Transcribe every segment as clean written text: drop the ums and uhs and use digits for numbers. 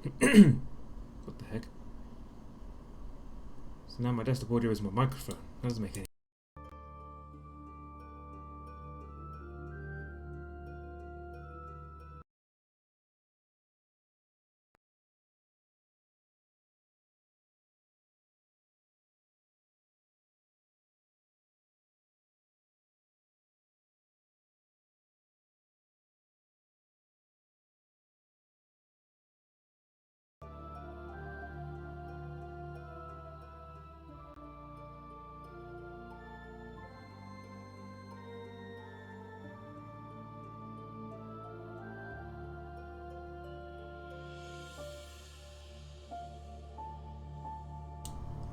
What the heck? So now my desktop audio is my microphone. That doesn't make any.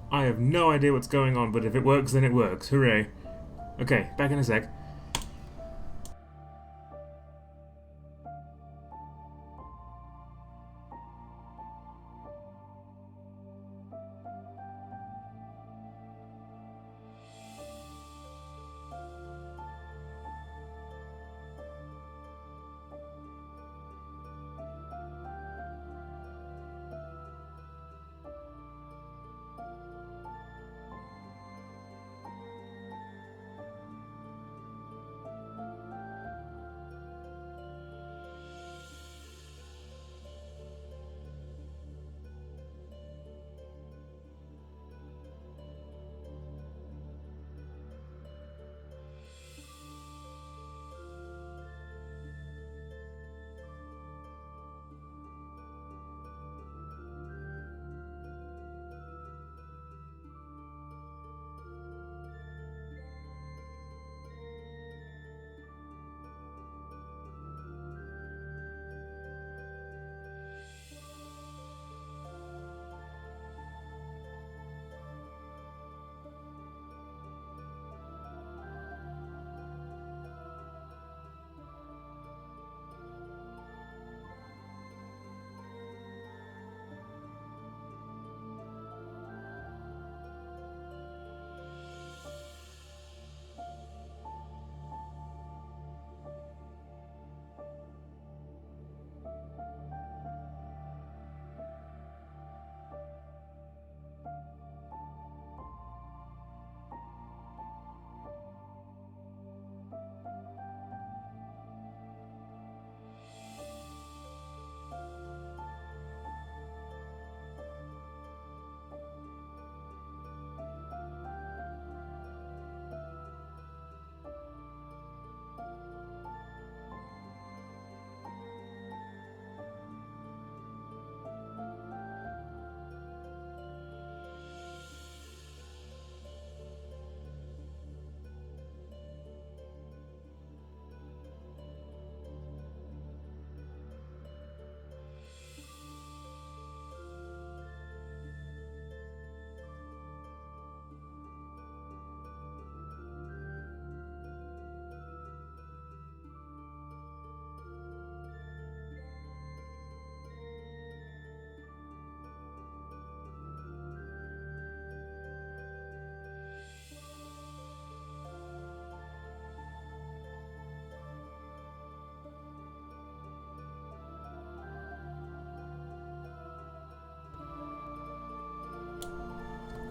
I have no idea what's going on, but if it works, then it works. Hooray. Okay, back in a sec.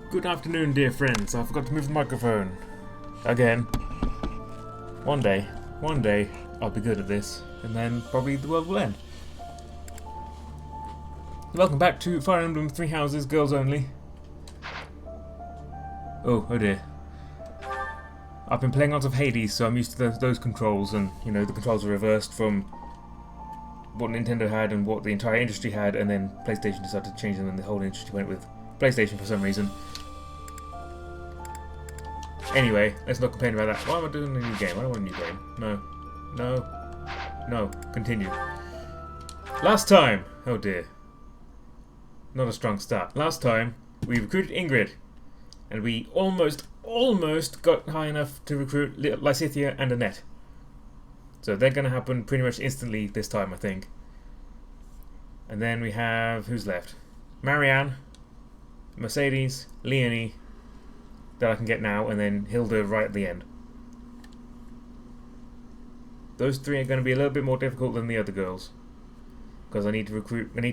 Good afternoon, dear friends. I forgot to move the microphone. Again. One day, I'll be good at this, and then probably the world will end. Welcome back to Fire Emblem Three Houses, Girls Only. Oh dear. I've been playing lots of Hades, so I'm used to those controls, and, you know, the controls are reversed from what Nintendo had and what the entire industry had, and then PlayStation decided to change them, and the whole industry went with PlayStation for some reason. Anyway, let's not complain about that. Why am I doing a new game? I don't want a new game. No. Continue. Last time! Oh dear. Not a strong start. Last time, we recruited Ingrid. And we almost got high enough to recruit Lysithea and Annette. So they're going to happen pretty much instantly this time, I think. And then we have... who's left? Marianne, Mercedes, Leonie, that I can get now, and then Hilda right at the end. Those three are going to be a little bit more difficult than the other girls, because I need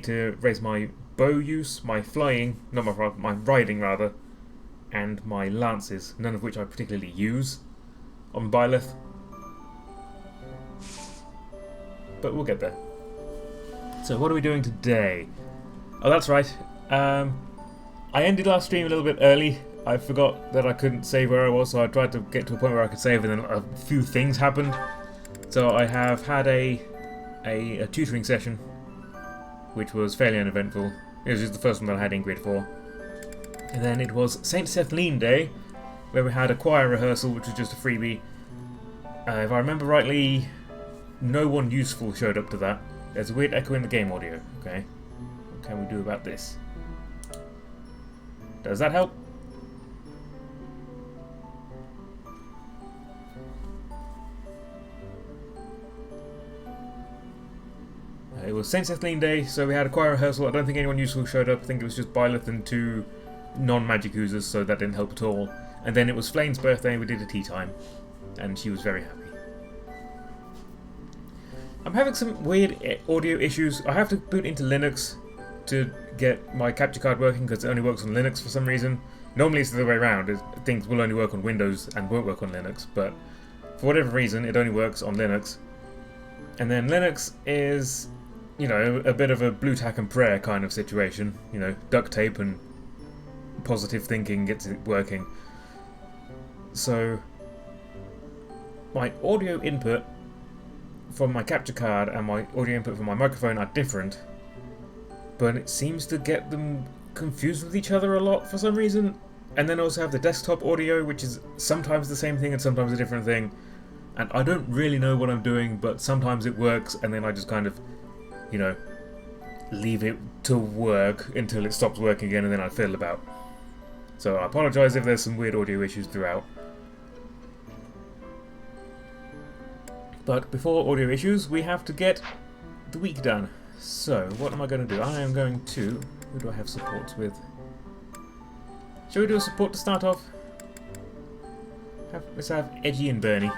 to raise my bow use, my flying, not my riding rather, and my lances, none of which I particularly use on Byleth. But we'll get there. So what are we doing today? Oh, that's right. I ended last stream a little bit early. I forgot that I couldn't save where I was, so I tried to get to a point where I could save, and then a few things happened. So I have had a tutoring session, which was fairly uneventful. It was just the first one that I had Ingrid for. And then it was St. Sethlene Day, where we had a choir rehearsal, which was just a freebie. If I remember rightly, no one useful showed up to that. There's a weird echo in the game audio. Okay. What can we do about this? Does that help? It was St. Sethlene Day, so we had a choir rehearsal. I don't think anyone useful showed up. I think it was just Byleth and 2 non-magic users, so that didn't help at all. And then it was Flane's birthday, and we did a tea time, and she was very happy. I'm having some weird audio issues. I have to boot into Linux to get my capture card working, because it only works on Linux for some reason. Normally it's the other way around. Things will only work on Windows and won't work on Linux, but for whatever reason it only works on Linux. And then Linux is, you know, a bit of a blue tack and prayer kind of situation. You know, duct tape and positive thinking gets it working. So my audio input from my capture card and my audio input from my microphone are different, but it seems to get them confused with each other a lot for some reason. And then I also have the desktop audio, which is sometimes the same thing and sometimes a different thing, and I don't really know what I'm doing, but sometimes it works, and then I just kind of, you know, leave it to work until it stops working again, and then I fiddle about. So I apologise if there's some weird audio issues throughout. But before audio issues, we have to get the week done. So, what am I going to do? I am going to... Who do I have supports with? Shall we do a support to start off? Let's have Edgy and Bernie.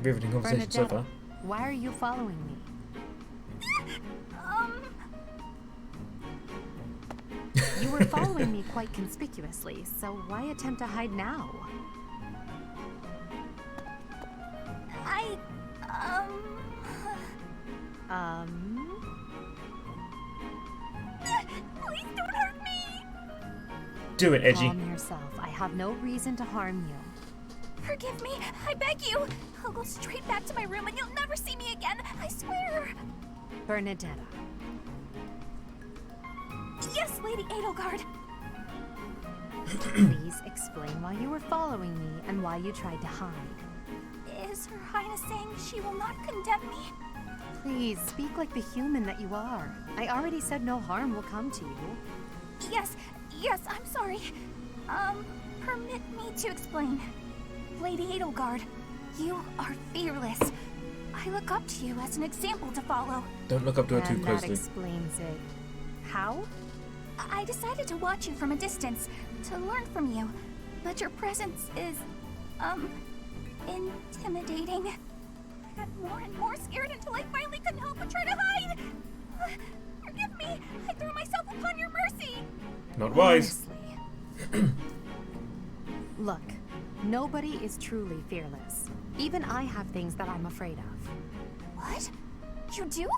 Riveting conversation so far. Why are you following me? You were following me quite conspicuously, so why attempt to hide now? Please don't hurt me! Do it, Edgy. Calm yourself. I have no reason to harm you. Forgive me, I beg you. I'll go straight back to my room and you'll never see me again, I swear. Bernadetta. Yes, Lady Edelgard. Please explain why you were following me and why you tried to hide. Is Her Highness saying she will not condemn me? Please, speak like the human that you are. I already said no harm will come to you. Yes, I'm sorry. Permit me to explain. Lady Edelgard, you are fearless. I look up to you as an example to follow. Don't look up to her too closely. That explains it. How? I decided to watch you from a distance, to learn from you. But your presence is, intimidating. I got more and more scared until I finally couldn't help but try to hide. Forgive me, I threw myself upon your mercy. Not wise. Honestly. Look, nobody is truly fearless. Even I have things that I'm afraid of. What? You do?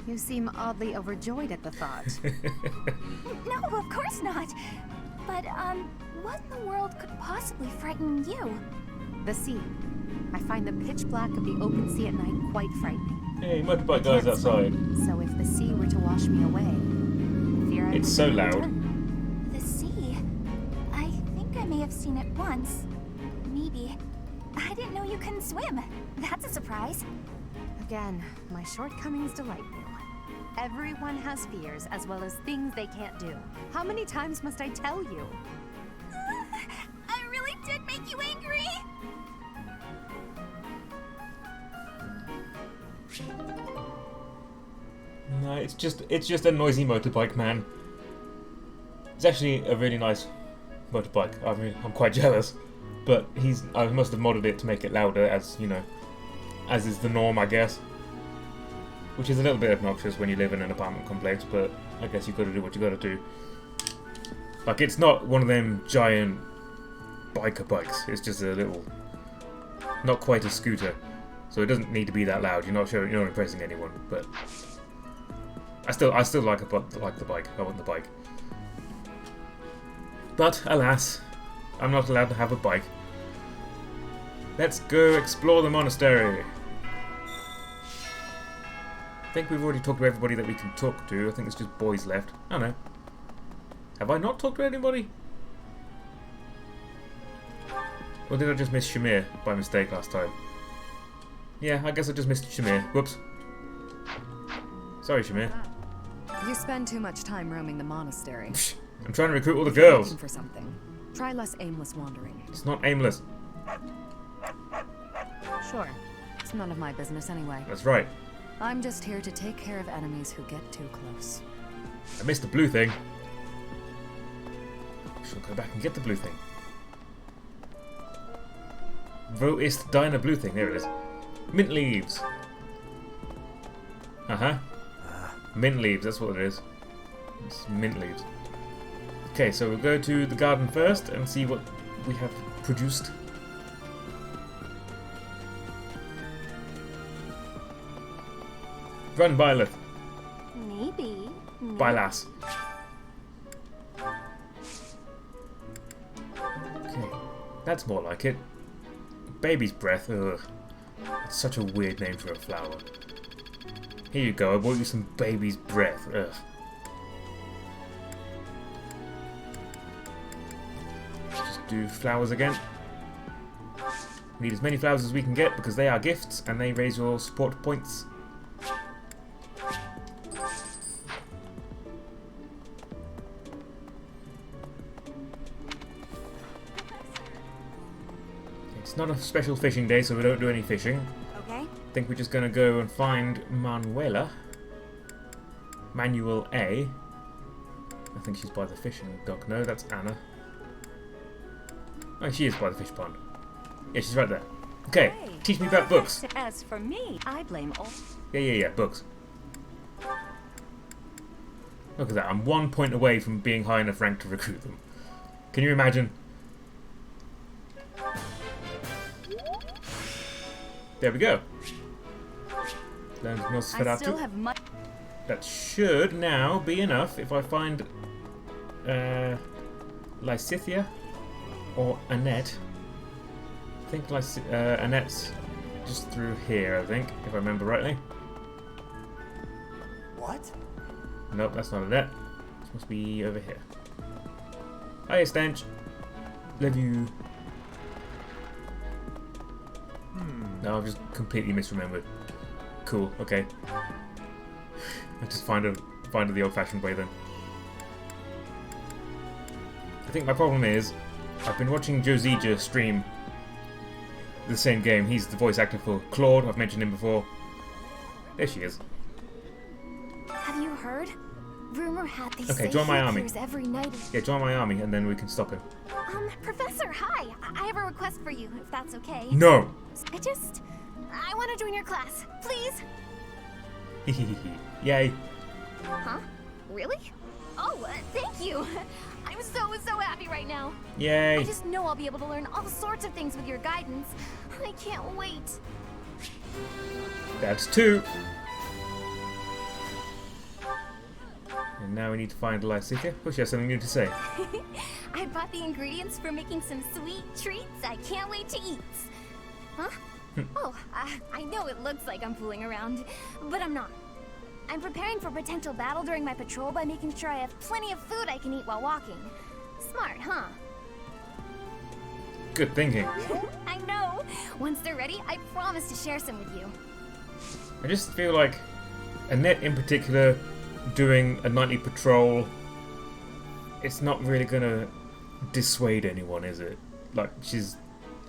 You seem oddly overjoyed at the thought. No, of course not. But, what in the world could possibly frighten you? The sea. I find the pitch black of the open sea at night quite frightening. Hey, motorbike guys outside. So if the sea were to wash me away, I fear I It's would so never loud. return. The sea? I think I may have seen it once. Maybe. I didn't know you couldn't swim. That's a surprise. Again, my shortcomings delight you. Everyone has fears as well as things they can't do. How many times must I tell you? I really did make you angry. No, it's just a noisy motorbike, man. It's actually a really nice motorbike. I mean, I'm quite jealous. But I must have modded it to make it louder, as, you know, as is the norm, I guess. Which is a little bit obnoxious when you live in an apartment complex, but I guess you've got to do what you got to do. Like, it's not one of them giant biker bikes. It's just a little, not quite a scooter. So it doesn't need to be that loud. You're not impressing anyone. But I still like the bike. I want the bike. But alas, I'm not allowed to have a bike. Let's go explore the monastery. I think we've already talked to everybody that we can talk to. I think it's just boys left. I don't know. Have I not talked to anybody? Or did I just miss Shamir by mistake last time? Yeah, I guess I just missed Shamir. Whoops. Sorry, Shamir. You spend too much time roaming the monastery. I'm trying to recruit all the If you're girls. looking for something, try less aimless wandering. It's not aimless. Sure. It's none of my business anyway. That's right. I'm just here to take care of enemies who get too close. I missed the blue thing. I shall go back and get the blue thing. Wo ist deine blue thing? There it is. Mint leaves. Mint leaves, that's what it is. It's mint leaves. Okay, so we'll go to the garden first and see what we have produced. Run, Byleth. Maybe. Bye, lass. Okay, that's more like it. Baby's breath, ugh. It's such a weird name for a flower. Here you go, I bought you some baby's breath, ugh. Just do flowers again. Need as many flowers as we can get because they are gifts and they raise your support points. It's not a special fishing day, so we don't do any fishing. Okay. I think we're just going to go and find Manuela. Manuel A. I think she's by the fishing dock. No, that's Anna. Oh, she is by the fish pond. Yeah, she's right there. Okay, Hey. teach me about books. As for me, I blame all. Yeah, books. Look at that, I'm 1 point away from being high enough rank to recruit them. Can you imagine? There we go. Learned I Nosferatu. still have much. That should now be enough if I find Lysithia or Annette. I think Annette's just through here, I think, if I remember rightly. What? Nope, that's not Annette. This must be over here. Hiya, Stench. Love you. No, I've just completely misremembered. Cool, okay. I just find her the old-fashioned way then. I think my problem is, I've been watching Josija stream the same game. He's the voice actor for Claude. I've mentioned him before. There she is. Have you heard? Rumor had they Okay, say join my he army. appears every night. Yeah, join my army and then we can stop him. Professor, hi. I have a request for you, if that's okay. No! I want to join your class, please. Yay. Huh? Really? Oh, thank you. I'm so happy right now. Yay. I just know I'll be able to learn all sorts of things with your guidance. I can't wait. That's 2. And now we need to find Lysithia. Oh, she has something new to say. I bought the ingredients for making some sweet treats I can't wait to eat. Huh? Oh, I know it looks like I'm fooling around, but I'm not. I'm preparing for potential battle during my patrol by making sure I have plenty of food I can eat while walking. Smart, huh? Good thinking. I know. Once they're ready, I promise to share some with you. I just feel like Annette in particular doing a nightly patrol, it's not really gonna dissuade anyone, is it? Like, she's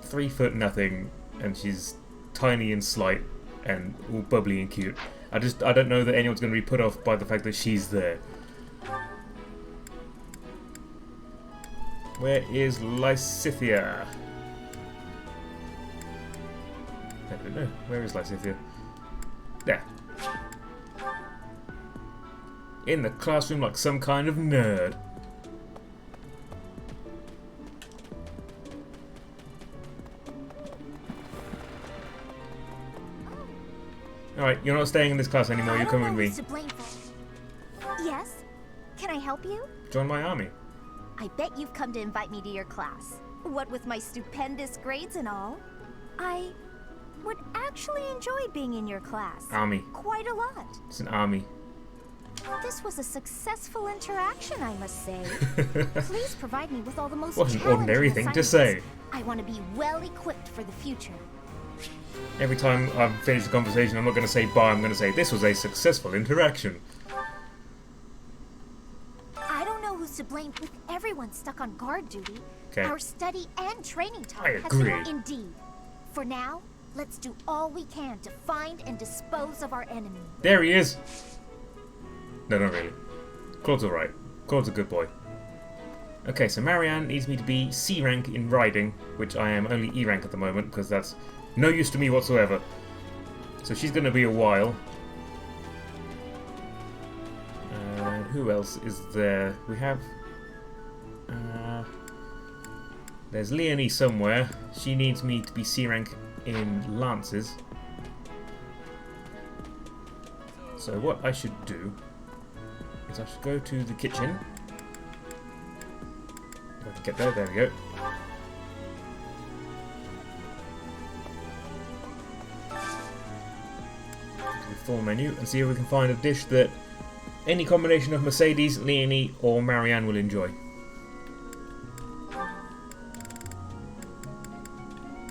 3 foot nothing and she's tiny and slight and all bubbly and cute. I don't know that anyone's gonna be put off by the fact that she's there. Where is Lysithia? I don't know. Where is Lysithia? There. In the classroom like some kind of nerd. Alright, you're not staying in this class anymore, you're coming with me. Yes? Can I help you? Join my army. I bet you've come to invite me to your class. What with my stupendous grades and all. I would actually enjoy being in your class. Army. Quite a lot. It's an army. This was a successful interaction, I must say. Please provide me with all the most What an ordinary thing to say. I want to be well equipped for the future. Every time I've finished the conversation, I'm not going to say bye, I'm going to say this was a successful interaction. I don't know who's to blame with everyone stuck on guard duty. Okay. Our study and training time I has agree. been indeed. For now, let's do all we can to find and dispose of our enemy. There he is! No, not really. Claude's alright. Claude's a good boy. Okay, so Marianne needs me to be C rank in riding, which I am only E rank at the moment, because that's no use to me whatsoever. So she's going to be a while. Who else is there? We have... there's Leonie somewhere. She needs me to be C rank in lances. So what I should do is I should go to the kitchen. If I can get there, there we go. To the full menu and see if we can find a dish that any combination of Mercedes, Leonie or Marianne will enjoy.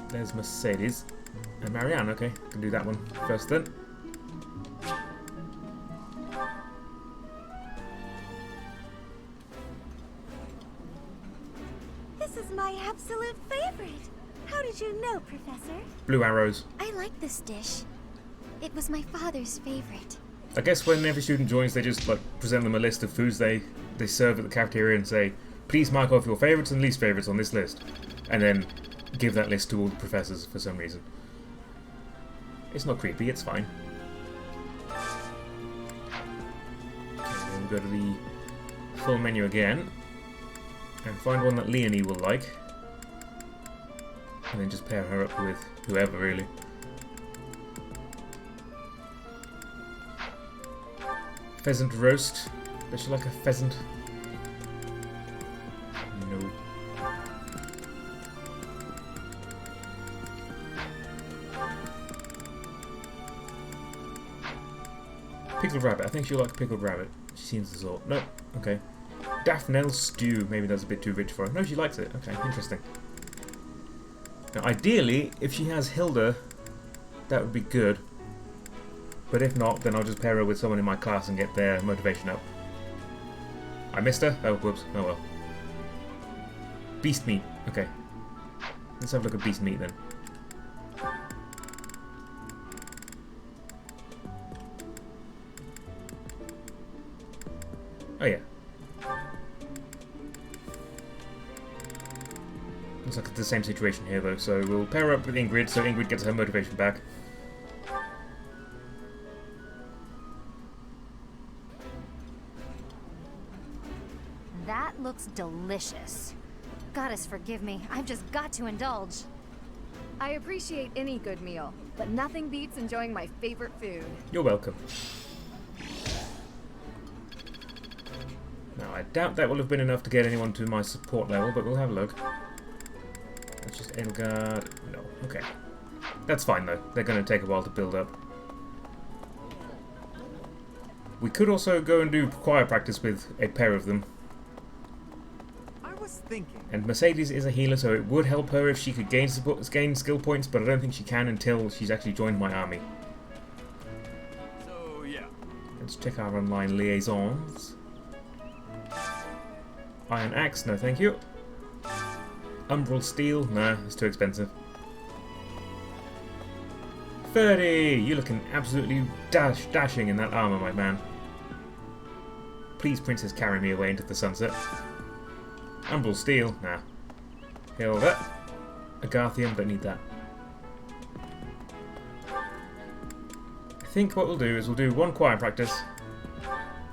There's Mercedes and Marianne, okay, can do that one first then. This is my absolute favorite. How did you know, Professor? Blue arrows. I like this dish. It was my father's favorite. I guess when every student joins, they just like present them a list of foods they serve at the cafeteria and say, please mark off your favourites and least favourites on this list. And then give that list to all the professors for some reason. It's not creepy, it's fine. Okay, then we'll go to the full menu again. And find one that Leonie will like. And then just pair her up with whoever, really. Pheasant roast. Does she like a pheasant? No. Pickled rabbit. I think she'll like pickled rabbit. She seems the sort. No. Okay. Daphne stew. Maybe that's a bit too rich for her. No, she likes it. Okay, interesting. Now, ideally, if she has Hilda, that would be good. But if not, then I'll just pair her with someone in my class and get their motivation up. I missed her? Oh, whoops. Oh well. Beast meat. Okay. Let's have a look at beast meat then. Oh yeah. Looks like it's the same situation here though, so we'll pair her up with Ingrid so Ingrid gets her motivation back. That looks delicious. Goddess forgive me, I've just got to indulge. I appreciate any good meal, but nothing beats enjoying my favorite food. You're welcome. Now, I doubt that will have been enough to get anyone to my support level, but we'll have a look. That's just Edelgard. No, okay. That's fine though. They're going to take a while to build up. We could also go and do choir practice with a pair of them. And Mercedes is a healer, so it would help her if she could gain skill points, but I don't think she can until she's actually joined my army. So, yeah. Let's check our online liaisons. Iron Axe, no thank you. Umbral Steel, nah, it's too expensive. 30! You're looking absolutely dashing in that armour, my man. Please, Princess, carry me away into the sunset. Umbral Steel, nah. Heal that. Agarthium, don't need that. I think what we'll do is we'll do one Choir Practice.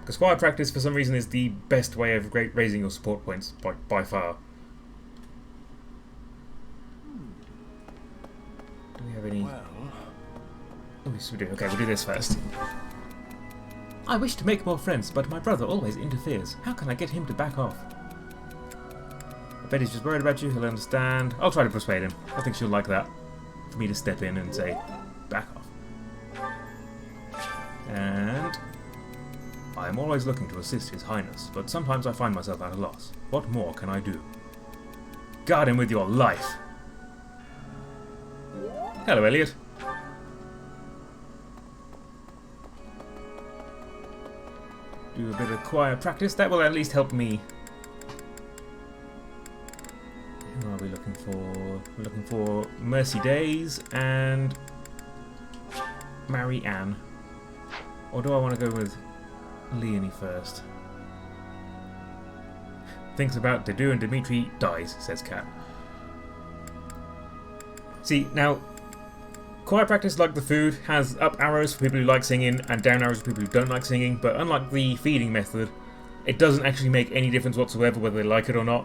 Because Choir Practice, for some reason, is the best way of raising your support points by far. Do we have any... Well... Oh, yes, we do. Okay, we'll do this first. I wish to make more friends, but my brother always interferes. How can I get him to back off? I bet he's just worried about you. He'll understand. I'll try to persuade him. I think she'll like that. For me to step in and say, back off. And... I am always looking to assist His Highness, but sometimes I find myself at a loss. What more can I do? Guard him with your life! Hello, Elliot. Do a bit of choir practice. That will at least help me. Who are we looking for? We're looking for Mercy Days and Mary Ann. Or do I want to go with Leonie first? Thinks about Dedu and Dimitri, dies, says Kat. See, now, choir practice, like the food, has up arrows for people who like singing and down arrows for people who don't like singing, but unlike the feeding method, it doesn't actually make any difference whatsoever whether they like it or not.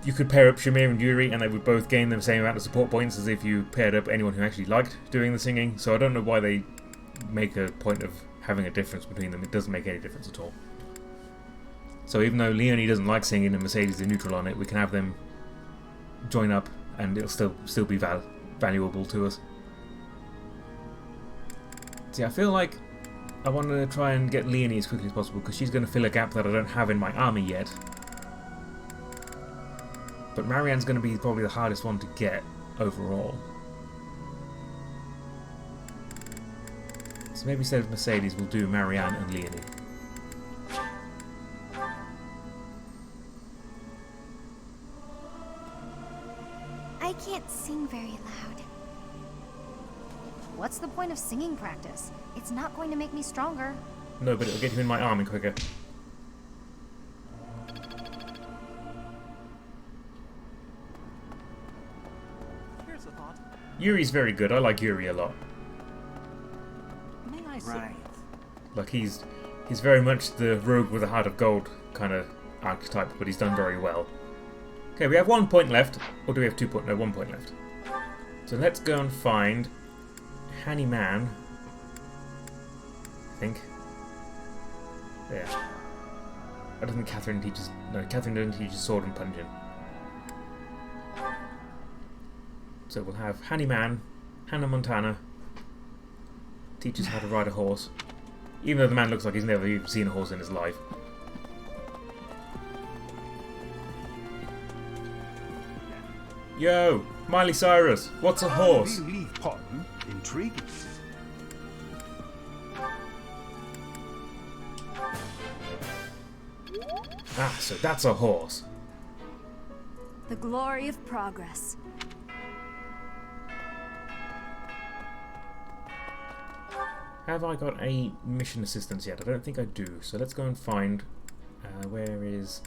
You could pair up Shamir and Yuri and they would both gain the same amount of support points as if you paired up anyone who actually liked doing the singing, so I don't know why they make a point of having a difference between them. It doesn't make any difference at all. So even though Leonie doesn't like singing and Mercedes is neutral on it, we can have them join up and it'll still be valuable to us. See, I feel like I want to try and get Leonie as quickly as possible because she's going to fill a gap that I don't have in my army yet. But Marianne's going to be probably the hardest one to get overall. So maybe instead of Mercedes, we'll do Marianne and Leonie. I can't sing very loud. What's the point of singing practice? It's not going to make me stronger. No, but it'll get you in my army quicker. Here's a thought. Yuri's very good. I like Yuri a lot. May I say? Right. Like he's very much the rogue with a heart of gold kind of archetype, but he's done very well. Okay, we have 1 point left. Or do we have 2 points? No, 1 point left. So let's go and find Hanny Man. I think. Yeah. I don't think Catherine teaches... No, Catherine doesn't teach sword and punching. So we'll have Hanny Man, Hannah Montana, teaches how to ride a horse. Even though the man looks like he's never even seen a horse in his life. Yo, Miley Cyrus, what's a horse? Leave pardon, intriguing. Ah, so that's a horse. The glory of progress. Have I got a mission assistance yet? I don't think I do. So let's go and find... where is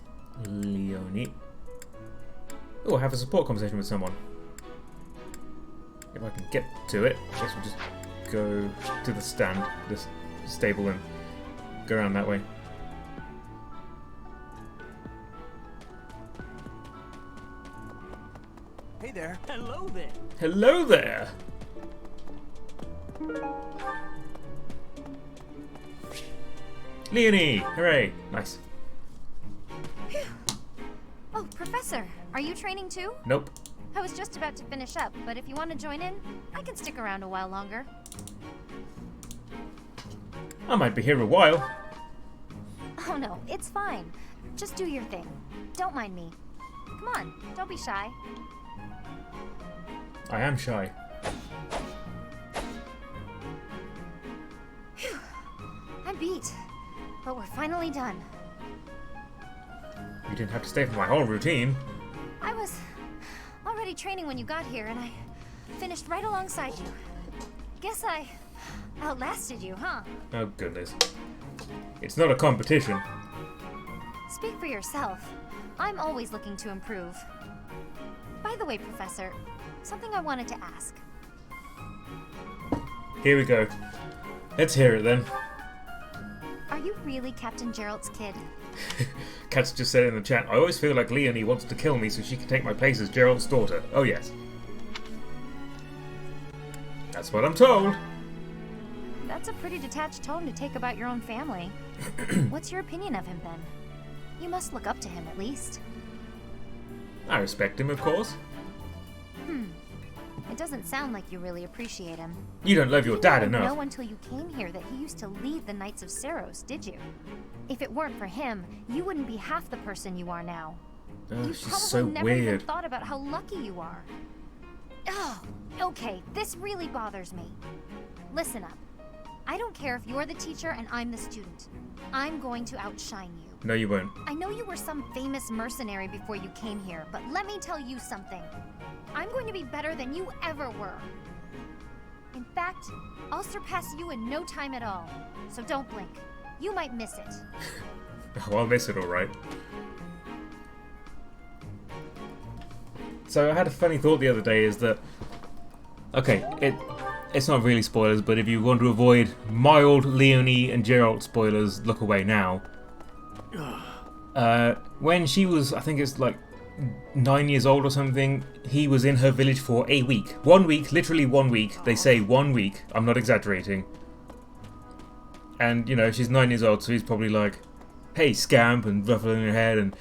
Leonie? Oh, have a support conversation with someone. If I can get to it, I guess we'll just go to the stand, this stable, and go around that way. Hey there. Hello there. Hello there! Leonie! Hooray! Nice. Oh, Professor, are you training too? Nope. I was just about to finish up, but if you want to join in, I can stick around a while longer. I might be here a while. Oh no, it's fine. Just do your thing. Don't mind me. Come on, don't be shy. I am shy. Phew. I'm beat, but we're finally done. You didn't have to stay for my whole routine. I was already training when you got here, and I finished right alongside you. Guess I outlasted you, huh? Oh goodness. It's not a competition. Speak for yourself. I'm always looking to improve. By the way, Professor, something I wanted to ask. Here we go. Let's hear it then. Are you really Captain Gerald's kid? Kat's just said in the chat, I always feel like Leonie wants to kill me so she can take my place as Gerald's daughter. Oh yes. That's what I'm told. That's a pretty detached tone to take about your own family. What's your opinion of him then? You must look up to him at least. I respect him, of course. It doesn't sound like you really appreciate him. You don't love your dad You didn't enough. know until you came here that he used to lead the Knights of Saros, did you? If it weren't for him, you wouldn't be half the person you are now. Oh, You she's probably so never even weird. thought about how lucky you are. Oh, okay, this really bothers me. Listen up. I don't care if you're the teacher and I'm the student. I'm going to outshine you. No, you won't. I know you were some famous mercenary before you came here, but let me tell you something. I'm going to be better than you ever were. In fact, I'll surpass you in no time at all. So don't blink. You might miss it. Oh, I'll miss it alright. So I had a funny thought the other day is that... Okay, it's not really spoilers, but if you want to avoid mild Leonie and Geralt spoilers, look away now. When she was, I think it's like 9 years old or something, he was in her village for a week. 1 week, literally 1 week. They say 1 week. I'm not exaggerating. And, you know, she's 9 years old, so he's probably like, hey, scamp, and ruffling her head, and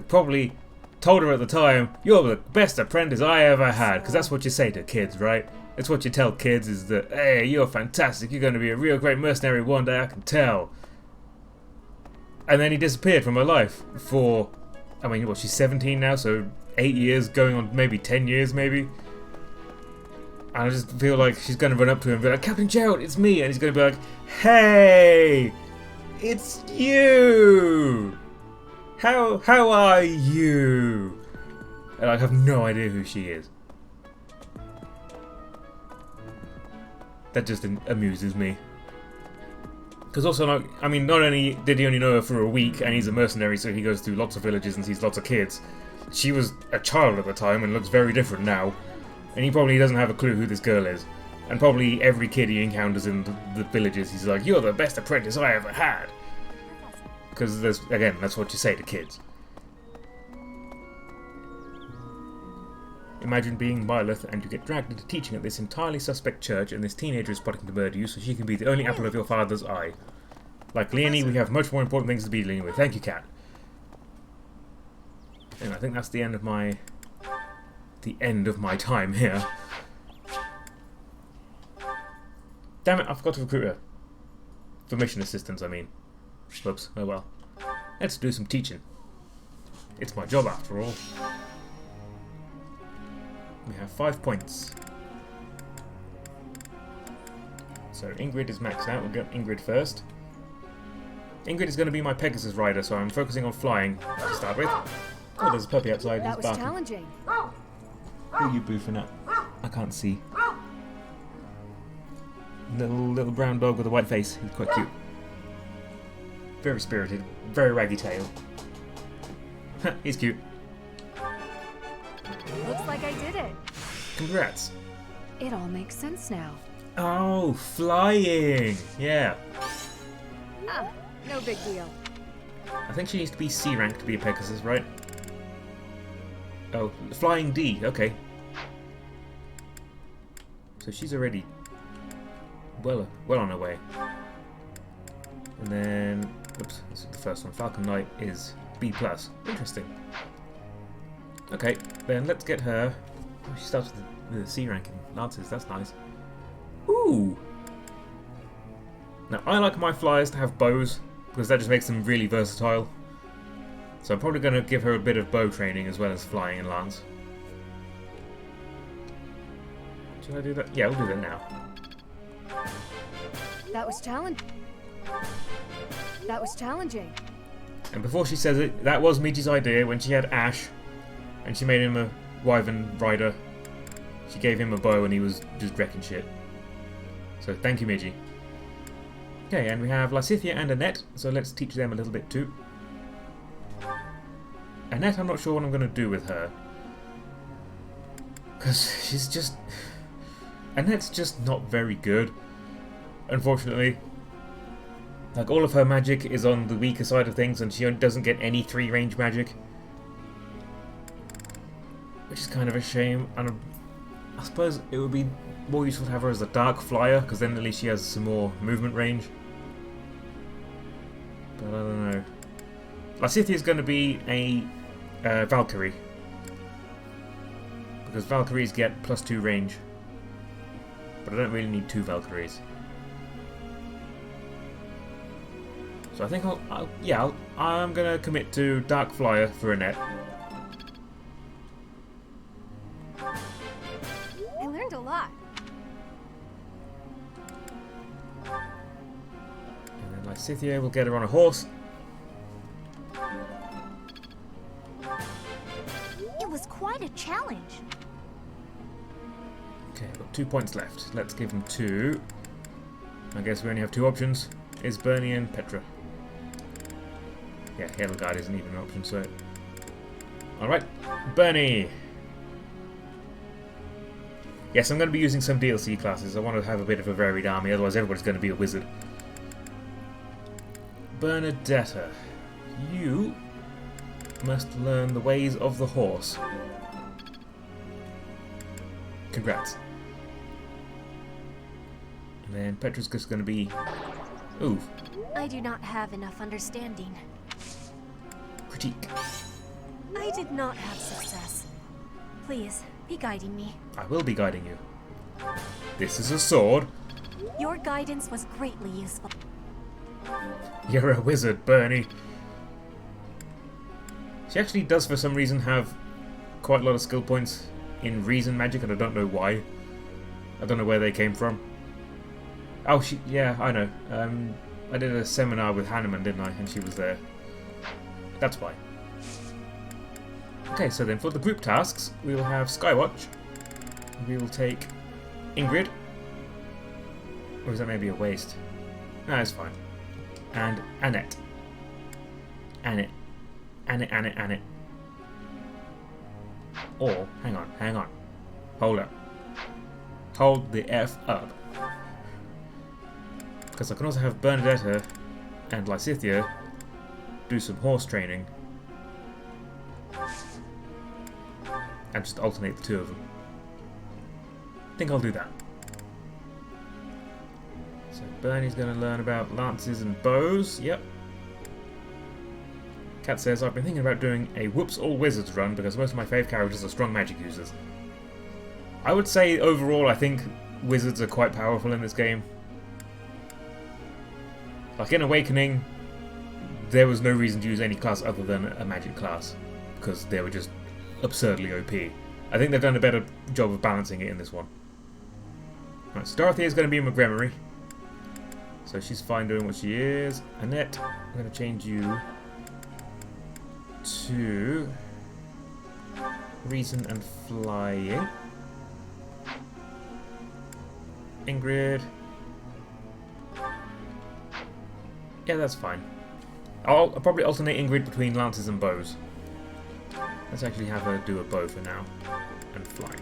probably told her at the time, you're the best apprentice I ever had. Because that's what you say to kids, right? That's what you tell kids is that, hey, you're fantastic. You're going to be a real great mercenary one day, I can tell. And then he disappeared from her life for, I mean, what, she's 17 now, so 8 years, going on maybe 10 years, maybe. And I just feel like she's going to run up to him and be like, Captain Gerald, it's me. And he's going to be like, hey, it's you. How are you? And I have no idea who she is. That just amuses me. Because also, like, I mean, not only did he only know her for a week, and he's a mercenary, so he goes through lots of villages and sees lots of kids. She was a child at the time and looks very different now. And he probably doesn't have a clue who this girl is. And probably every kid he encounters in the villages, he's like, you're the best apprentice I ever had. Because, again, that's what you say to kids. Imagine being Mylith and you get dragged into teaching at this entirely suspect church and this teenager is plotting to murder you so she can be the only apple of your father's eye. Like Leonie, we have much more important things to be dealing with. Thank you, Cat. And I think that's the end of my... time here. Damn it, I forgot to recruit her. For mission assistance, I mean. Whoops, oh well. Let's do some teaching. It's my job after all. We have 5 points. So Ingrid is maxed out. We'll get Ingrid first. Ingrid is going to be my Pegasus rider, so I'm focusing on flying to start with. Oh, there's a puppy outside. That He's was barking. challenging. Who are you boofing at? I can't see. Little brown dog with a white face. He's quite cute. Very spirited. Very raggy tail. He's cute. Looks like I did it. Congrats. It all makes sense now. Oh, flying! Yeah. Ah, no big deal. I think she needs to be C rank to be a Pegasus, right? Oh, flying D, okay. So she's already well on her way. And then, oops, this is the first one. Falcon Knight is B+. Interesting. Okay, then let's get her. Oh, she starts with the C ranking Lances, that's nice. Ooh! Now, I like my flyers to have bows, because that just makes them really versatile. So I'm probably going to give her a bit of bow training as well as flying and lance. Should I do that? Yeah, we'll do that now. That was challenging. That was challenging. And before she says it, that was Miji's idea when she had Ash, and she made him a Wyvern rider. She gave him a bow and he was just wrecking shit. So thank you, Miji. Okay, and we have Lysithia and Annette, so let's teach them a little bit too. Annette, I'm not sure what I'm going to do with her. Because she's just... Annette's just not very good, unfortunately. Like, all of her magic is on the weaker side of things, and she doesn't get any 3-range magic. Which is kind of a shame, and I suppose it would be more useful to have her as a dark flyer, because then at least she has some more movement range. But I don't know. Lysithea is going to be a Valkyrie. Because Valkyries get +2 range. But I don't really need 2 Valkyries. So I think I'm going to commit to Dark Flyer for Annette. I learned a lot. And then Lysithea will get her on a horse. It was quite a challenge. Okay, I've got 2 points left. Let's give him 2. I guess we only have 2 options. Is Bernie and Petra. Yeah, Edelgard isn't even an option, so... Alright, Bernie! Yes, I'm going to be using some DLC classes. I want to have a bit of a varied army, otherwise everybody's going to be a wizard. Bernadetta, you must learn the ways of the horse. Congrats. And then Petra's just going to be... Ooh. I do not have enough understanding. Critique. I did not have success. Please, be guiding me. I will be guiding you. This is a sword. Your guidance was greatly useful. You're a wizard, Bernie. She actually does, for some reason, have quite a lot of skill points in reason magic, and I don't know why. I don't know where they came from. Oh, yeah, I know. I did a seminar with Hanneman, didn't I? And she was there. That's why. Okay, so then for the group tasks, we will have Skywatch. We will take Ingrid. Or is that maybe a waste? No, it's fine. And Annette. Annette. Or, hang on. Hold up. Hold the F up. Because I can also have Bernadetta and Lysithea do some horse training. And just alternate the 2 of them. I think I'll do that. So Bernie's going to learn about lances and bows. Yep. Kat says, I've been thinking about doing a Whoops All Wizards run because most of my fave characters are strong magic users. I would say overall I think wizards are quite powerful in this game. Like in Awakening, there was no reason to use any class other than a magic class. Because they were just absurdly OP. I think they've done a better job of balancing it in this one. Right, so Dorothy is going to be Montgomery. So she's fine doing what she is. Annette, I'm going to change you to Reason and Flying. Ingrid. Yeah, that's fine. I'll probably alternate Ingrid between lances and bows. Let's actually have her do a bow for now. And flying.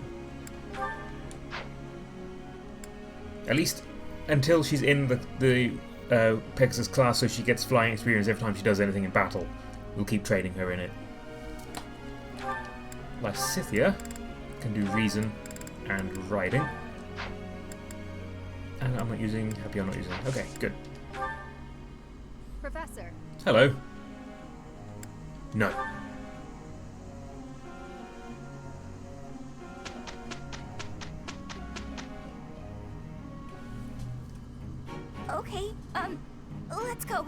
At least until she's in the Pegasus class, so she gets flying experience every time she does anything in battle. We'll keep training her in it. Lysithea can do reason and riding. And I'm not using... Happy I'm not using... Okay, good. Professor. Hello. No. Okay, let's go.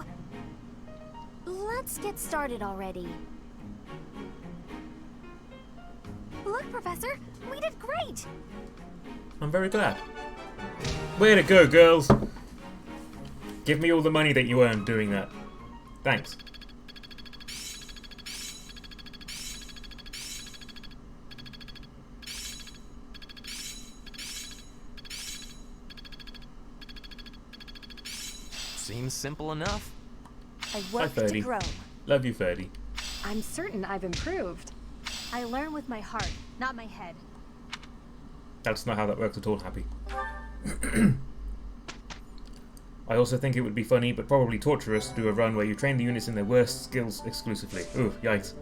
Let's get started already. Look, Professor, we did great. I'm very glad. Way to go, girls. Give me all the money that you earned doing that. Thanks. Seems simple enough. I work to Ferdy. grow. Love you, Ferdy. I'm certain I've improved. I learn with my heart, not my head. That's not how that works at all, Happy. I also think it would be funny, but probably torturous, to do a run where you train the units in their worst skills exclusively. Ooh, yikes.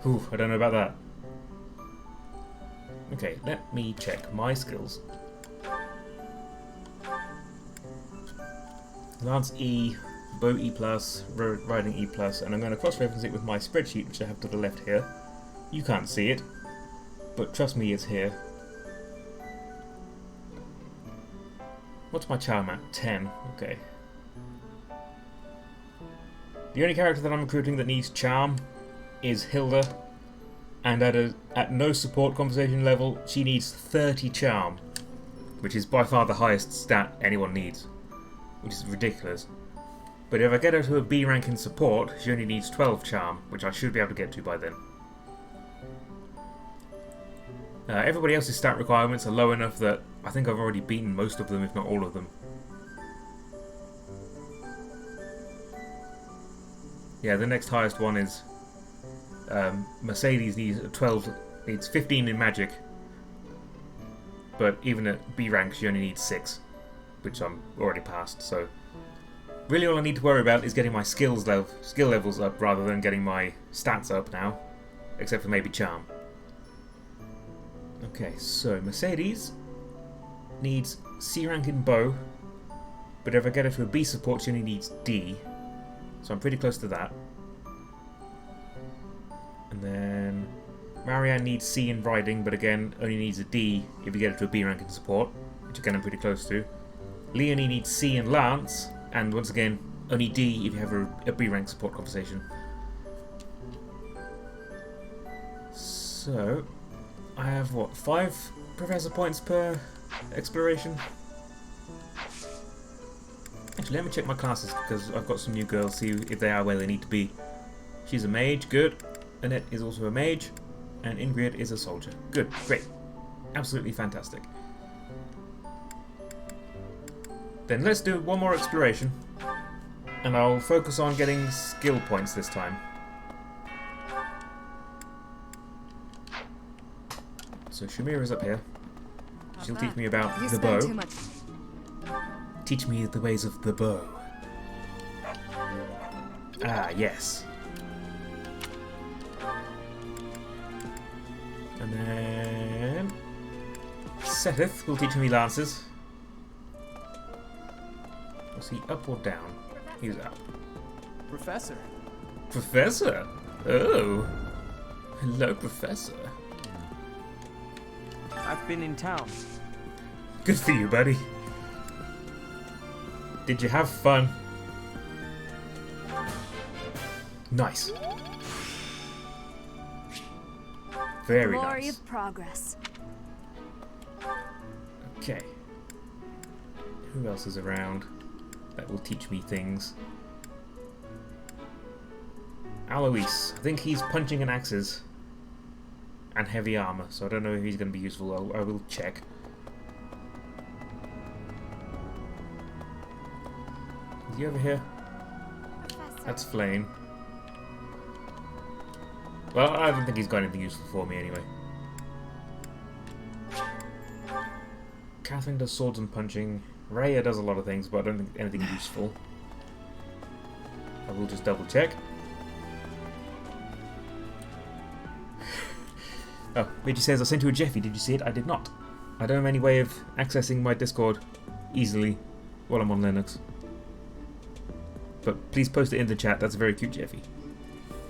Ooh, I don't know about that. Okay, let me check my skills. Lance E, Bow E+, Riding E+, and I'm going to cross-reference it with my spreadsheet, which I have to the left here. You can't see it, but trust me, it's here. What's my charm at? 10. Okay. The only character that I'm recruiting that needs charm is Hilda, and at no support conversation level, she needs 30 charm, which is by far the highest stat anyone needs, which is ridiculous. But if I get her to a B rank in support, she only needs 12 charm, which I should be able to get to by then. Everybody else's stat requirements are low enough that I think I've already beaten most of them, if not all of them. Yeah, the next highest one is Mercedes needs 12. It's 15 in magic, but even at B rank she only needs 6, which I'm already past. So really, all I need to worry about is getting my skill levels up rather than getting my stats up now, except for maybe charm. Okay, so Mercedes needs C rank in bow, but if I get her to a B support, she only needs D, so I'm pretty close to that. And then Marianne needs C in riding, but again only needs a D if you get her to a B rank in support, which again I'm pretty close to. Leonie needs C in lance, and once again only D if you have a B rank support conversation. So I have, what, 5 professor points per exploration? Actually, let me check my classes, because I've got some new girls, see if they are where they need to be. She's a mage, good. Annette is also a mage, and Ingrid is a soldier. Good, great. Absolutely fantastic. Then let's do one more exploration, and I'll focus on getting skill points this time. So Shamira's up here. She'll teach me about You the spend bow. too much. Teach me the ways of the bow. Ah, yes. And then Sethith will teach me lances. Was he up or down? He's up. Professor. Professor? Oh. Hello, Professor. I've been in town. Good for you, buddy. Did you have fun? Nice. Very Glory nice. of progress. Okay. Who else is around that will teach me things? Alois. I think he's punching and axes. And heavy armor, so I don't know if he's going to be useful. I will check. Is he over here? Professor. That's Flame. Well, I don't think he's got anything useful for me anyway. Catherine does swords and punching. Rhea does a lot of things, but I don't think anything useful. I will just double check. Oh, Midgie says, I sent you a Jeffy. Did you see it? I did not. I don't have any way of accessing my Discord easily while I'm on Linux. But please post it in the chat. That's a very cute Jeffy.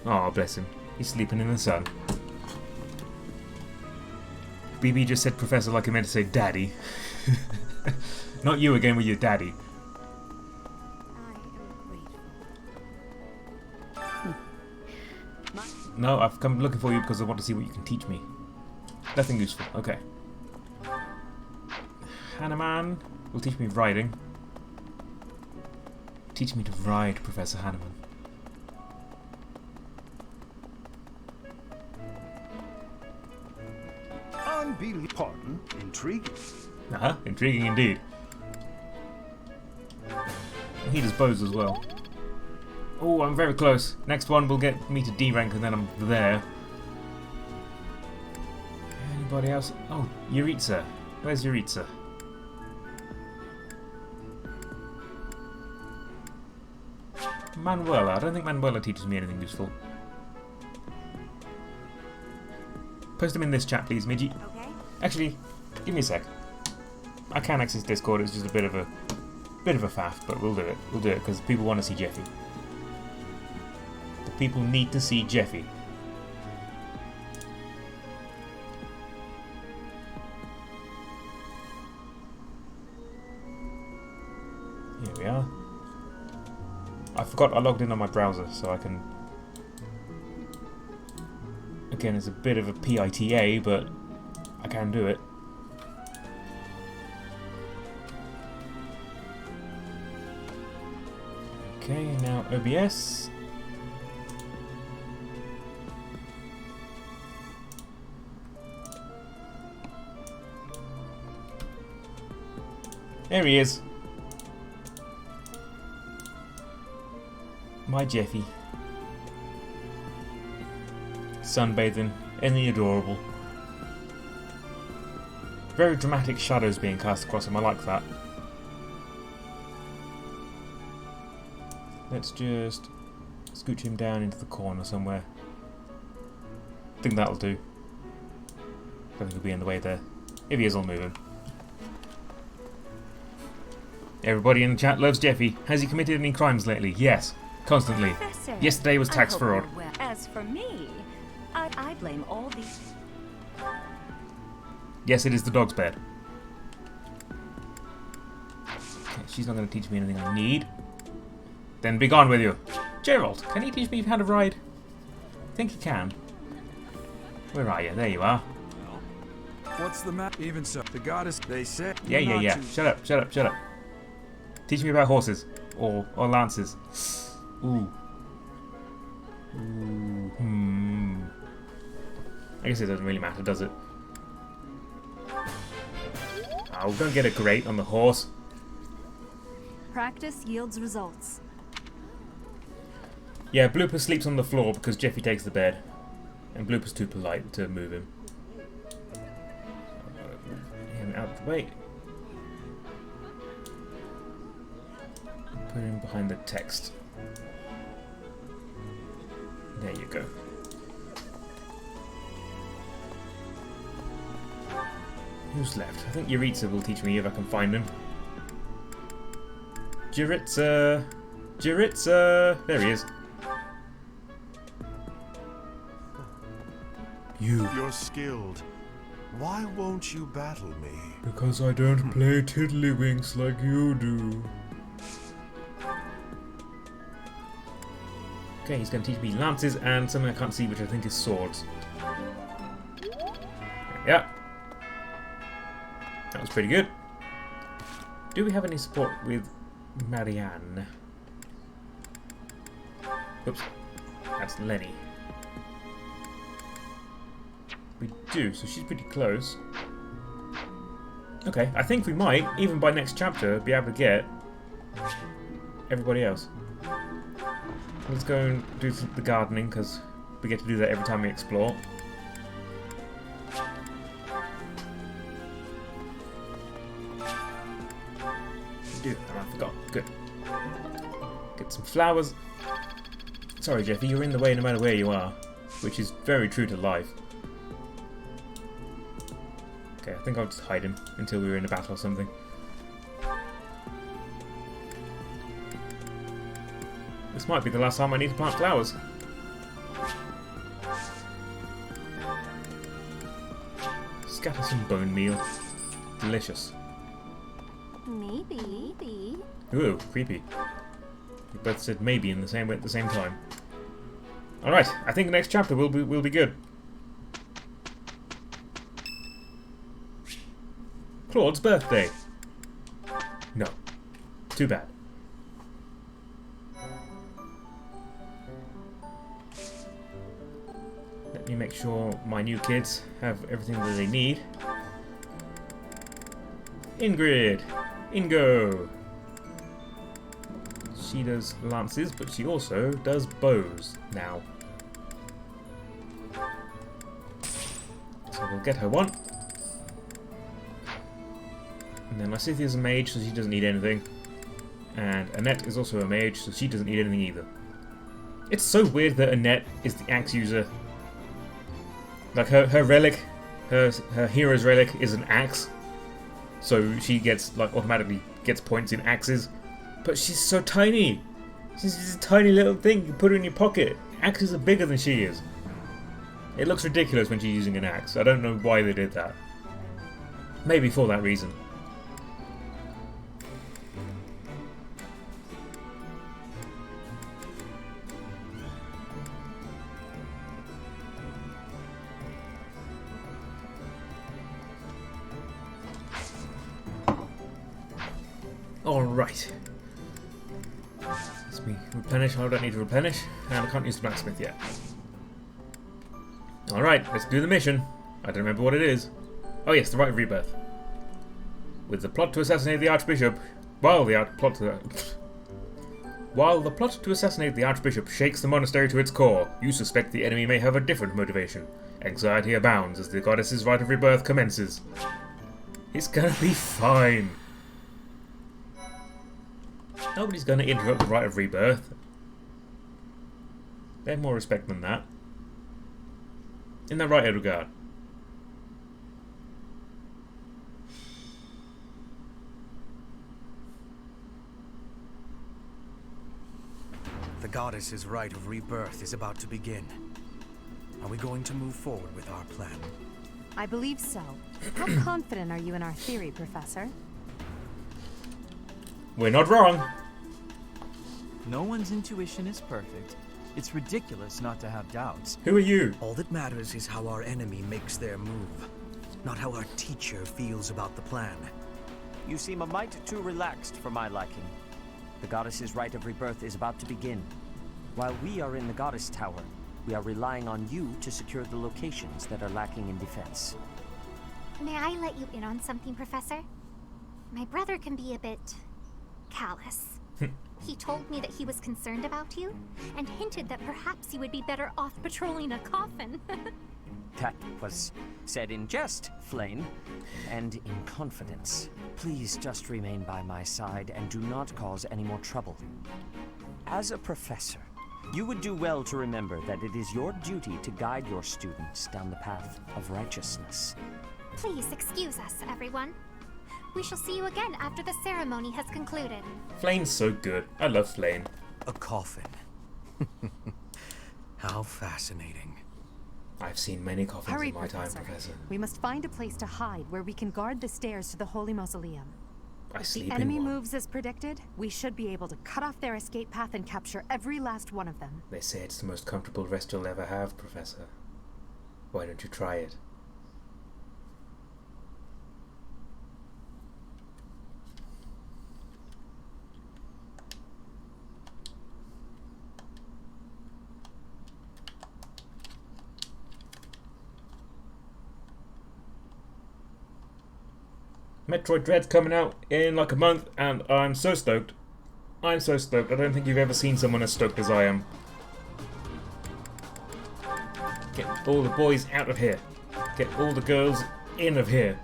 Oh, bless him. He's sleeping in the sun. BB just said Professor like he meant to say Daddy. Not you again with your daddy. I am grateful. No, I've come looking for you because I want to see what you can teach me. Nothing useful. Okay. Hanneman will teach me riding. Teach me to ride, Professor Hanneman. Unbelievable. Pardon? Intriguing. Uh-huh, intriguing indeed. He does bows as well. Oh, I'm very close. Next one will get me to D rank and then I'm there. Anybody else? Oh, Yuritsa. Where's Yuritsa? Manuela. I don't think Manuela teaches me anything useful. Post them in this chat, please, Midgie. Okay. Actually, give me a sec. I can access Discord. It's just a bit of a faff, but we'll do it. We'll do it because people want to see Jeffy. The people need to see Jeffy. Here we are. I forgot I logged in on my browser, so I can... Again, it's a bit of a PITA, but I can do it. Okay, now OBS. There he is. My Jeffy. Sunbathing in the adorable. Very dramatic shadows being cast across him, I like that. Let's just scooch him down into the corner somewhere. I think that'll do. I think he'll be in the way there. If he is, I'll move him. Everybody in the chat loves Jeffy. Has he committed any crimes lately? Yes. Constantly. Professor, Yesterday was tax I hope fraud. you're well. As for me, I blame all these... Yes, it is the dog's bed. Okay, she's not going to teach me anything I need. Then be gone with you. Gerald, can you teach me how to ride? I think he can. Where are you? There you are. What's the matter? Even so, the goddess, they say... Yeah. Shut up. Teach me about horses. Or lances. Ooh. I guess it doesn't really matter, does it? Oh, don't get a grate on the horse. Practice yields results. Yeah, Blooper sleeps on the floor because Jeffy takes the bed. And Blooper's too polite to move him. Him out of the way. Put him behind the text. There you go. Who's left? I think Yuritsa will teach me if I can find him. Yuritsa! There he is. You're skilled. Why won't you battle me? Because I don't play tiddlywinks like you do. Okay, he's going to teach me lances and something I can't see, which I think is swords. Yeah. That was pretty good. Do we have any support with Marianne? Oops. That's Lenny. We do, so she's pretty close. Okay, I think we might, even by next chapter, be able to get everybody else. Let's go and do the gardening, because we get to do that every time we explore. I forgot. Good. Get some flowers. Sorry, Jeffy, you're in the way no matter where you are, which is very true to life. Okay, I think I'll just hide him until we're in a battle or something. This might be the last time I need to plant flowers. Scatter some bone meal. Delicious. Maybe. Ooh, creepy. We both said maybe in the same way at the same time. Alright, I think the next chapter will be good. Claude's birthday. No. Too bad. Let me make sure my new kids have everything that they need. Ingrid! Ingo! She does lances, but she also does bows now. So we'll get her one. And then Lysithia's a mage, so she doesn't need anything. And Annette is also a mage, so she doesn't need anything either. It's so weird that Annette is the axe user. Like her relic, her hero's relic is an axe. So she gets, like, automatically gets points in axes. But she's so tiny! She's just a tiny little thing you put her in your pocket. Axes are bigger than she is. It looks ridiculous when she's using an axe. I don't know why they did that. Maybe for that reason. Alright. Let's me replenish. I don't need to replenish. And I can't use the blacksmith yet. Alright, let's do the mission. I don't remember what it is. Oh yes, the Rite of Rebirth. With the plot to assassinate the Archbishop, while the plot to assassinate the Archbishop shakes the monastery to its core, you suspect the enemy may have a different motivation. Anxiety abounds as the goddess's Rite of Rebirth commences. It's gonna be fine. Nobody's gonna interrupt the Rite of Rebirth. They have more respect than that. In that right, Edelgard? The goddess's Rite of Rebirth is about to begin. Are we going to move forward with our plan? I believe so. How confident are you in our theory, Professor? We're not wrong. No one's intuition is perfect. It's ridiculous not to have doubts. Who are you? All that matters is how our enemy makes their move, not how our teacher feels about the plan. You seem a mite too relaxed for my liking. The goddess's Rite of Rebirth is about to begin. While we are in the Goddess Tower, we are relying on you to secure the locations that are lacking in defense. May I let you in on something, Professor? My brother can be a bit callous. He told me that he was concerned about you, and hinted that perhaps you would be better off patrolling a coffin. That was said in jest, Flame, and in confidence. Please just remain by my side and do not cause any more trouble. As a professor, you would do well to remember that it is your duty to guide your students down the path of righteousness. Please excuse us, everyone. We shall see you again after the ceremony has concluded. Flame's so good. I love Flame. A coffin. How fascinating. I've seen many coffins Hurry, in my time, Professor. Professor. We must find a place to hide where we can guard the stairs to the Holy Mausoleum. I If sleep the in enemy one. moves as predicted, we should be able to cut off their escape path and capture every last one of them. They say it's the most comfortable rest you'll ever have, Professor. Why don't you try it? Metroid Dread's coming out in like a month, and I'm so stoked. I'm so stoked. I don't think you've ever seen someone as stoked as I am. Get all the boys out of here. Get all the girls in of here.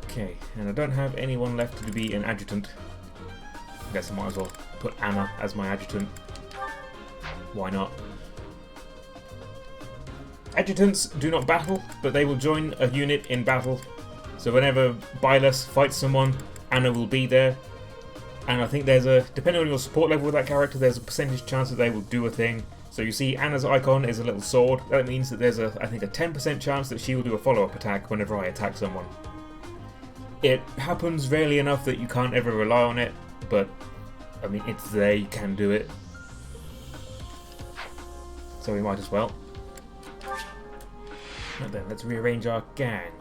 Okay, and I don't have anyone left to be an adjutant. I guess I might as well put Anna as my adjutant. Why not? Adjutants do not battle, but they will join a unit in battle. So whenever Bylus fights someone, Anna will be there. And I think there's a, depending on your support level with that character, there's a percentage chance that they will do a thing. So you see Anna's icon is a little sword. That means that there's I think a 10% chance that she will do a follow-up attack whenever I attack someone. It happens rarely enough that you can't ever rely on it, but I mean, it's there, you can do it. So we might as well. Right then, let's rearrange our gang.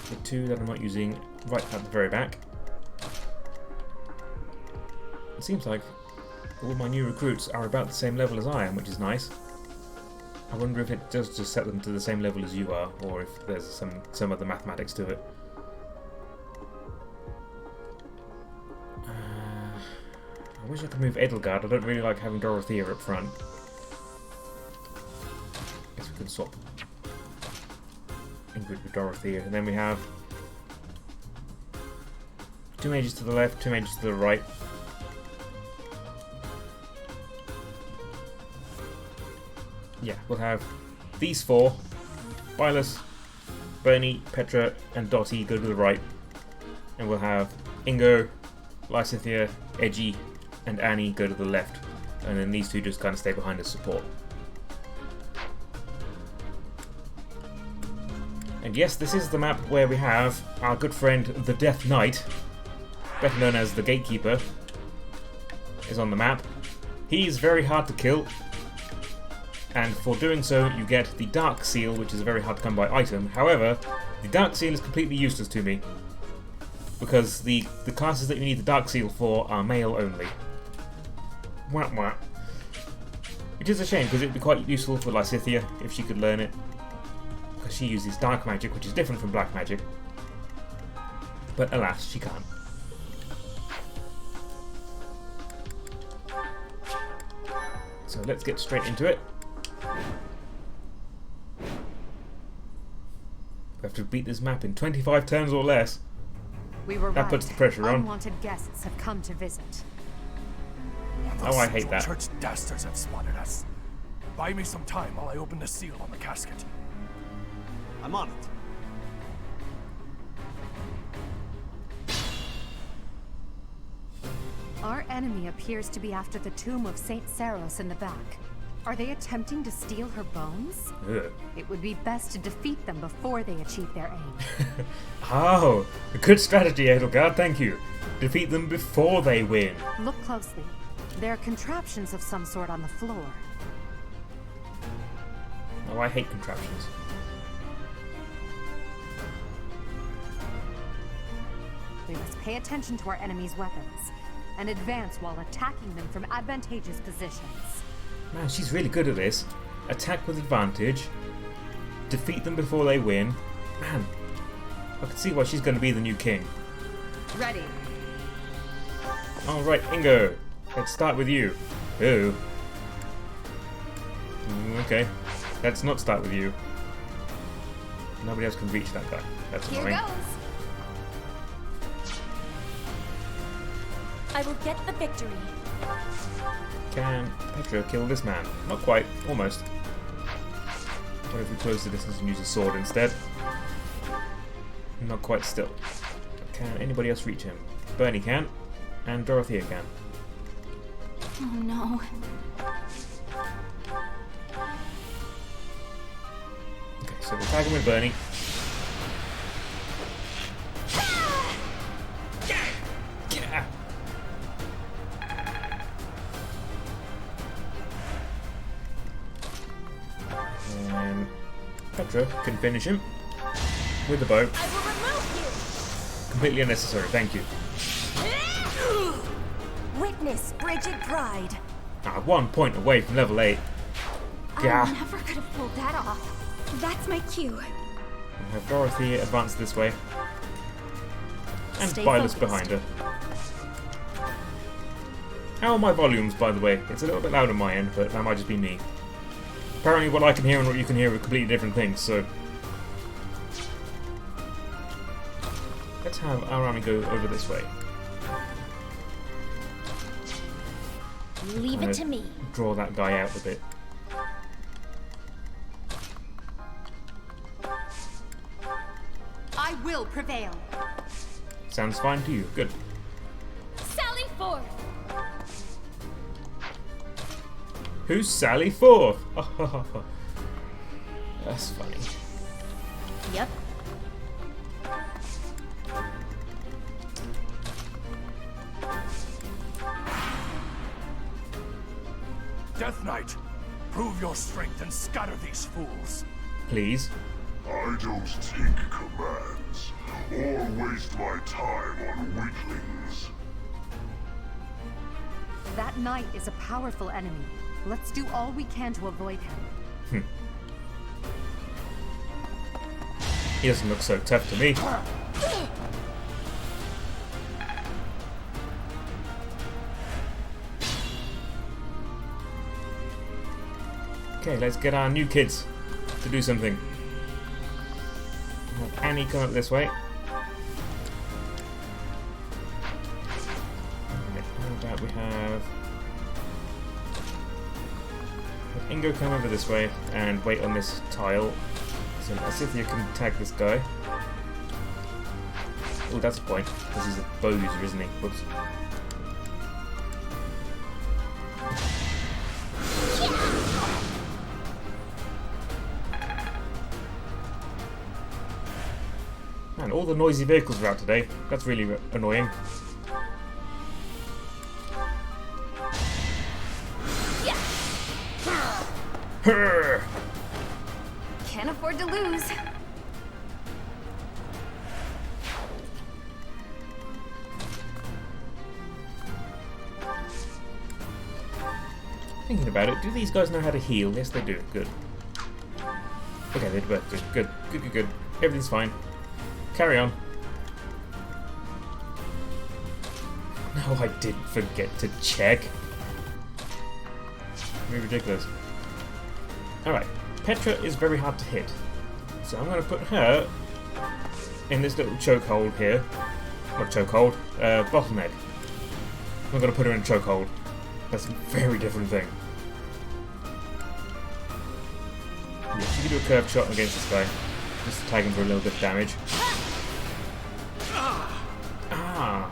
The two that I'm not using right at the very back. It seems like all my new recruits are about the same level as I am, which is nice. I wonder if it does just set them to the same level as you are, or if there's some other mathematics to it. I wish I could move Edelgard. I don't really like having Dorothea up front. Guess we can swap Ingrid with Dorothea. And then we have 2 mages to the left, 2 mages to the right. Yeah, we'll have these 4. Bylus, Bernie, Petra, and Dottie go to the right. And we'll have Ingo, Lysithea, Edgy, and Annie go to the left. And then these 2 just kind of stay behind as support. And yes, this is the map where we have our good friend the Death Knight, better known as the Gatekeeper, is on the map. He's very hard to kill, and for doing so you get the Dark Seal, which is a very hard to come by item. However, the Dark Seal is completely useless to me, because the classes that you need the Dark Seal for are male only. Wah wah. Which is a shame, because it would be quite useful for Lysithea if she could learn it. Because she uses dark magic, which is different from black magic. But alas, she can't. So let's get straight into it. We have to beat this map in 25 turns or less. We were That right. puts the pressure on. Unwanted guests have come to visit. Oh, I hate that. Church dastards have spotted us. Buy me some time while I open the seal on the casket. I'm on it. Our enemy appears to be after the tomb of Saint Saros in the back. Are they attempting to steal her bones? Ugh. It would be best to defeat them before they achieve their aim. Oh, a good strategy, Edelgard, thank you. Defeat them before they win. Look closely. There are contraptions of some sort on the floor. Oh, I hate contraptions. We must pay attention to our enemy's weapons and advance while attacking them from advantageous positions. Man, she's really good at this. Attack with advantage. Defeat them before they win. Man, I can see why she's going to be the new king. Ready. Alright, Ingo. Let's start with you. Oh. Okay. Let's not start with you. Nobody else can reach that guy. That's Here annoying. goes. I will get the victory. Can Petra kill this man? Not quite. Almost. What if we close the distance and use a sword instead? Not quite still. Can anybody else reach him? Bernie can. And Dorothea can. Oh no. Okay, so we'll tag him with Bernie. Yeah. And Petra can finish him with the bow. I will remove Completely unnecessary, thank you. you. Witness frigid pride. 1 point away from level 8. I Yeah. never could have pulled that off. That's my cue. We'll have Dorothea advance this way. And Stay Bylus focused. behind her. How are my volumes, by the way? It's a little bit loud on my end, but that might just be me. Apparently what I can hear and what you can hear are completely different things, so... Let's have our army go over this way. Leave it to me. Draw that guy out a bit. I will prevail. Sounds fine to you. Good. Sally forth. Who's Sally Forth? That's funny. Yep. Death Knight, prove your strength and scatter these fools. Please. I don't take commands or waste my time on weaklings. That knight is a powerful enemy. Let's do all we can to avoid him. He doesn't look so tough to me. Okay, let's get our new kids to do something. Have Annie come up this way. How about we have Ingo come over this way and wait on this tile. So Asithia can tag this guy. Oh, that's a point, because he's a bow user, isn't he? Whoops. Man, all the noisy vehicles are out today. That's really annoying. Can't afford to lose. Thinking about it, do these guys know how to heal? Yes, they do. Good. Okay, they both do. Good. Good, good, good. Everything's fine. Carry on. No, I didn't forget to check. Very ridiculous. Alright, Petra is very hard to hit. So I'm going to put her in this little chokehold here. Not chokehold, bottleneck. I'm going to put her in a chokehold. That's a very different thing. Yeah, she can do a curved shot against this guy. Just to tag him for a little bit of damage. Ah!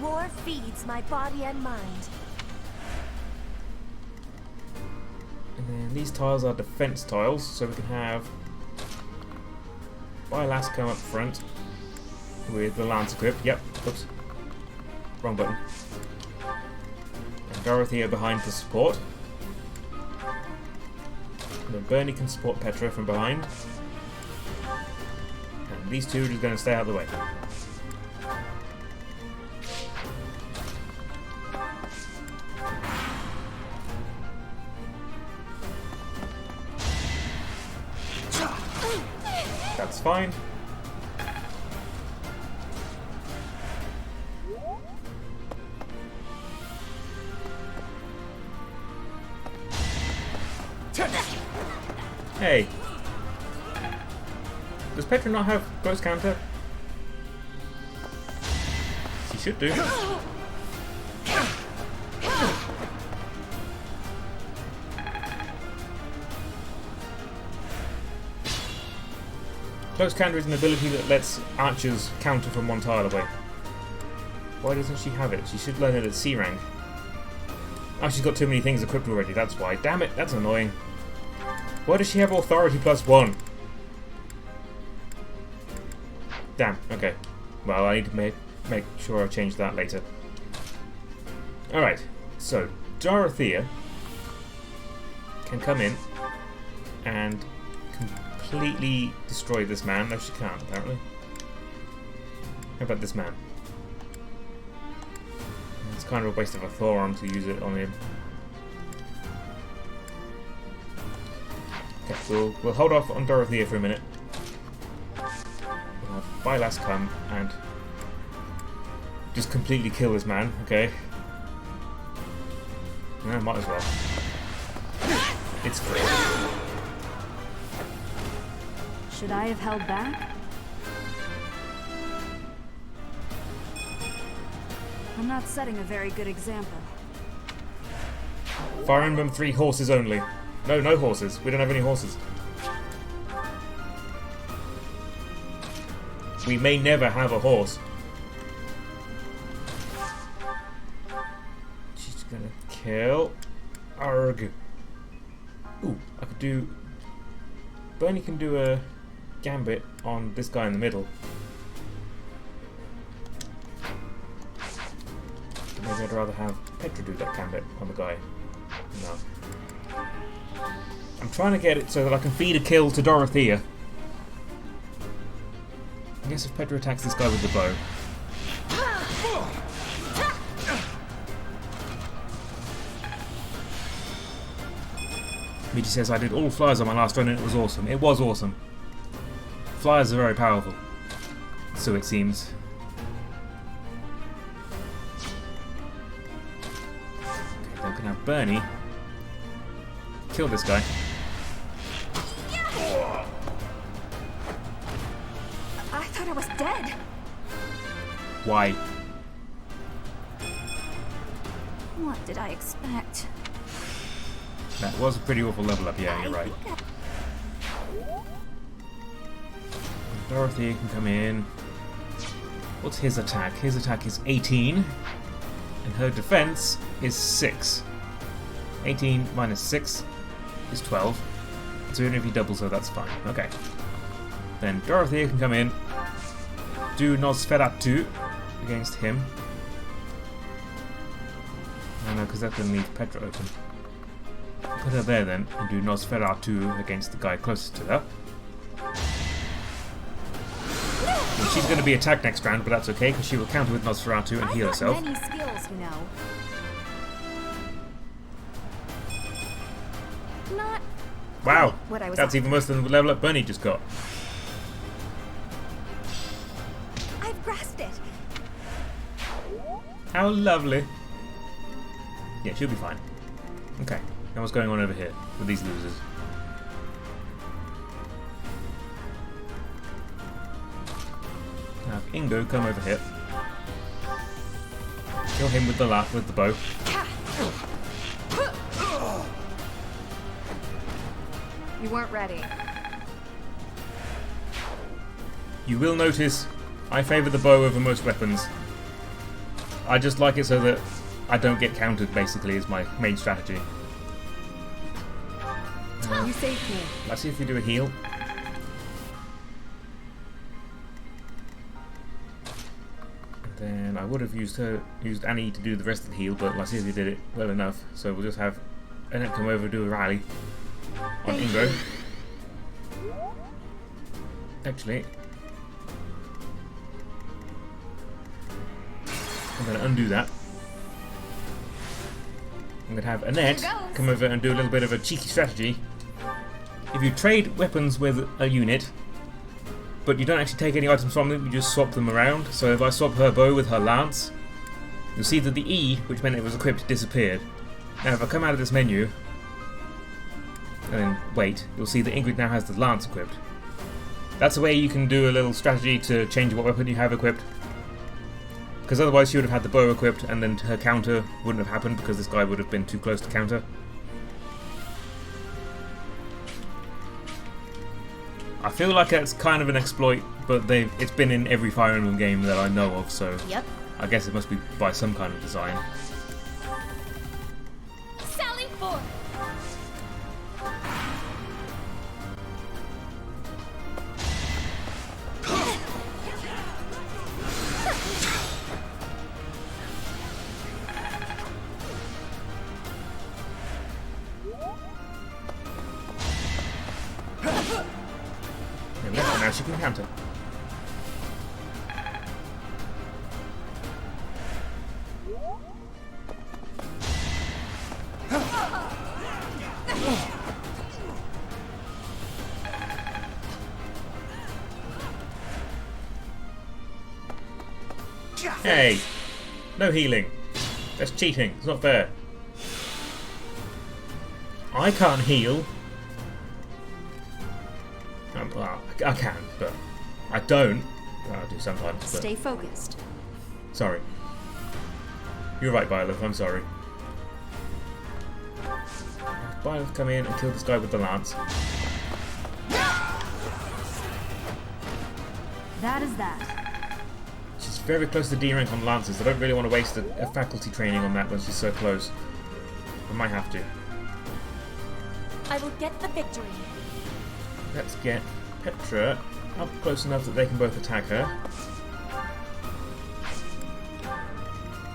War feeds my body and mind. And then these tiles are defense tiles, so we can have Bylass come up front with the lance equipped. Yep, oops. Wrong button. And Dorothea behind for support. And then Bernie can support Petra from behind. And these two are just going to stay out of the way. That's fine. Hey. Does Petra not have close counter? She should do. Close counter is an ability that lets archers counter from one tile away. Why doesn't she have it? She should learn it at C rank. Oh, she's got too many things equipped already, that's why. Damn it, that's annoying. Why does she have authority +1? Damn, okay. Well, I need to make sure I change that later. Alright, so Dorothea can come in and completely destroy this man. No, she can't, apparently. How about this man? It's kind of a waste of a forearm to use it on him. Okay, we'll hold off on Dorothea for a minute. We'll have Bylass come and just completely kill this man, okay? No, might as well. It's free. Should I have held back? I'm not setting a very good example. Fire Emblem 3 horses only. No, no horses. We don't have any horses. We may never have a horse. She's gonna kill. Arg. Ooh, I could do... Bernie can do a gambit on this guy in the middle. Maybe I'd rather have Petra do that gambit on the guy. No. I'm trying to get it so that I can feed a kill to Dorothea. I guess if Petra attacks this guy with the bow. Miji says I did all flyers on my last run and it was awesome. It was awesome. Flyers are very powerful. So it seems. can have Bernie kill this guy. I thought I was dead. Why? What did I expect? That was a pretty awful level up, yeah, you're right. Dorothy can come in. What's his attack? His attack is 18, and her defense is 6. 18 minus 6 is 12. So even if he doubles her, that's fine. Okay. Then Dorothy can come in, do Nosferatu against him. I know, because that's going to leave Petra open. Put her there then, and do Nosferatu against the guy closest to her. And she's going to be attacked next round, but that's okay, because she will counter with Nosferatu and heal herself. Many skills, you know. Not Wow, what I was that's even worse than the level up Bernie just got. I've grasped it. How lovely. Yeah, she'll be fine. Okay, now what's going on over here with these losers? Now, Ingo, come over here. Kill him with the bow. You weren't ready. You will notice I favour the bow over most weapons. I just like it so that I don't get countered, basically, is my main strategy. You saved me. Let's see if we do a heal. And then I would have used Annie to do the rest of the heal, but let's see if we did it well enough. So we'll just have Annette come over and do a rally on Ingo. Actually, I'm going to undo that. I'm going to have Annette come over and do a little bit of a cheeky strategy. If you trade weapons with a unit, but you don't actually take any items from them, you just swap them around. So if I swap her bow with her lance, you'll see that the E, which meant it was equipped, disappeared. Now if I come out of this menu, and then wait, you'll see that Ingrid now has the lance equipped. That's a way you can do a little strategy to change what weapon you have equipped. Because otherwise she would have had the bow equipped and then her counter wouldn't have happened because this guy would have been too close to counter. I feel like it's kind of an exploit, but it's been in every Fire Emblem game that I know of, so Yep. I guess it must be by some kind of design. Sally forth. There we go, now she can counter. Hey! No healing. That's cheating. It's not fair. I can't heal. Well, I can, but I don't. Well, I do sometimes. But Stay focused. sorry. You're right, Byleth. I'm sorry. Byleth, come in and kill this guy with the lance. That is that. She's very close to D rank on lances. I don't really want to waste a faculty training on that when she's so close. I might have to. I will get the victory. Let's get Petra up close enough that they can both attack her.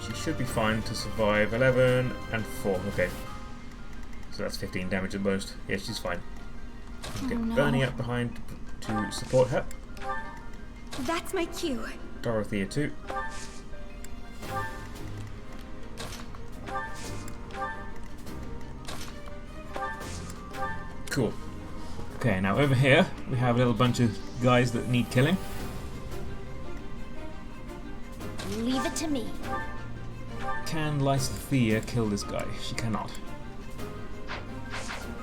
She should be fine to survive 11 and 4. Okay. So that's 15 damage at most. Yeah, she's fine. Get Bernie up behind to support her. That's my cue. Dorothea too. Cool. Okay, now over here we have a little bunch of guys that need killing. Leave it to me. Can Lysithea kill this guy? She cannot.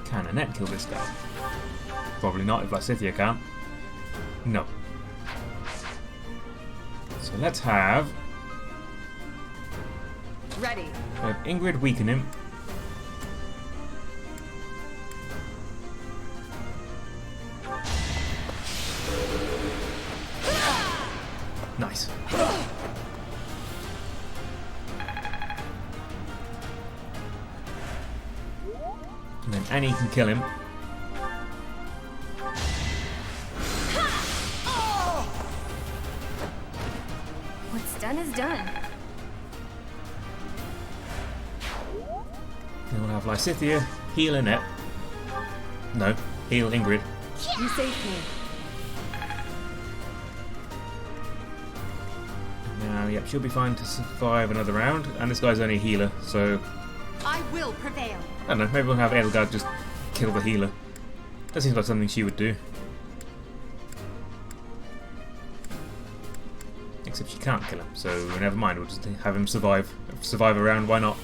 Can Annette kill this guy? Probably not if Lysithea can. No. So let's have... Ready. Let Ingrid weaken him. Nice. And then Annie can kill him. What's done is done. Then we'll have Lysithea heal Annette. No, heal Ingrid. You saved me. Now, yep, she'll be fine to survive another round. And this guy's only a healer, so... I will prevail. I don't know, maybe we'll have Edelgard just kill the healer. That seems like something she would do. Except she can't kill him, so never mind, we'll just have him survive. Survive a round, why not?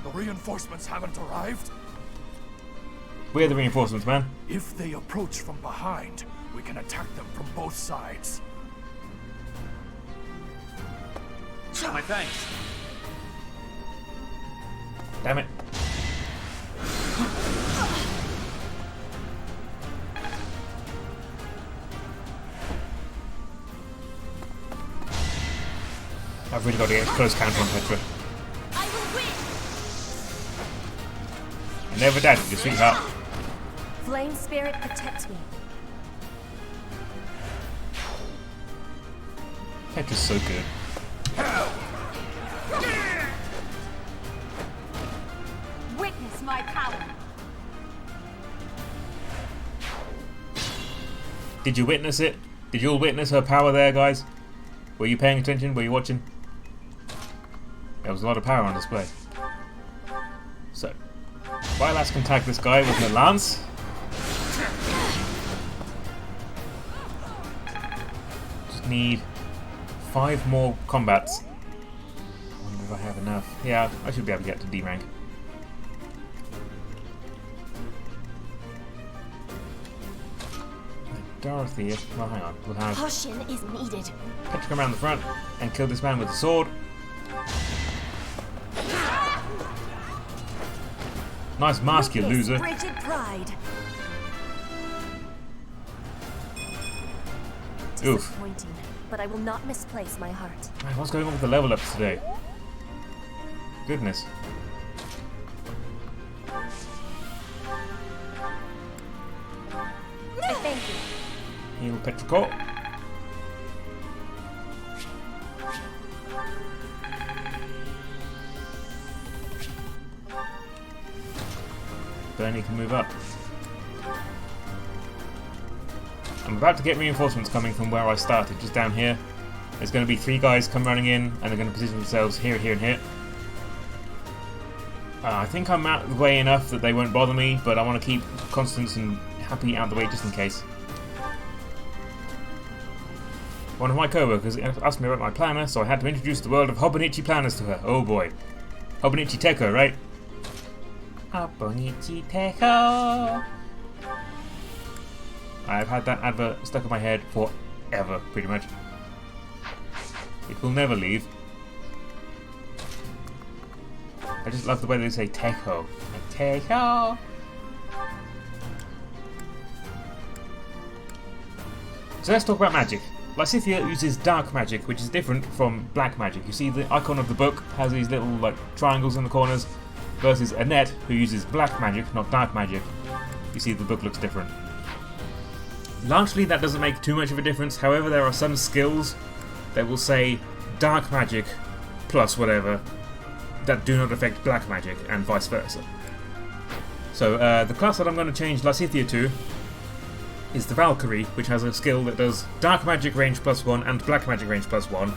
The reinforcements haven't arrived? We're the reinforcements, man. If they approach from behind, we can attack them from both sides. My thanks. Damn it. I've really got to get a close counter on Petra. I will win. I never doubted you, sweetheart. Flame spirit, protect me. Petra's so good. Witness my power. Did you witness it? Did you all witness her power there, guys? Were you paying attention? Were you watching? There was a lot of power on display. So, Byleth can tag this guy with her lance. Just need 5 more combats. I wonder if I have enough. Yeah, I should be able to get to D rank. Dorothy, well, hang on. We'll have Caution is needed. Petra come around the front and kill this man with a sword. Nice mask, you Witness loser. Frigid pride. Oof. Disappointing, but I will not misplace my heart. Man, what's going on with the level ups today? Goodness. I thank you. Heal Petrichor. Bernie can move up. I'm about to get reinforcements coming from where I started, just down here. There's going to be 3 guys come running in, and they're going to position themselves here, here, and here. I think I'm out of the way enough that they won't bother me, but I want to keep Constance and Happy out of the way just in case. One of my co-workers asked me about my planner, so I had to introduce the world of Hobonichi planners to her. Oh boy. Hobonichi Techo, right? Hobonichi Techo. I've had that advert stuck in my head forever, pretty much. It will never leave. I just love the way they say Techo. Like, Techo. So let's talk about magic. Lysithea uses dark magic, which is different from black magic. You see the icon of the book has these little like triangles in the corners, versus Annette, who uses black magic, not dark magic. You see the book looks different. Largely that doesn't make too much of a difference, however there are some skills that will say dark magic plus whatever that do not affect black magic, and vice versa. So the class that I'm going to change Lysithea to is the Valkyrie, which has a skill that does dark magic range +1 and black magic range +1,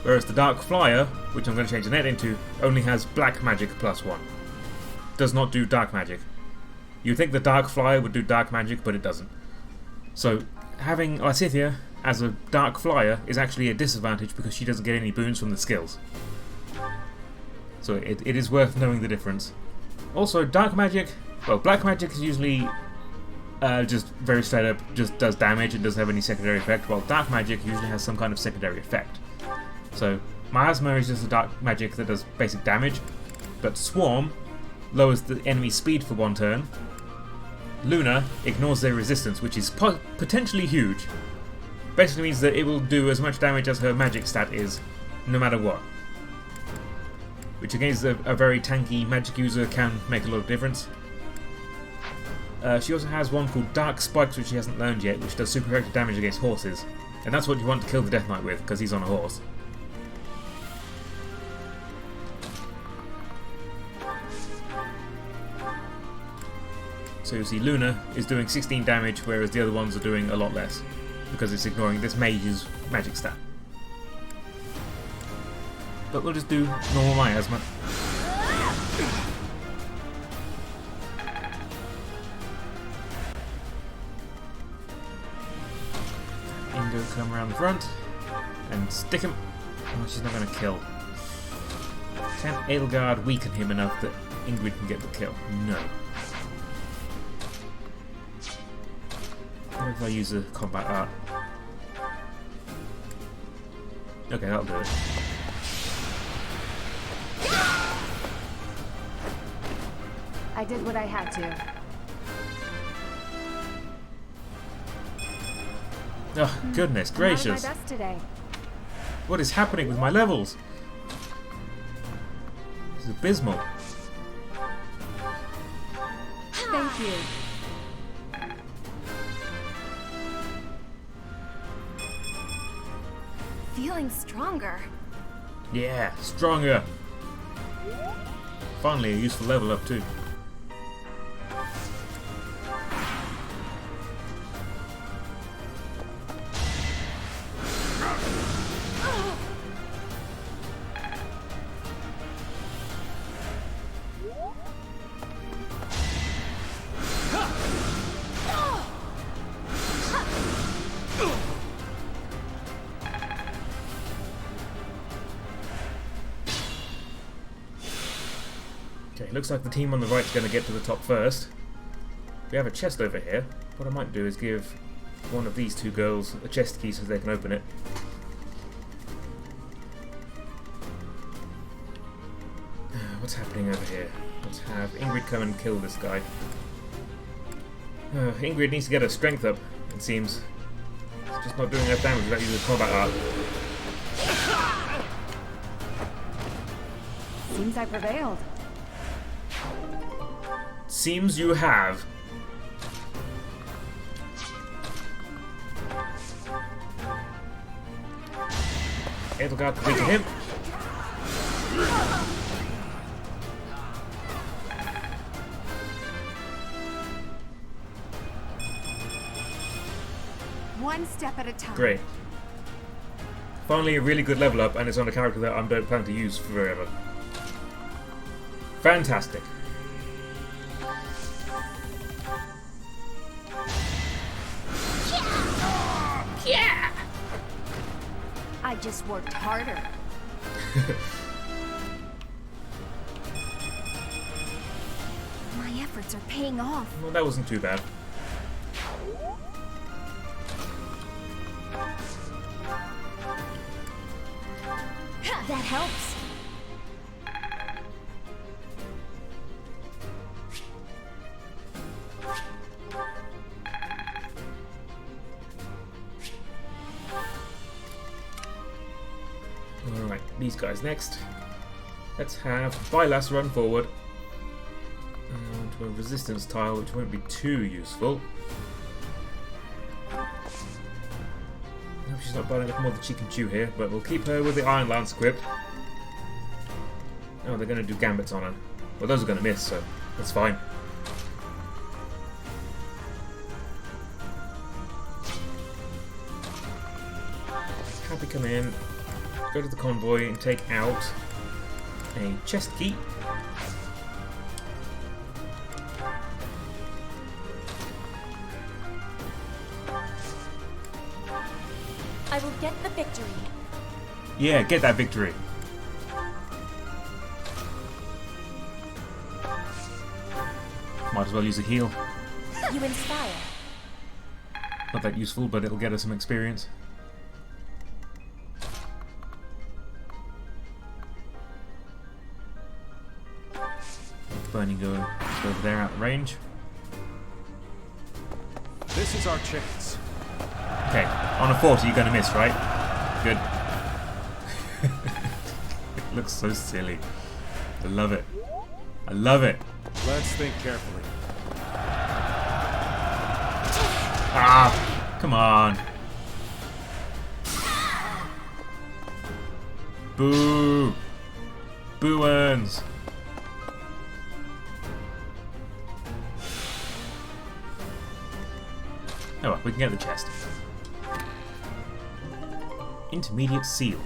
whereas the Dark Flyer, which I'm going to change Annette into, only has black magic +1. Does not do dark magic. You'd think the Dark Flyer would do dark magic, but it doesn't. So having Lysithea as a dark flyer is actually a disadvantage because she doesn't get any boons from the skills. So it is worth knowing the difference. Also, dark magic, well, black magic is usually just very straight up, just does damage and doesn't have any secondary effect, while dark magic usually has some kind of secondary effect. So miasma is just a dark magic that does basic damage, but swarm lowers the enemy's speed for 1 turn. Luna ignores their resistance, which is potentially huge. Basically means that it will do as much damage as her magic stat is, no matter what. Which against a very tanky magic user can make a lot of difference. She also has one called Dark Spikes, which she hasn't learned yet, which does super effective damage against horses. And that's what you want to kill the Death Knight with, because he's on a horse. So you see Luna is doing 16 damage, whereas the other ones are doing a lot less, because it's ignoring this mage's magic stat. But we'll just do normal miasma. Ingo come around the front and stick him. Oh, she's not going to kill. Can Edelgard weaken him enough that Ingrid can get the kill? No. What if I use the combat art? Okay, that'll do it. I did what I had to. Oh, goodness gracious. I'm not at my best today. What is happening with my levels? This is abysmal. Thank you. Feeling stronger. Yeah, stronger. Finally a useful level up too. Okay, looks like the team on the right is going to get to the top first. We have a chest over here. What I might do is give one of these two girls a chest key so they can open it. What's happening over here? Let's have Ingrid come and kill this guy. Ingrid needs to get her strength up, it seems. It's just not doing enough damage without using the combat art. Seems I prevailed. Seems you have. Edelgard to weaken him. One step at a time. Great. Finally a really good level up, and it's on a character that I don't plan to use forever. Fantastic. Yeah! I just worked harder. My efforts are paying off. Well, that wasn't too bad. That helps. Alright, these guys next. Let's have Bylas run forward to a resistance tile, which won't be too useful. I hope she's not biting up more than she can chew here, but we'll keep her with the Iron Lance equipped. Oh, they're going to do gambits on her. Well, those are going to miss, so that's fine. Happy come in, go to the convoy and take out a chest key. I will get the victory. Yeah, get that victory. Might as well use a heal. You inspire. Not that useful, but it'll get us some experience. Burning go over there out of range. This is our chance. Okay, on a 40 you're going to miss, right? Good. It looks so silly. I love it. I love it. Let's think carefully. Ah, come on. Boo. Boo earns. Oh well, we can get the chest. Intermediate seal.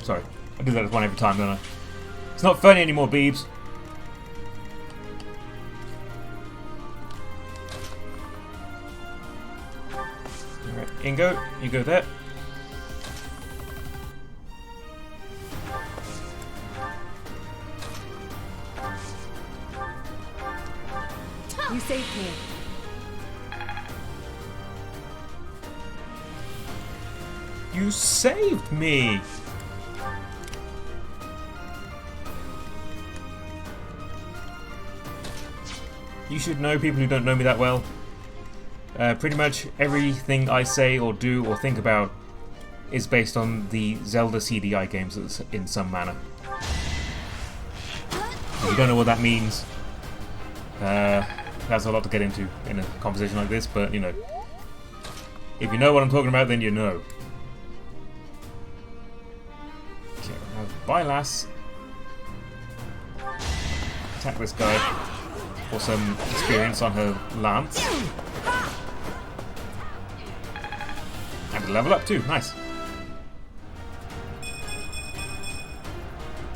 Sorry, I do that as one every time, don't I? It's not funny anymore, Beebs. Alright, Ingo, you go there. You saved me. You saved me! You should know, people who don't know me that well. Pretty much everything I say or do or think about is based on the Zelda CDI games in some manner. If you don't know what that means, that's a lot to get into in a conversation like this, but you know, if you know what I'm talking about, then you know. Okay, now Bylass. Attack this guy for some experience on her lance. And a level up too, nice.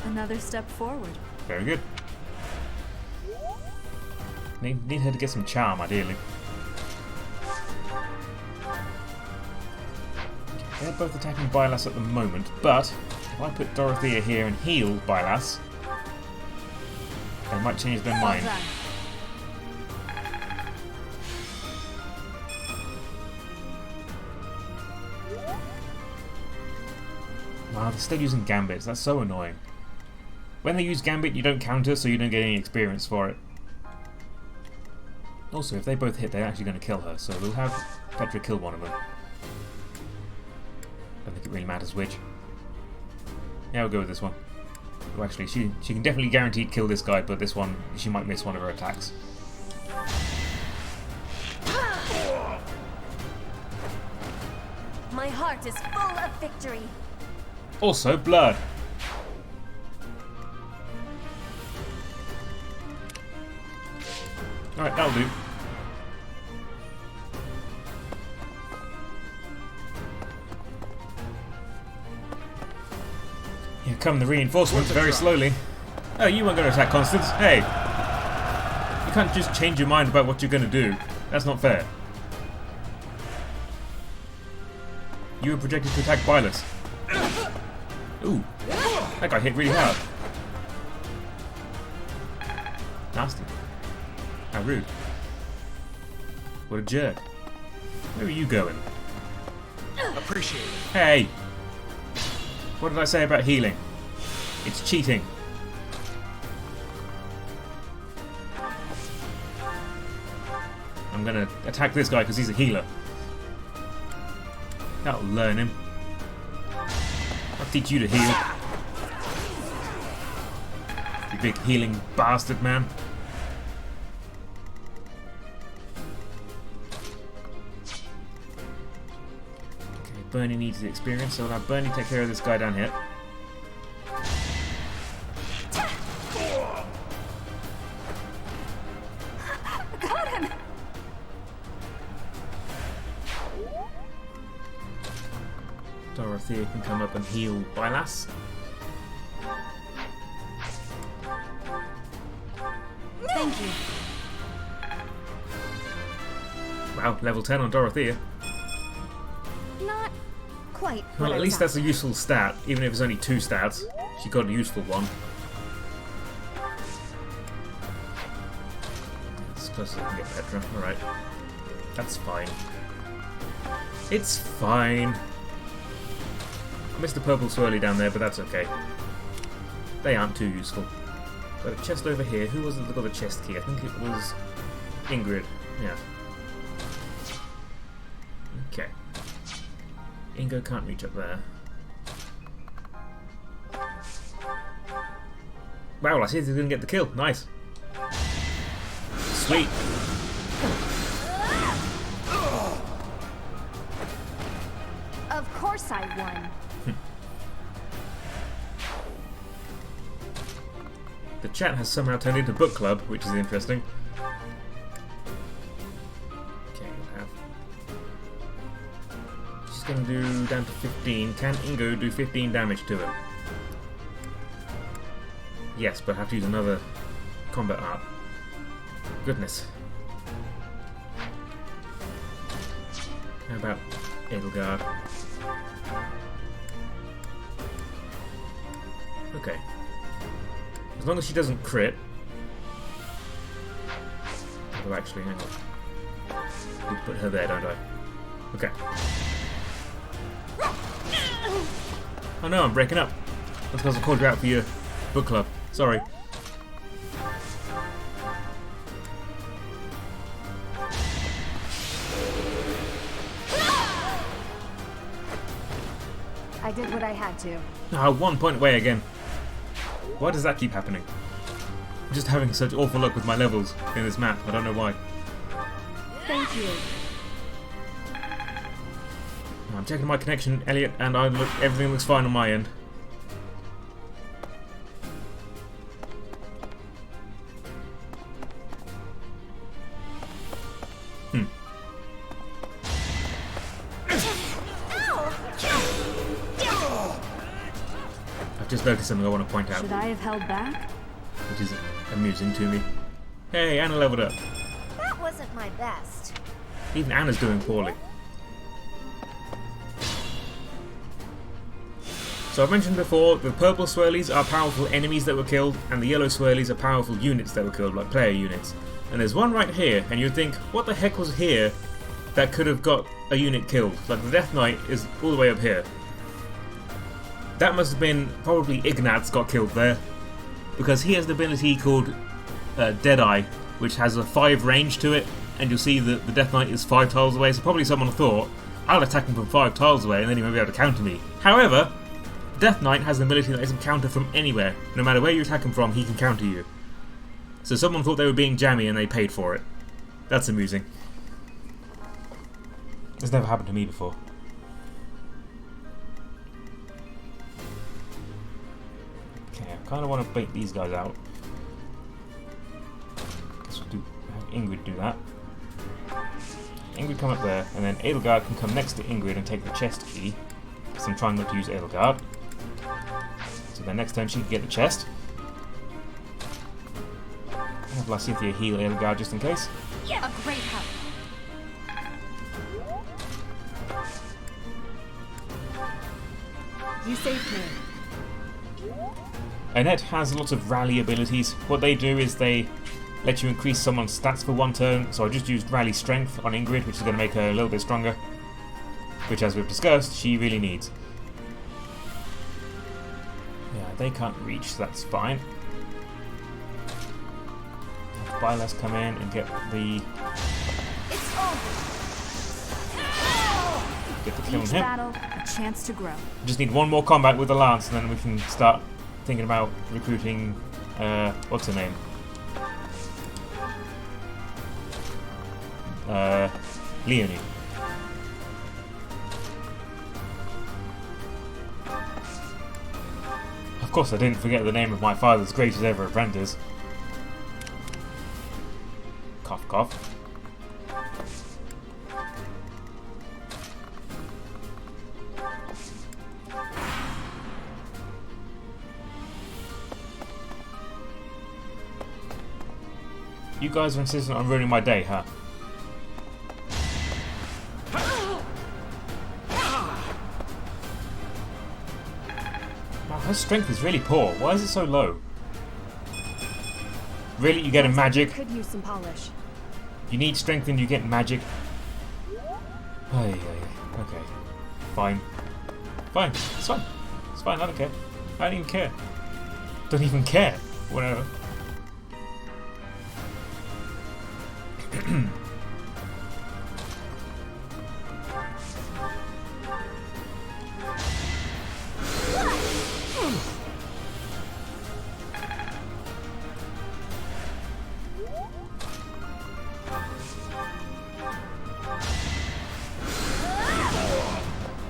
Another step forward. Very good. Need her to get some charm, ideally. They're both attacking Bylass at the moment, but if I put Dorothea here and heal Bylass, they might change their mind. Wow, they're still using Gambits. That's so annoying. When they use Gambit, you don't counter, so you don't get any experience for it. Also, if they both hit, they're actually going to kill her, so we'll have Petra kill one of them. Don't think it really matters which. Yeah, we'll go with this one. Well, actually, she can definitely guaranteed kill this guy, but this one, she might miss one of her attacks. My heart is full of victory. Also, blood. Alright, that'll do. Here come the reinforcements very slowly. Oh, you weren't going to attack Constance. Hey! You can't just change your mind about what you're going to do. That's not fair. You were projected to attack Bylass. Ooh, that guy hit really hard. Nasty. How rude. What a jerk. Where are you going? Appreciate it. Hey! What did I say about healing? It's cheating. I'm gonna attack this guy because he's a healer. That'll learn him. I'll teach you to heal. You big healing bastard, man. Okay, Bernie needs the experience, so I'll have Bernie take care of this guy down here. Got him! Dorothea can come up and heal Bylass. Thank you. Wow, Wow, level 10 on Dorothea. Not quite. Well, what I at was least that's a after. useful stat, even if it's only 2 stats. She got a useful one. As close as I can get Petra. Alright. That's fine. It's fine. I missed the purple swirly down there, but that's okay. They aren't too useful. Got a chest over here. Who was it that got the chest key? I think it was Ingrid. Yeah. Okay. Ingo can't reach up there. Wow, I see he's going to get the kill. Nice. Sweet. Of course I won. The chat has somehow turned into book club, which is interesting. Okay, we'll have. She's going to do down to 15. Can Ingo do 15 damage to him? Yes, but I have to use another combat art. Goodness. How about Edelgard? Okay. As long as she doesn't crit. Oh, actually, hang on. I need to put her there, don't I? Okay. Oh no, I'm breaking up. That's because I called you out for your book club. Sorry. I did what I had to. Ah, 1 point away again. Why does that keep happening? I'm just having such awful luck with my levels in this map. I don't know why. Thank you. I'm checking my connection, Elliot, and everything looks fine on my end. I've just noticed something I want to point out, Should I have held back? which is amusing to me. Hey, Anna leveled up. That wasn't my best. Even Anna's doing poorly. So I've mentioned before, the purple swirlies are powerful enemies that were killed, and the yellow swirlies are powerful units that were killed, like player units. And there's one right here, and you'd think, what the heck was here that could have got a unit killed? Like the Death Knight is all the way up here. That must have been, probably Ignatz got killed there, because he has an ability called Deadeye, which has a 5 range to it, and you'll see that the Death Knight is 5 tiles away, so probably someone thought, I'll attack him from 5 tiles away and then he won't be able to counter me. However, Death Knight has an ability that lets him counter from anywhere. No matter where you attack him from, he can counter you. So someone thought they were being jammy and they paid for it. That's amusing. It's never happened to me before. Okay, I kind of want to bait these guys out. Let's have Ingrid do that. Ingrid come up there, and then Edelgard can come next to Ingrid and take the chest key. Because I'm trying not to use Edelgard. So then next turn she can get the chest. I'll have Lysithea heal Edelgard just in case. Yeah, a great help. You saved me. Annette has lots of rally abilities. What they do is they let you increase someone's stats for 1 turn. So I just used rally strength on Ingrid, which is going to make her a little bit stronger. Which, as we've discussed, she really needs. Yeah, they can't reach, so that's fine. Bylas come in and get the... It's over. Get the kill on Each him. battle, a chance to grow. Just need 1 more combat with the lance, and then we can start thinking about recruiting... what's her name? Leonie. Of course I didn't forget the name of my father's greatest ever apprentice. Cough cough. You guys are insistent on ruining my day, huh? Her strength is really poor. Why is it so low? Really, you get a magic? Could use some polish. You need strength and you get magic? Okay. Fine. Fine. It's fine. It's fine. I don't care. I don't even care. Don't even care. Whatever.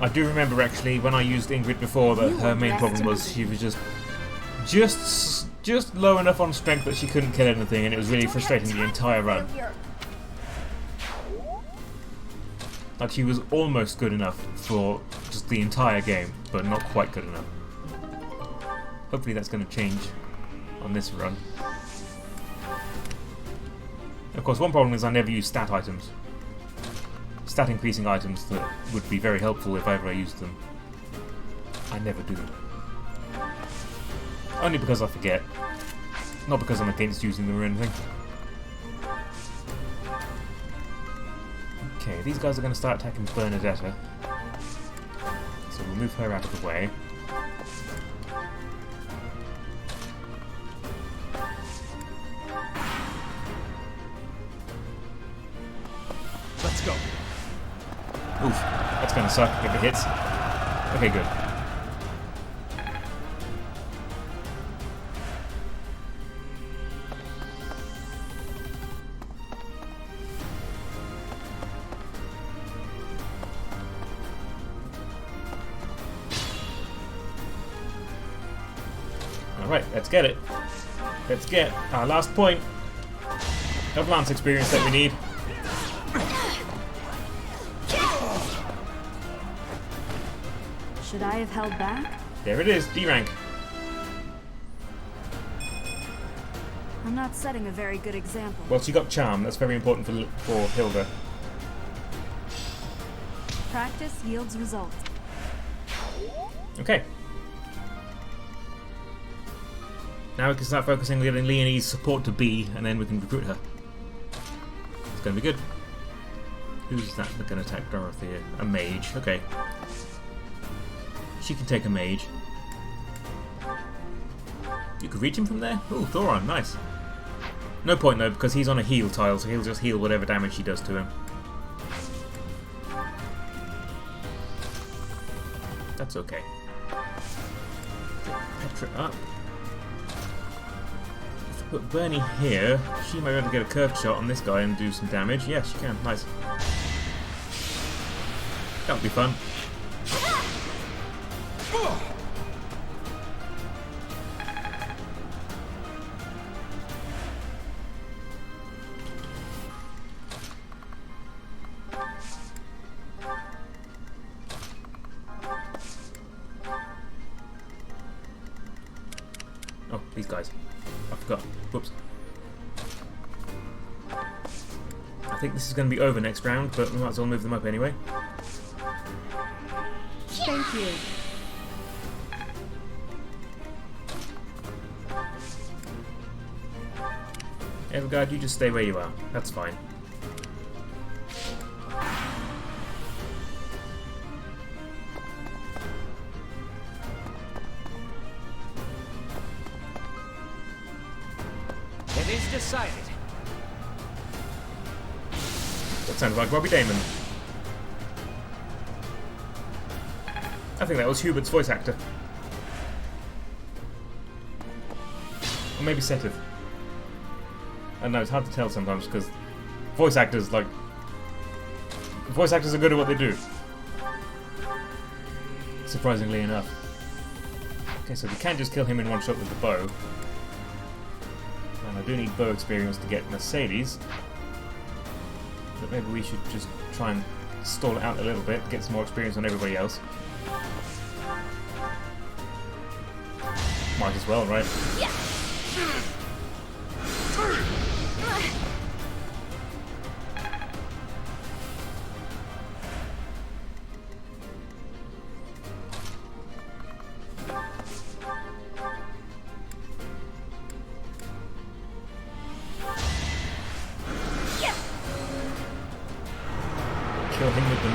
I do remember actually when I used Ingrid before that her main problem was she was just low enough on strength that she couldn't kill anything, and it was really frustrating the entire run. Like she was almost good enough for just the entire game, but not quite good enough. Hopefully that's going to change on this run. Of course, one problem is I never use stat items. Stat increasing items that would be very helpful if ever I used them. I never do. Only because I forget. Not because I'm against using them or anything. Okay, these guys are going to start attacking Bernadetta. So we'll move her out of the way. Let's go. Oof, that's gonna suck if it hits. Okay, good. Alright, let's get it. Let's get our last point of Lance experience that we need. Should I have held back? There it is, D rank. I'm not setting a very good example. Well, she got charm. That's very important for Hilda. Practice yields results. Okay. Now we can start focusing on getting Leonie's support to B, and then we can recruit her. It's going to be good. Who's that going to attack Dorothea? A mage. Okay. She can take a mage. You could reach him from there? Ooh, Thoron, nice. No point though, because he's on a heal tile, so he'll just heal whatever damage she does to him. That's okay. Petra up. If I put Bernie here, she might be able to get a curved shot on this guy and do some damage. Yeah, she can. Nice. That would be fun. Oh, these guys. I forgot. Whoops. I think this is going to be over next round, but we might as well move them up anyway. Thank you. Everguard, you just stay where you are. That's fine. It is decided. That sounds like Robbie Damon. I think that was Hubert's voice actor. Or maybe Seteth. I don't know, it's hard to tell sometimes because voice actors are good at what they do. Surprisingly enough. Okay, so we can just kill him in one shot with the bow. And I do need bow experience to get Mercedes. But maybe we should just try and stall it out a little bit, get some more experience on everybody else. Might as well, right? Yeah.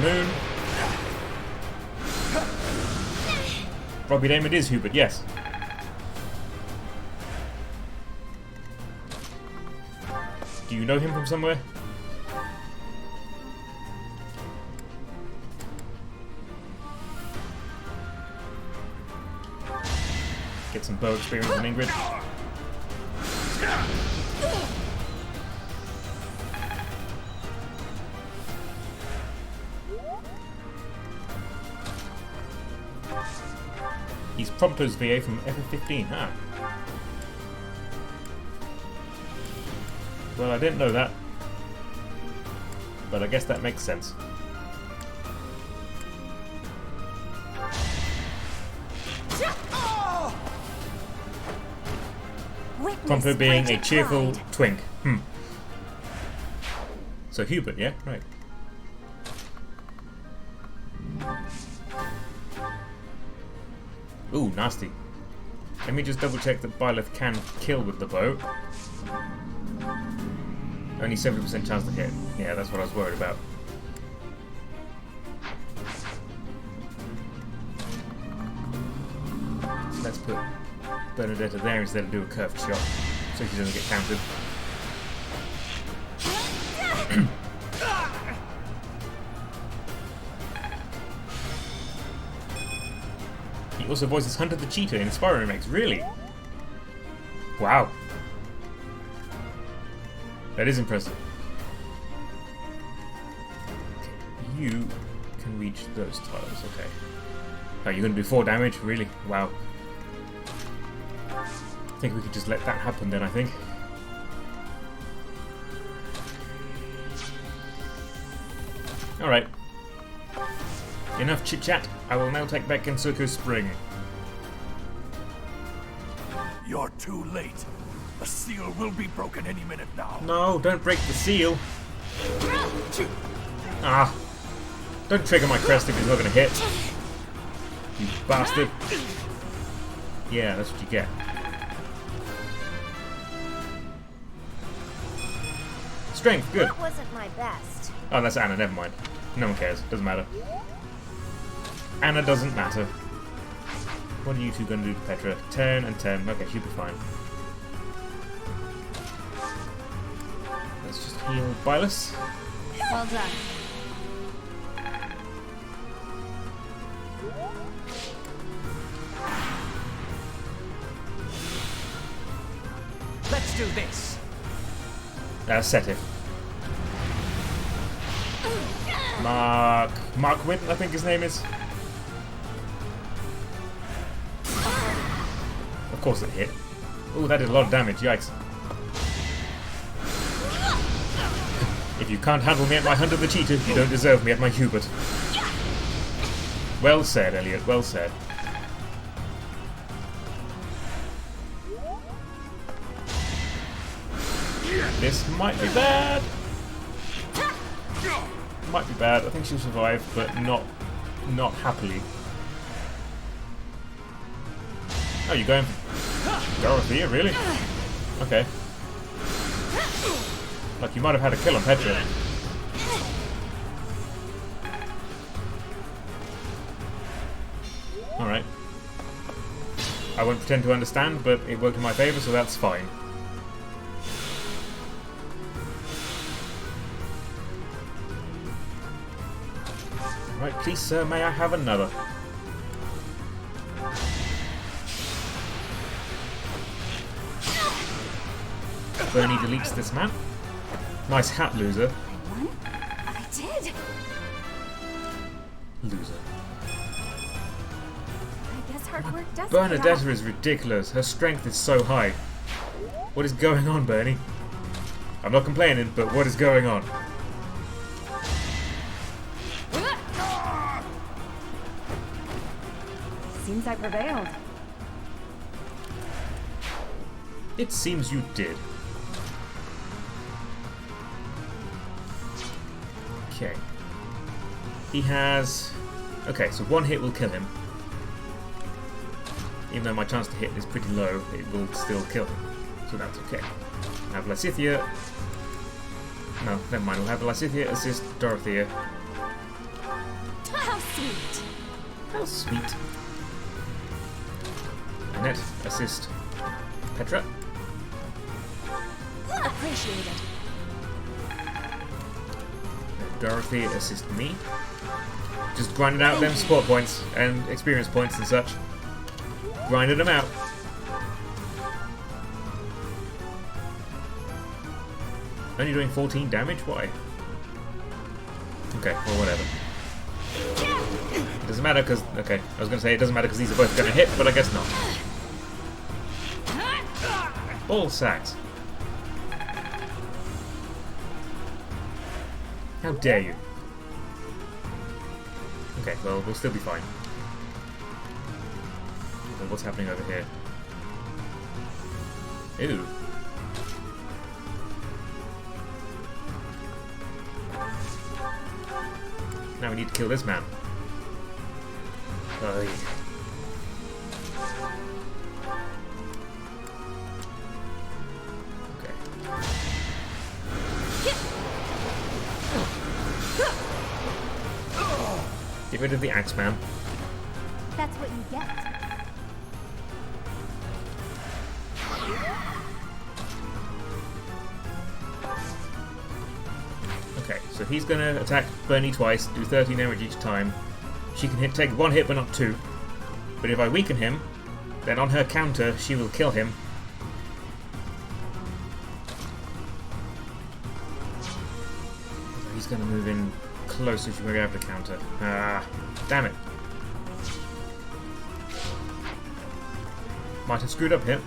moon. Robbie Damon is Hubert, yes. Do you know him from somewhere? Get some bow experience from Ingrid. He's Prompto's VA from FF15, huh? Well, I didn't know that. But I guess that makes sense. Prompto being a cheerful twink. So Hubert, yeah? Right. Ooh, nasty. Let me just double check that Byleth can kill with the bow. Only 70% chance to hit. Yeah, that's what I was worried about. Let's put Bernadetta there instead of do a curved shot, so she doesn't get counted. He also voices Hunter the Cheetah in Spyro remakes. Really? Wow. That is impressive. Okay, you can reach those tiles, okay. Oh, you're going to do 4 damage? Really? Wow. I think we could just let that happen then, I think. Alright. Enough chit-chat. I will now take back Kensuko Spring. You're too late. The seal will be broken any minute now. No, don't break the seal. Ah. Don't trigger my crest if he's not going to hit. You bastard. Yeah, that's what you get. Strength, good. That wasn't my best. Oh, that's Anna, never mind. No one cares, doesn't matter. Anna doesn't matter. What are you two going to do to Petra? 10 and 10. Okay, she'll be fine. Let's just heal Byleth. Well done. Let's do this. Set it. Mark Winton, I think his name is. Of course it hit. Ooh, that did a lot of damage, yikes. If you can't handle me at my Hunter the Cheetah, you don't deserve me at my Hubert. Well said, Elliot, well said. This might be bad. Might be bad. I think she'll survive, but not happily. Oh, you're going for Dorothea, really? Okay. Like, you might have had a kill on Petra. Alright. I won't pretend to understand, but it worked in my favour, so that's fine. Right, please sir, may I have another? Bernie deletes this map. Nice hat, loser. I won? I did! Loser. I guess hard work does pay Bernadetta off. is ridiculous. Her strength is so high. What is going on, Bernie? I'm not complaining, but what is going on? Seems I prevailed. It seems you did. Okay. He has... Okay, so one hit will kill him. Even though my chance to hit is pretty low, it will still kill him. So that's okay. Have Lysithea... No, never mind. We'll have Lysithea assist Dorothea. How sweet. Annette, assist Petra. Appreciated. Dorothy, assist me. Just grinded out them support points and experience points and such. Grinded them out. Only doing 14 damage? Why? Okay, well, whatever. It doesn't matter because... Okay, I was going to say it doesn't matter because these are both going to hit, but I guess not. Ball sacks. How dare you? Okay, well, we'll still be fine. So what's happening over here? Ew. Now we need to kill this man. Oh, yeah. Get rid of the axe man. That's what you get. Okay, so he's gonna attack Bernie twice, do 13 damage each time. She can take one hit but not two. But if I weaken him, then on her counter she will kill him. So he's gonna move in closer, she's gonna have to counter. Ah, damn it. Might have screwed up here.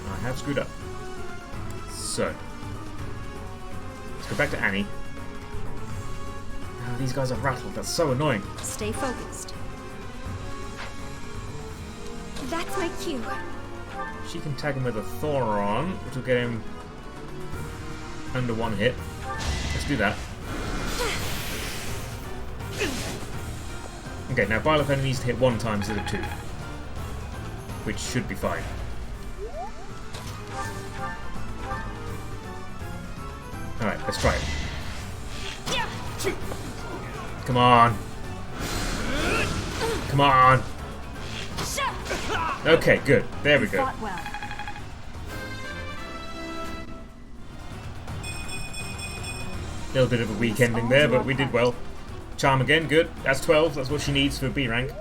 I have screwed up. So, let's go back to Annie. Oh, these guys are rattled, that's so annoying. Stay focused. That's my cue. She can tag him with a Thoron, which will get him under one hit. Let's do that. Okay, now Bile of Enemy needs to hit one time instead of two. Which should be fine. Alright, let's try it. Come on. Come on. Okay, good. There we go. Well. Little bit of a weak ending there, but we did well. Charm again, good. That's 12. That's what she needs for B rank.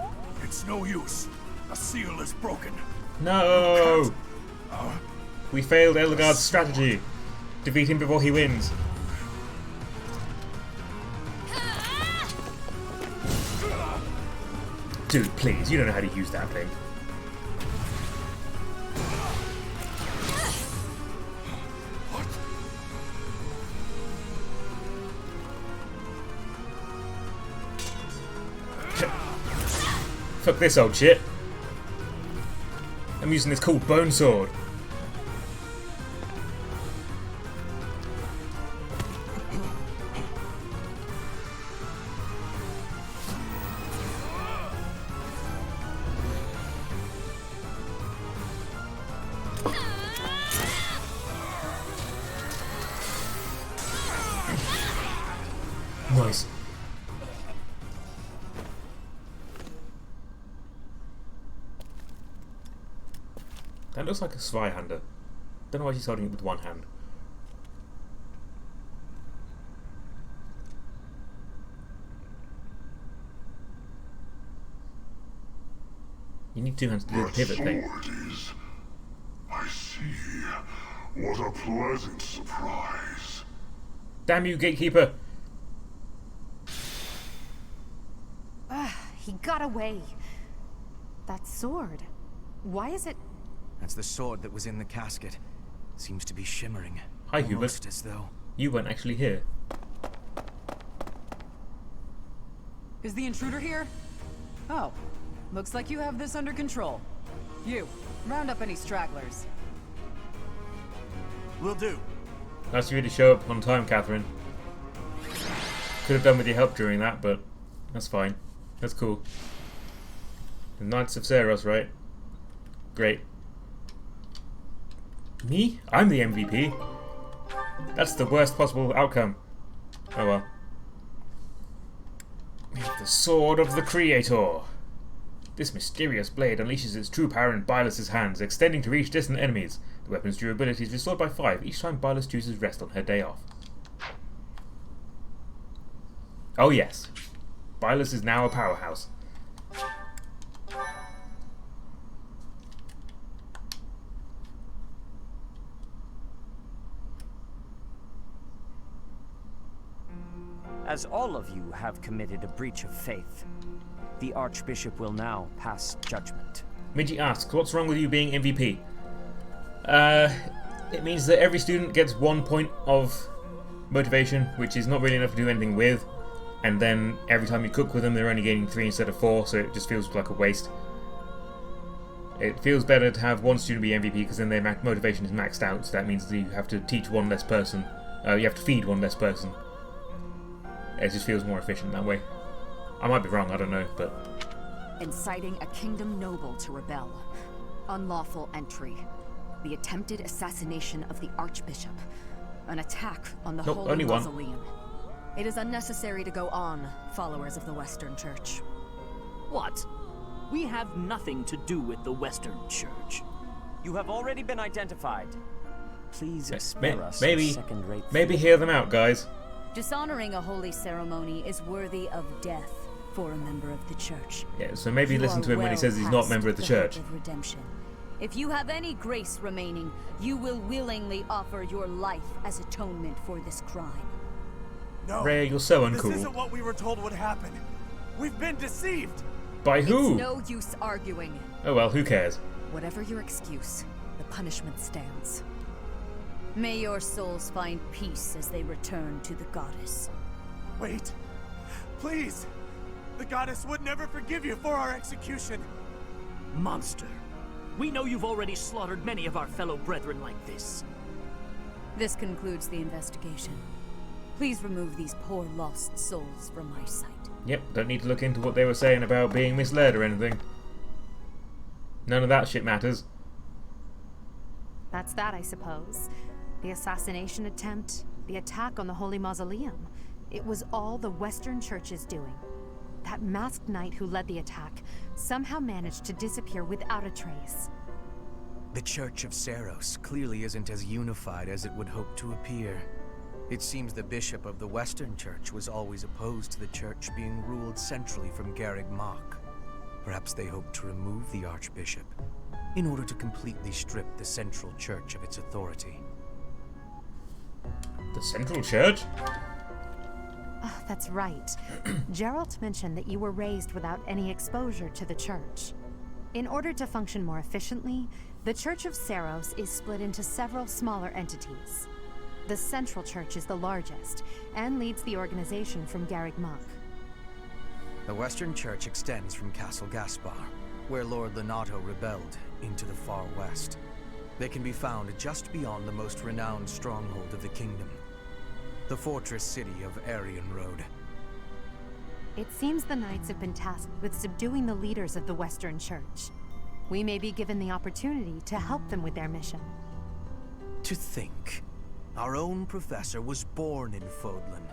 It's no use. A seal is broken. No! We failed Elgard's strategy. Defeat him before he wins. Dude, please, you don't know how to use that thing. Fuck this old shit. I'm using this cool bone sword. Nice. That looks like a Zweihander. Don't know why she's holding it with one hand. You need two hands to do the pivot thing. So it is. I see. What a pleasant surprise. Damn you, gatekeeper! He got away. That sword. Why is it... That's the sword that was in the casket. Seems to be shimmering. Hi, Hubert. Almost as though... You weren't actually here. Is the intruder here? Oh, looks like you have this under control. You, round up any stragglers. Will do. Nice of you to show up on time, Catherine. Could have done with your help during that, but that's fine. That's cool. The Knights of Seros, right? Great. Me? I'm the MVP. That's the worst possible outcome. Oh well. We have the Sword of the Creator. This mysterious blade unleashes its true power in Byleth's hands, extending to reach distant enemies. The weapon's durability is restored by 5 each time Byleth chooses rest on her day off. Oh yes. Byleth is now a powerhouse. As all of you have committed a breach of faith, the Archbishop will now pass judgment. Midgie asks, what's wrong with you being MVP? It means that every student gets 1 point of motivation, which is not really enough to do anything with, and then every time you cook with them they're only gaining 3 instead of 4, so it just feels like a waste. It feels better to have one student be MVP because then their motivation is maxed out, so that means that you have to teach one less person, you have to feed one less person. It just feels more efficient that way. I might be wrong, I don't know, but... Inciting a kingdom noble to rebel. Unlawful entry. The attempted assassination of the Archbishop. An attack on the Holy Mausoleum. It is unnecessary to go on, followers of the Western Church. What? We have nothing to do with the Western Church. You have already been identified. Please spare us second-rate. Maybe hear them out, guys. Dishonoring a holy ceremony is worthy of death for a member of the church. Yeah, so maybe listen to him when he says he's not a member of the church. Of redemption. If you have any grace remaining, you will willingly offer your life as atonement for this crime. No, Ray, you're so uncool. This isn't what we were told would happen. We've been deceived. By who? It's no use arguing. Oh well, who cares? Whatever your excuse, the punishment stands. May your souls find peace as they return to the goddess. Wait. Please. The goddess would never forgive you for our execution. Monster. We know you've already slaughtered many of our fellow brethren like this. This concludes the investigation. Please remove these poor lost souls from my sight. Yep, don't need to look into what they were saying about being misled or anything. None of that shit matters. That's that, I suppose. The assassination attempt, the attack on the Holy Mausoleum. It was all the Western Church's doing. That masked knight who led the attack somehow managed to disappear without a trace. The Church of Seros clearly isn't as unified as it would hope to appear. It seems the bishop of the Western Church was always opposed to the church being ruled centrally from Garreg Mach. Perhaps they hoped to remove the Archbishop in order to completely strip the Central Church of its authority. The Central Church? Oh, that's right. Geralt mentioned that you were raised without any exposure to the church. In order to function more efficiently, the Church of Seros is split into several smaller entities. The Central Church is the largest, and leads the organization from Garreg Mach. The Western Church extends from Castle Gaspar, where Lord Lenato rebelled, into the far west. They can be found just beyond the most renowned stronghold of the kingdom, the fortress city of Aryan Road. It seems the Knights have been tasked with subduing the leaders of the Western Church. We may be given the opportunity to help them with their mission. To think, our own professor was born in Fodlan,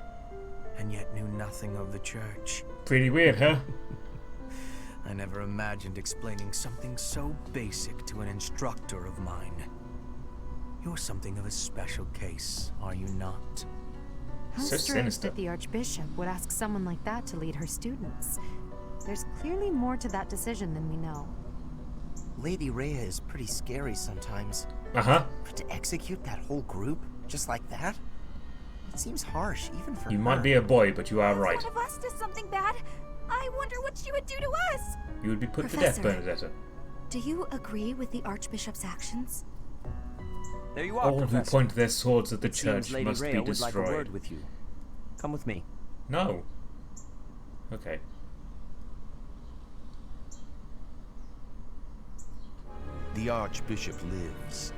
and yet knew nothing of the church. Pretty weird, huh? I never imagined explaining something so basic to an instructor of mine. You're something of a special case, are you not? How So strange sinister. that the Archbishop would ask someone like that to lead her students. There's clearly more to that decision than we know. Lady Rhea is pretty scary sometimes. Uh-huh. But to execute that whole group, just like that? It seems harsh, even for You her. might be a boy, but you are right. If one of us does something bad, I wonder what she would do to us. You would be put to death, Professor. Bernadetta. Do you agree with the Archbishop's actions? There you are, All who Professor. point their swords at the It seems church Lady must Rhea be would like a word destroyed. with you. Come with me. No. Okay. The Archbishop lives.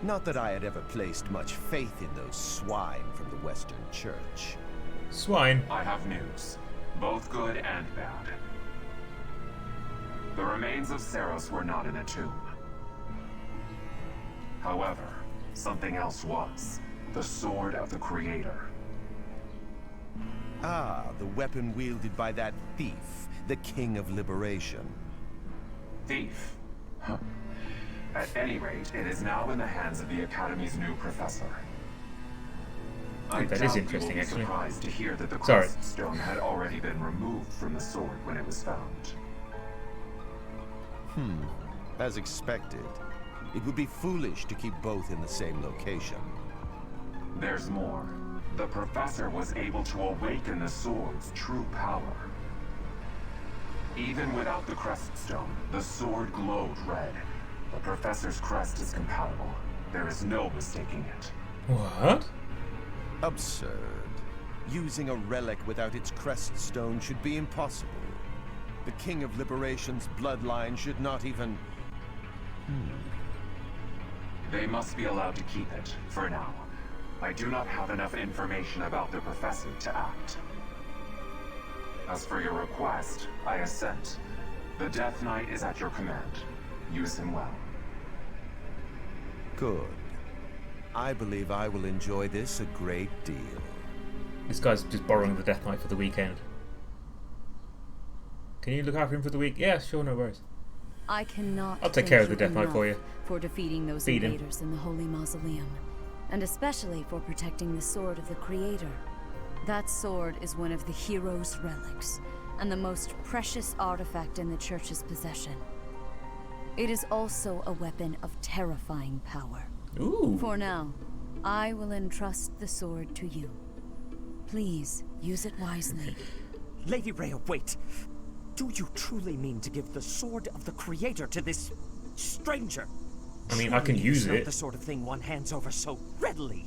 Not that I had ever placed much faith in those swine from the Western Church. Swine. I have news, both good and bad. The remains of Seros were not in a tomb. However, something else was. The Sword of the Creator. Ah, the weapon wielded by that thief, the King of Liberation. Thief? Huh. At any rate, it is now in the hands of the Academy's new professor. I that is interesting, you will be actually. surprised to hear that the Sorry. Crest Stone had already been removed from the sword when it was found. As expected. It would be foolish to keep both in the same location. There's more. The professor was able to awaken the sword's true power. Even without the Crest Stone, the sword glowed red. The professor's crest is compatible. There is no mistaking it. What? Absurd. Using a relic without its crest stone should be impossible. The King of Liberation's bloodline should not even... They must be allowed to keep it, for now. I do not have enough information about the professor to act. As for your request, I assent. The Death Knight is at your command. Use him well. Good. I believe I will enjoy this a great deal. This guy's just borrowing the Death Knight for the weekend. Can you look after him for the week? Yeah, sure, no worries. I cannot I'll take thank care of the you Death Knight enough for you. for defeating those Feed him. invaders in the Holy Mausoleum, and especially for protecting the Sword of the Creator. That sword is one of the hero's relics, and the most precious artifact in the Church's possession. It is also a weapon of terrifying power. Ooh. For now, I will entrust the sword to you. Please, use it wisely. Lady Rhea, wait. Do you truly mean to give the Sword of the Creator to this stranger? I mean, I can Surely use it's not it. the sort of thing one hands over so readily.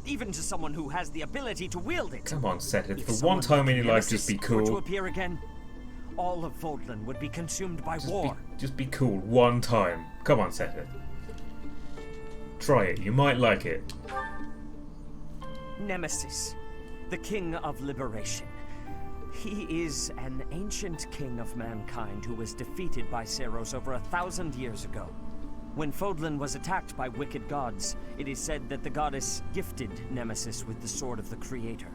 Even to someone who has the ability to wield it. Come on, Seth. If For someone one time in like your life, Nemesis just be were to cool. appear again, all of Fodlan would be consumed by war. Just be cool one time. Come on, Seth. Try it. You might like it. Nemesis, the King of Liberation. He is an ancient king of mankind who was defeated by Seiros over 1,000 years ago. When Fodlan was attacked by wicked gods, it is said that the goddess gifted Nemesis with the Sword of the Creator.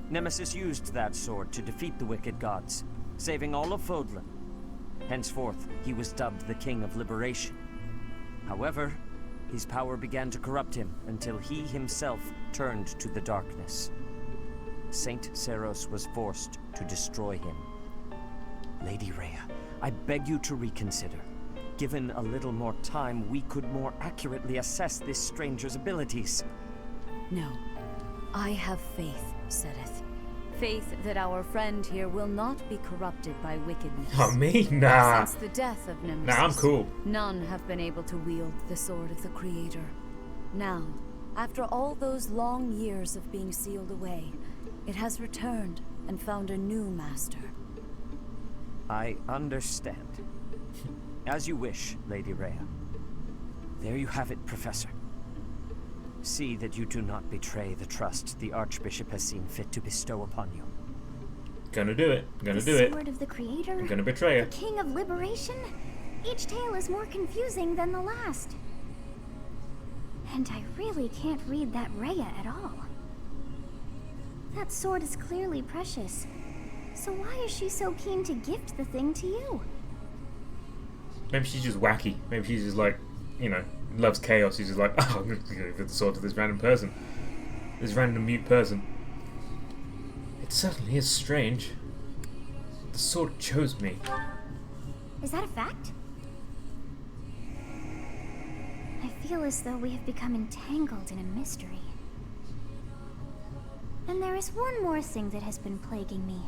Nemesis used that sword to defeat the wicked gods, saving all of Fodlan. Henceforth, he was dubbed the King of Liberation. However, his power began to corrupt him until he himself turned to the darkness. Saint Seiros was forced to destroy him. Lady Rhea, I beg you to reconsider. Given a little more time, we could more accurately assess this stranger's abilities. No. I have faith, Sedith. Faith that our friend here will not be corrupted by wickedness. Oh, me? Nah. Since the death of Nemesis, Nah, I'm cool. none have been able to wield the Sword of the Creator. Now, after all those long years of being sealed away, it has returned and found a new master. I understand. As you wish, Lady Rhea. There you have it, Professor. See that you do not betray the trust the Archbishop has seen fit to bestow upon you. Gonna do it. Gonna do The it. Sword of the Creator? I'm gonna betray her. The King of Liberation? Each tale is more confusing than the last. And I really can't read that Rhea at all. That sword is clearly precious. So why is she so keen to gift the thing to you? Maybe she's just wacky. Maybe she's just like, you know, loves chaos. She's just like, oh, I'm going to give the sword to this random person. This random mute person. It certainly is strange. The sword chose me. Is that a fact? I feel as though we have become entangled in a mystery. And there is one more thing that has been plaguing me.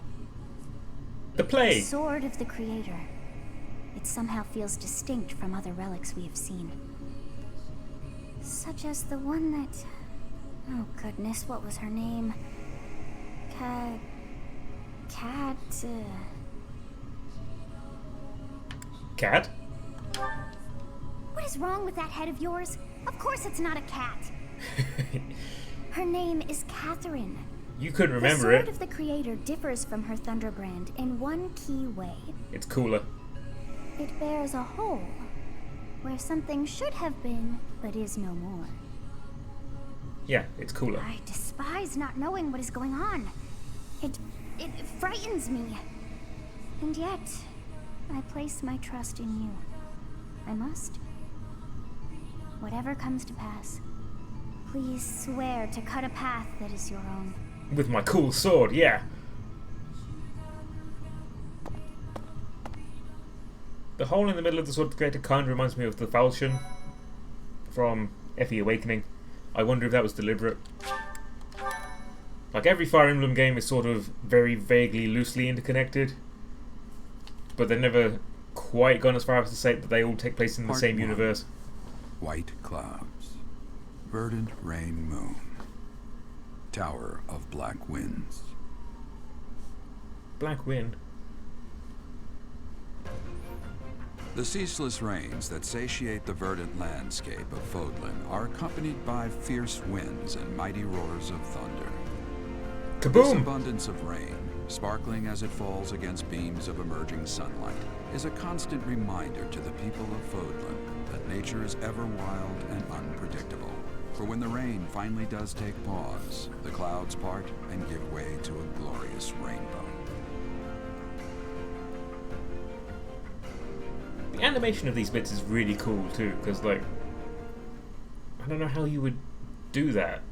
The plague! The Sword of the Creator. It somehow feels distinct from other relics we have seen. Such as the one that... Oh goodness, what was her name? Cat... Cat? What is wrong with that head of yours? Of course it's not a cat. Her name is Catherine. You couldn't remember The Sword it. of the Creator differs from her Thunderbrand in one key way. It's cooler. It bears a hole, where something should have been, but is no more. Yeah, it's cooler. I despise not knowing what is going on. It frightens me. And yet, I place my trust in you. I must. Whatever comes to pass, please swear to cut a path that is your own. With my cool sword, yeah. The hole in the middle of the sword of the creator kind of reminds me of the falchion from Effie Awakening. I wonder if that was deliberate. Like, every Fire Emblem game is sort of very vaguely, loosely interconnected, but they've never quite gone as far as to say that they all take place in the same universe. White clouds, verdant rain moon, tower of black winds. Black wind? The ceaseless rains that satiate the verdant landscape of Fodlan are accompanied by fierce winds and mighty roars of thunder. Kaboom! This abundance of rain, sparkling as it falls against beams of emerging sunlight, is a constant reminder to the people of Fodlan that nature is ever wild and unpredictable. For when the rain finally does take pause, the clouds part and give way to a glorious rainbow. The animation of these bits is really cool too, because, like, I don't know how you would do that.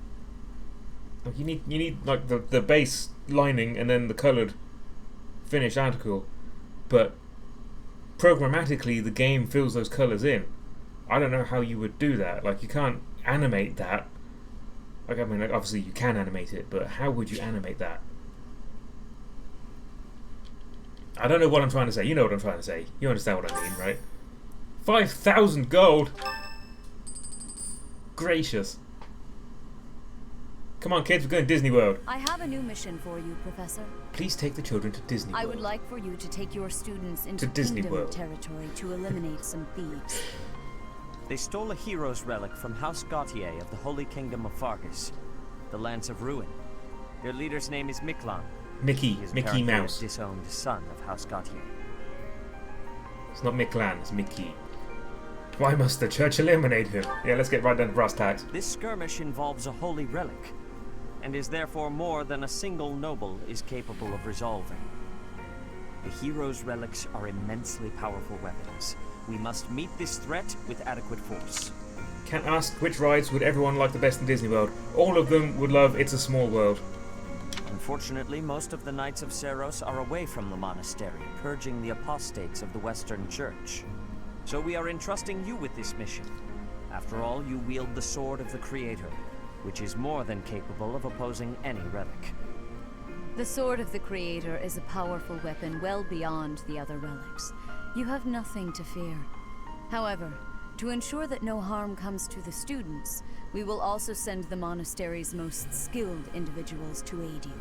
Like, you need like the base lining and then the coloured finished article, but programmatically the game fills those colours in. I don't know how you would do that. Like, you can't animate that. Like, I mean, like, obviously you can animate it, but how would you animate that? I don't know what I'm trying to say. You know what I'm trying to say. You understand what I mean, right? 5,000 gold! Gracious. Come on, kids, we're going to Disney World. I have a new mission for you, Professor. Please take the children to Disney World. I would like for you to take your students into Disney Kingdom World territory to eliminate some thieves. They stole a hero's relic from House Gautier of the Holy Kingdom of Fargus, the Lance of Ruin. Their leader's name is Miklan. Mickey He is Mickey apparently Mouse. a disowned son of House Gautier. It's not Miklan, it's Mickey. Why must the church eliminate him? Yeah, let's get right down to brass tacks. This skirmish involves a holy relic, and is therefore more than a single noble is capable of resolving. The hero's relics are immensely powerful weapons. We must meet this threat with adequate force. Can't ask which rides would everyone like the best in Disney World. All of them would love It's a Small World. Unfortunately, most of the Knights of Seiros are away from the monastery, purging the apostates of the Western Church. So we are entrusting you with this mission. After all, you wield the Sword of the Creator, which is more than capable of opposing any relic. The Sword of the Creator is a powerful weapon well beyond the other relics. You have nothing to fear. However, to ensure that no harm comes to the students, we will also send the monastery's most skilled individuals to aid you.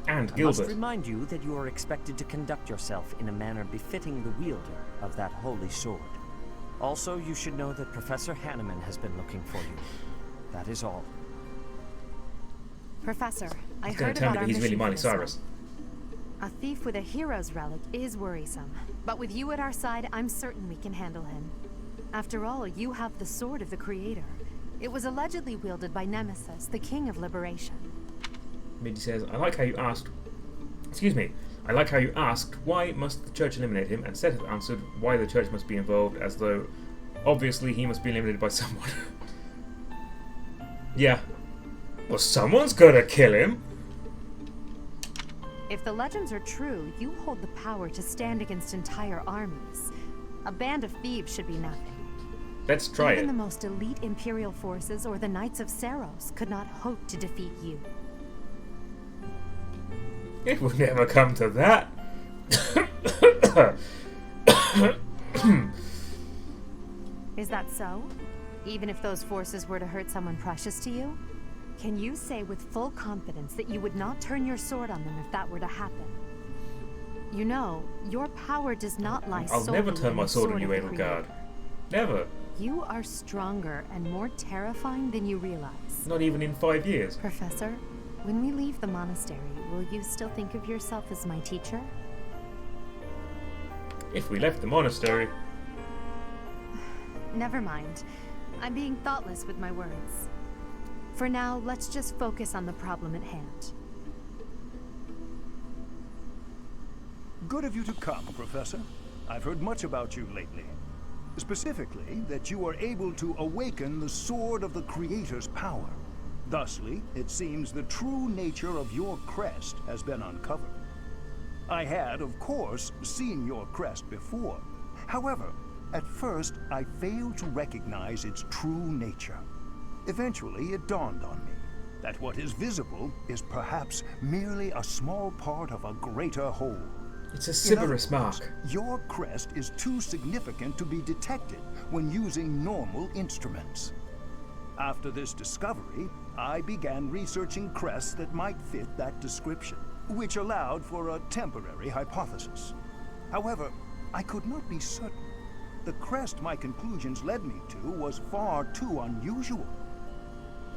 And I Gilbert. must remind you that you are expected to conduct yourself in a manner befitting the wielder of that holy sword. Also, you should know that Professor Hanneman has been looking for you. That is all. Professor, I He's going heard to tell about me our that he's really mission for Miley this Cyrus. one. A thief with a hero's relic is worrisome, but with you at our side, I'm certain we can handle him. After all, you have the Sword of the Creator. It was allegedly wielded by Nemesis, the King of Liberation. Middy says, I like how you asked... Excuse me. I like how you asked, why must the church eliminate him, and Seth answered, why the church must be involved, as though, obviously, he must be eliminated by someone. Yeah. Well, someone's gotta kill him! If the legends are true, you hold the power to stand against entire armies. A band of thieves should be nothing. Let's try Even it. the most elite Imperial forces or the Knights of Seiros could not hope to defeat you. It would never come to that. Is that so? Even if those forces were to hurt someone precious to you? Can you say with full confidence that you would not turn your sword on them if that were to happen? You know, your power does not lie I'll solely never turn in my the sword on you, of the Edelgard. Creator. Never. You are stronger and more terrifying than you realize. Not even in 5 years. Professor, when we leave the monastery, will you still think of yourself as my teacher? If we left the monastery... Never mind. I'm being thoughtless with my words. For now, let's just focus on the problem at hand. Good of you to come, Professor. I've heard much about you lately. Specifically, that you are able to awaken the sword of the Creator's power. Thusly, it seems the true nature of your crest has been uncovered. I had, of course, seen your crest before. However, at first, I failed to recognize its true nature. Eventually, it dawned on me that what is visible is perhaps merely a small part of a greater whole. It's a Sybaris mark. Your crest is too significant to be detected when using normal instruments. After this discovery, I began researching crests that might fit that description, which allowed for a temporary hypothesis. However, I could not be certain. The crest my conclusions led me to was far too unusual.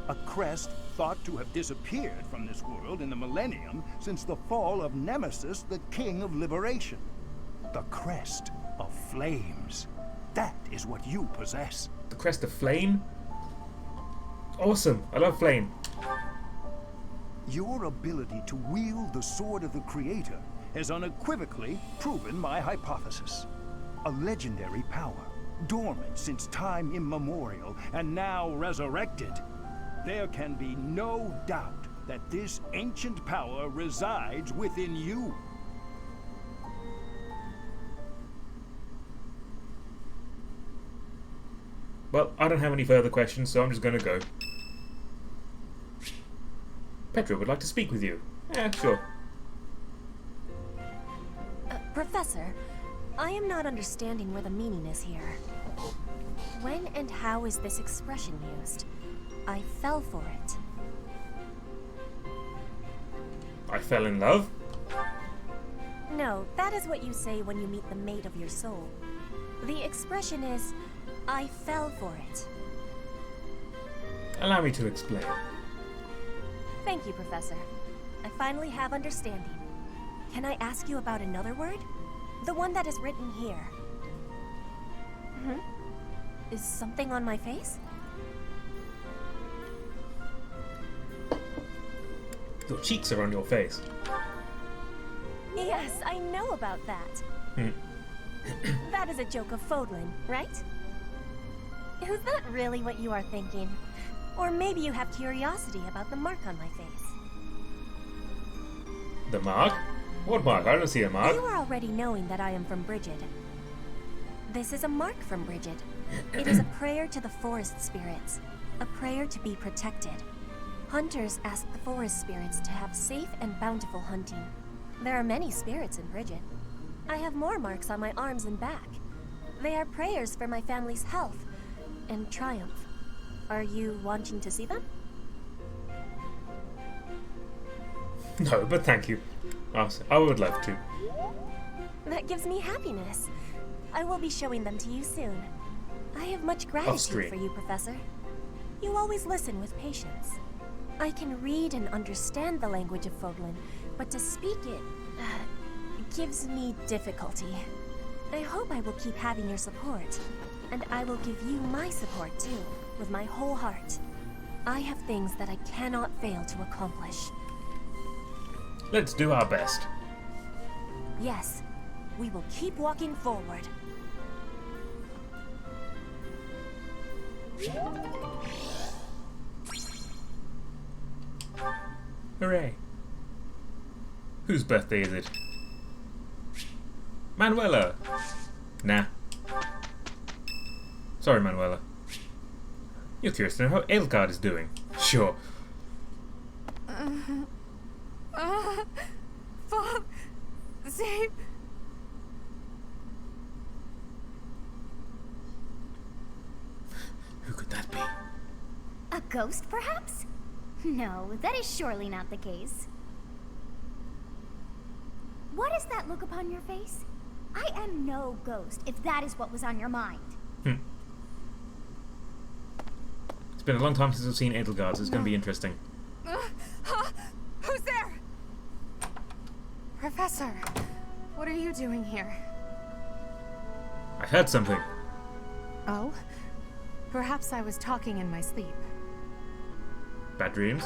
A crest thought to have disappeared from this world in the millennium since the fall of Nemesis, the King of Liberation. The crest of flames. That is what you possess. The crest of flame? Awesome. I love flame. Your ability to wield the sword of the Creator has unequivocally proven my hypothesis. A legendary power, dormant since time immemorial and now resurrected. There can be no doubt that this ancient power resides within you. Well, I don't have any further questions, so I'm just going to go. Petra would like to speak with you. Yeah, sure. Professor, I am not understanding where the meaning is here. When and how is this expression used? I fell for it. I fell in love? No, that is what you say when you meet the mate of your soul. The expression is, I fell for it. Allow me to explain. Thank you, Professor. I finally have understanding. Can I ask you about another word? The one that is written here. Is something on my face? Your cheeks are on your face. Yes, I know about that. That is a joke of Fodlan, right? Is that really what you are thinking? Or maybe you have curiosity about the mark on my face. The mark? What mark? I don't see a mark. You are already knowing that I am from Brigid. This is a mark from Brigid. It is a prayer to the forest spirits. A prayer to be protected. Hunters ask the forest spirits to have safe and bountiful hunting. There are many spirits in Brigid. I have more marks on my arms and back. They are prayers for my family's health and triumph. Are you wanting to see them? No, but thank you. I would love to. That gives me happiness. I will be showing them to you soon. I have much gratitude Off-screen. for you, Professor. You always listen with patience. I can read and understand the language of Fodlan, but to speak it gives me difficulty. I hope I will keep having your support, and I will give you my support too, with my whole heart. I have things that I cannot fail to accomplish. Let's do our best. Yes, we will keep walking forward. Hooray. Whose birthday is it? Manuela! Nah. Sorry, Manuela. You're curious to know how Edelgard is doing. Sure. Save. Who could that be? A ghost, perhaps? No, that is surely not the case. What is that look upon your face? I am no ghost, if that is what was on your mind. It's been a long time since I've seen Edelgard, so it's going to be interesting. Who's there? Professor, what are you doing here? I heard something. Oh? Perhaps I was talking in my sleep. bad dreams.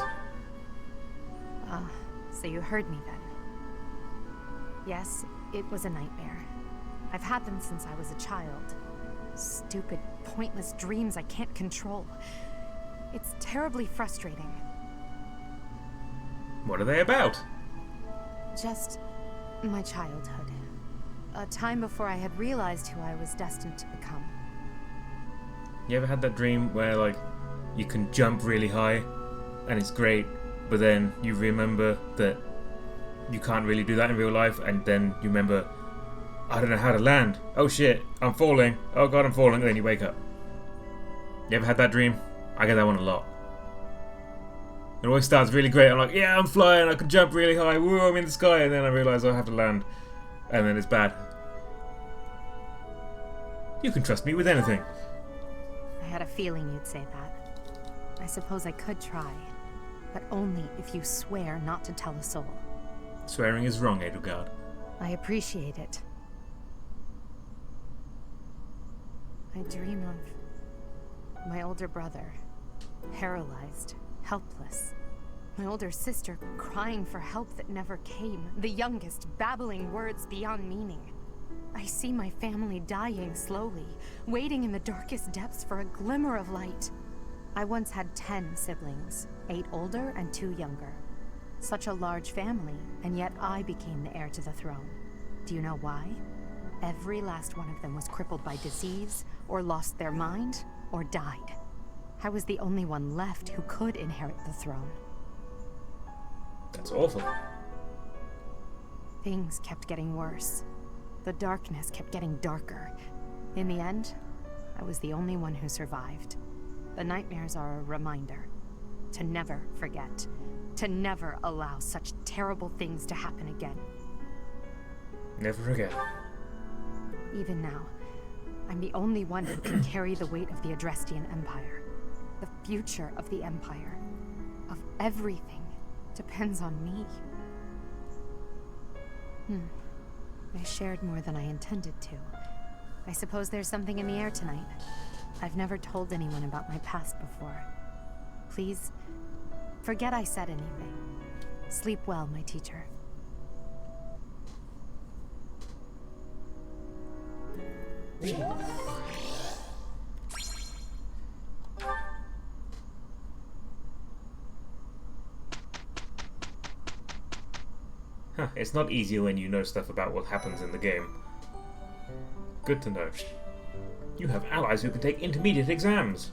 So you heard me then. Yes, it was a nightmare. I've had them since I was a child. Stupid, pointless dreams I can't control. It's terribly frustrating. What are they about? Just my childhood. A time before I had realized who I was destined to become. You ever had that dream where, like, you can jump really high and it's great, but then you remember that you can't really do that in real life, and then you remember, I don't know how to land. Oh shit, I'm falling. Oh god, I'm falling. And then you wake up. You ever had that dream? I get that one a lot. It always starts really great. I'm like, yeah, I'm flying. I can jump really high. Woo, I'm in the sky. And then I realize I have to land. And then it's bad. You can trust me with anything. I had a feeling you'd say that. I suppose I could try. But only if you swear not to tell a soul. Swearing is wrong, Edelgard. I appreciate it. I dream of my older brother, paralyzed, helpless. My older sister crying for help that never came. The youngest babbling words beyond meaning. I see my family dying slowly, waiting in the darkest depths for a glimmer of light. I once had 10 siblings, 8 older and 2 younger. Such a large family, and yet I became the heir to the throne. Do you know why? Every last one of them was crippled by disease, or lost their mind, or died. I was the only one left who could inherit the throne. That's awful. Things kept getting worse. The darkness kept getting darker. In the end, I was the only one who survived. The nightmares are a reminder to never forget, to never allow such terrible things to happen again. Never again. Even now, I'm the only one who can carry the weight of the Adrestian Empire. The future of the Empire, of everything, depends on me. I shared more than I intended to. I suppose there's something in the air tonight. I've never told anyone about my past before. Please, forget I said anything. Sleep well, my teacher. Huh, it's not easier when you know stuff about what happens in the game. Good to know. You have allies who can take intermediate exams.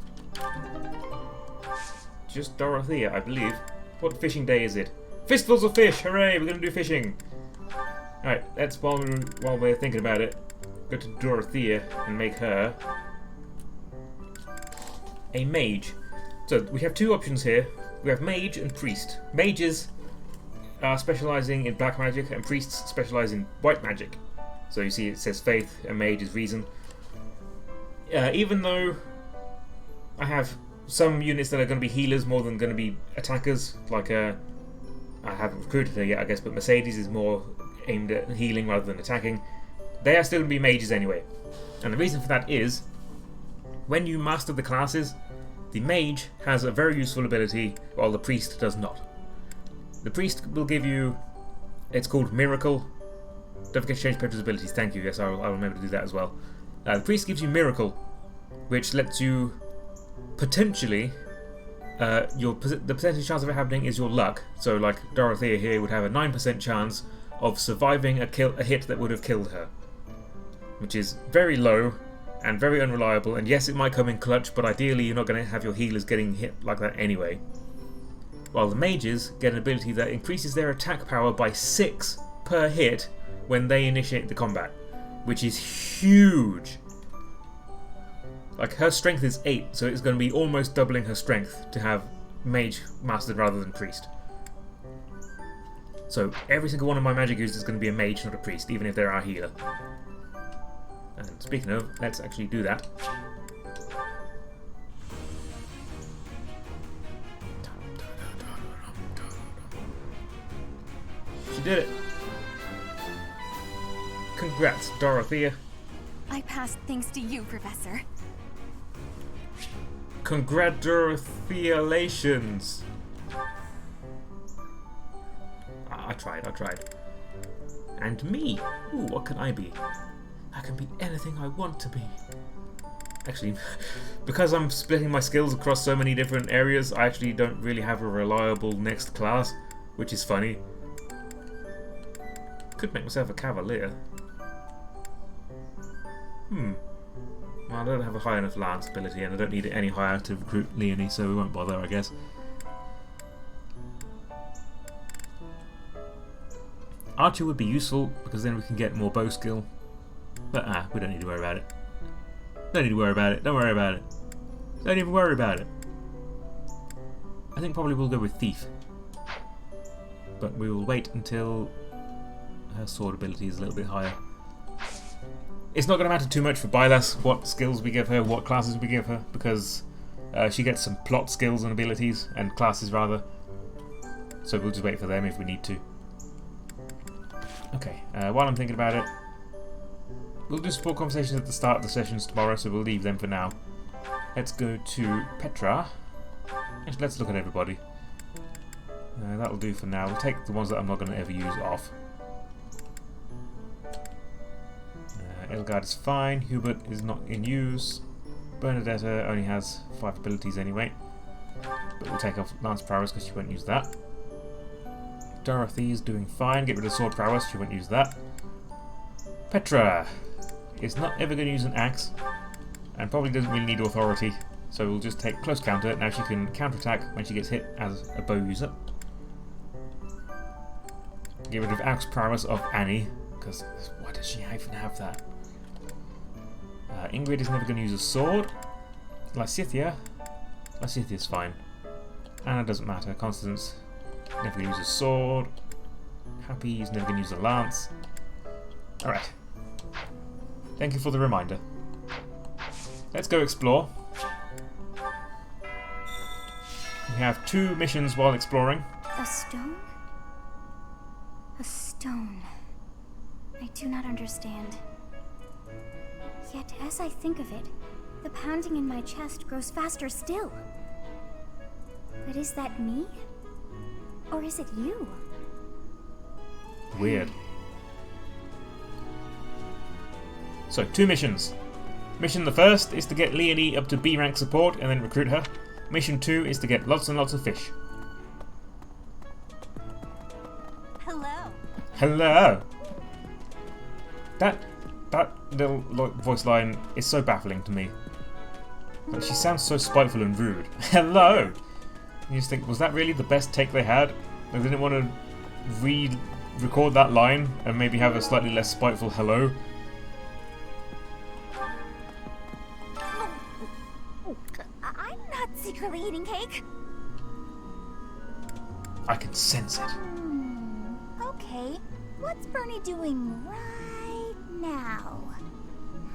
Just Dorothea, I believe. What fishing day is it? Fistfuls of fish! Hooray! We're gonna do fishing! Alright, let's, while we're thinking about it, go to Dorothea and make her a mage. So, we have 2 options here. We have mage and priest. Mages are specializing in black magic, and priests specialize in white magic. So you see it says faith, and mage is reason. Even though I have some units that are going to be healers more than going to be attackers, like I haven't recruited her yet, I guess, but Mercedes is more aimed at healing rather than attacking. They are still going to be mages anyway. And the reason for that is, when you master the classes, the mage has a very useful ability, while the priest does not. The priest will give you, it's called Miracle. Don't forget to change Petra's abilities, thank you, yes, I'll remember to do that as well. The priest gives you Miracle, which lets you potentially, the percentage chance of it happening is your luck. So like Dorothea here would have a 9% chance of surviving a hit that would have killed her. Which is very low and very unreliable, and yes, it might come in clutch, but ideally you're not going to have your healers getting hit like that anyway. While the mages get an ability that increases their attack power by 6 per hit when they initiate the combat, which is huge. Like, her strength is 8, so it's going to be almost doubling her strength to have mage mastered rather than priest. So every single one of my magic users is going to be a mage, not a priest, even if they're our healer. And speaking of, let's actually do that. She did it. Congrats, Dorothea. I passed thanks to you, Professor. Congratulations. I tried. And me. Ooh, what can I be? I can be anything I want to be. Actually, because I'm splitting my skills across so many different areas, I actually don't really have a reliable next class, which is funny. Could make myself a cavalier. Well, I don't have a high enough lance ability, and I don't need it any higher to recruit Leonie, so we won't bother, I guess. Archer would be useful, because then we can get more bow skill. But we don't need to worry about it. Don't need to worry about it. Don't worry about it. Don't even worry about it. I think probably we'll go with Thief. But we will wait until her sword ability is a little bit higher. It's not going to matter too much for Bylas what skills we give her, what classes we give her, because she gets some plot skills and abilities, and classes rather. So we'll just wait for them if we need to. Okay, while I'm thinking about it, we'll do support conversations at the start of the sessions tomorrow, so we'll leave them for now. Let's go to Petra. Actually, let's look at everybody. That'll do for now. We'll take the ones that I'm not going to ever use off. Elgard is fine. Hubert is not in use. Bernadetta only has 5 abilities anyway. But we'll take off Lance Prowess because she won't use that. Dorothy is doing fine. Get rid of Sword Prowess. She won't use that. Petra is not ever going to use an axe, and probably doesn't really need authority, so we'll just take close counter. Now she can counterattack when she gets hit as a bow user. Get rid of axe prowess of Annie, because why does she even have that? Ingrid is never going to use a sword. Lysithia's fine. Anna doesn't matter. Constance never going to use a sword. Happy is never going to use a lance. Alright. Thank you for the reminder. Let's go explore. We have 2 missions while exploring. A stone? A stone. I do not understand. Yet, as I think of it, the pounding in my chest grows faster still. But is that me? Or is it you? Weird. So, 2 missions. Mission the first is to get Leonie up to B rank support and then recruit her. Mission 2 is to get lots and lots of fish. Hello. Hello. That little voice line is so baffling to me. Like, she sounds so spiteful and rude. Hello. You just think, was that really the best take they had? They didn't want to re-record that line and maybe have a slightly less spiteful hello. I'm not secretly eating cake. I can sense it. Okay, what's Bernie doing right now?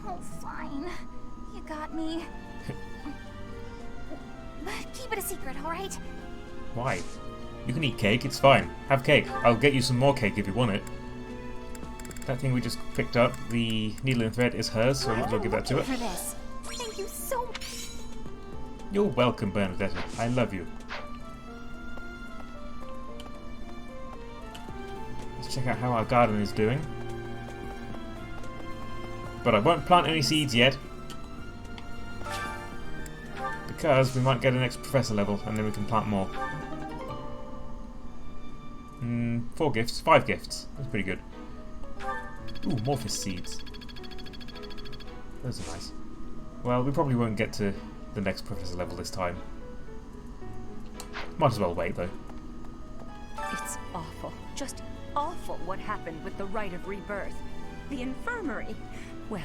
Oh, fine. You got me. But keep it a secret, alright? Why? You can eat cake, it's fine. Have cake. I'll get you some more cake if you want it. That thing we just picked up, the needle and thread, is hers, so we'll give that to her. For this. Thank you so much. You're welcome, Bernadetta. I love you. Let's check out how our garden is doing. But I won't plant any seeds yet, because we might get an extra professor level and then we can plant more. 4 gifts, 5 gifts. That's pretty good. Ooh, Morphis seeds. Those are nice. Well, we probably won't get to the next professor level this time. Might as well wait though. It's awful. Just awful what happened with the rite of rebirth. The infirmary. Well,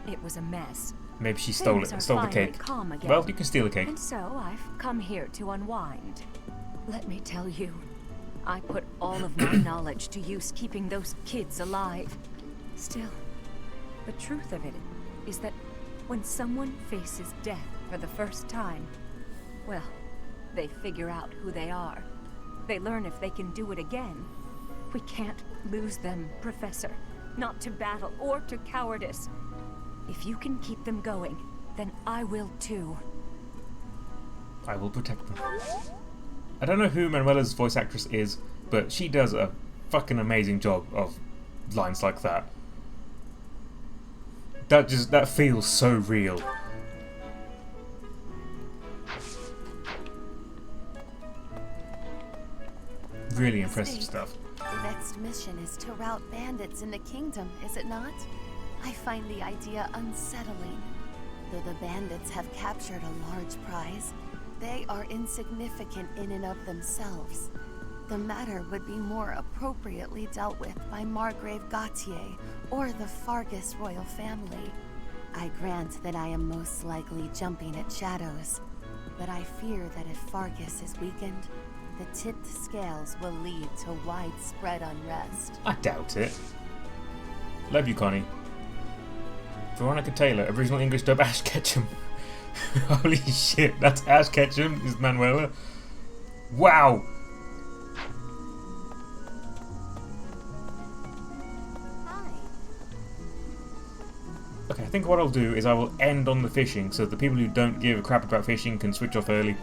it was a mess. Maybe she stole Things it, are stole the finally cake. calm again. Well, you can steal a cake. And so I've come here to unwind. Let me tell you, I put all of my knowledge to use keeping those kids alive. Still, the truth of it is that when someone faces death for the first time, well, they figure out who they are. They learn if they can do it again. We can't lose them, Professor. Not to battle or to cowardice. If you can keep them going, then I will too. I will protect them. I don't know who Manuela's voice actress is, but she does a fucking amazing job of lines like that. That feels so real. Really impressive stuff. The next mission is to rout bandits in the kingdom, is it not? I find the idea unsettling. Though the bandits have captured a large prize, they are insignificant in and of themselves. The matter would be more appropriately dealt with by Margrave Gautier or the Fargus royal family. I grant that I am most likely jumping at shadows, but I fear that if Fargus is weakened, the tipped scales will lead to widespread unrest. I doubt it. Love you, Connie. Veronica Taylor, original English dub Ash Ketchum. Holy shit, that's Ash Ketchum, is Manuela. Wow! Okay, I think what I'll do is I will end on the fishing so the people who don't give a crap about fishing can switch off early.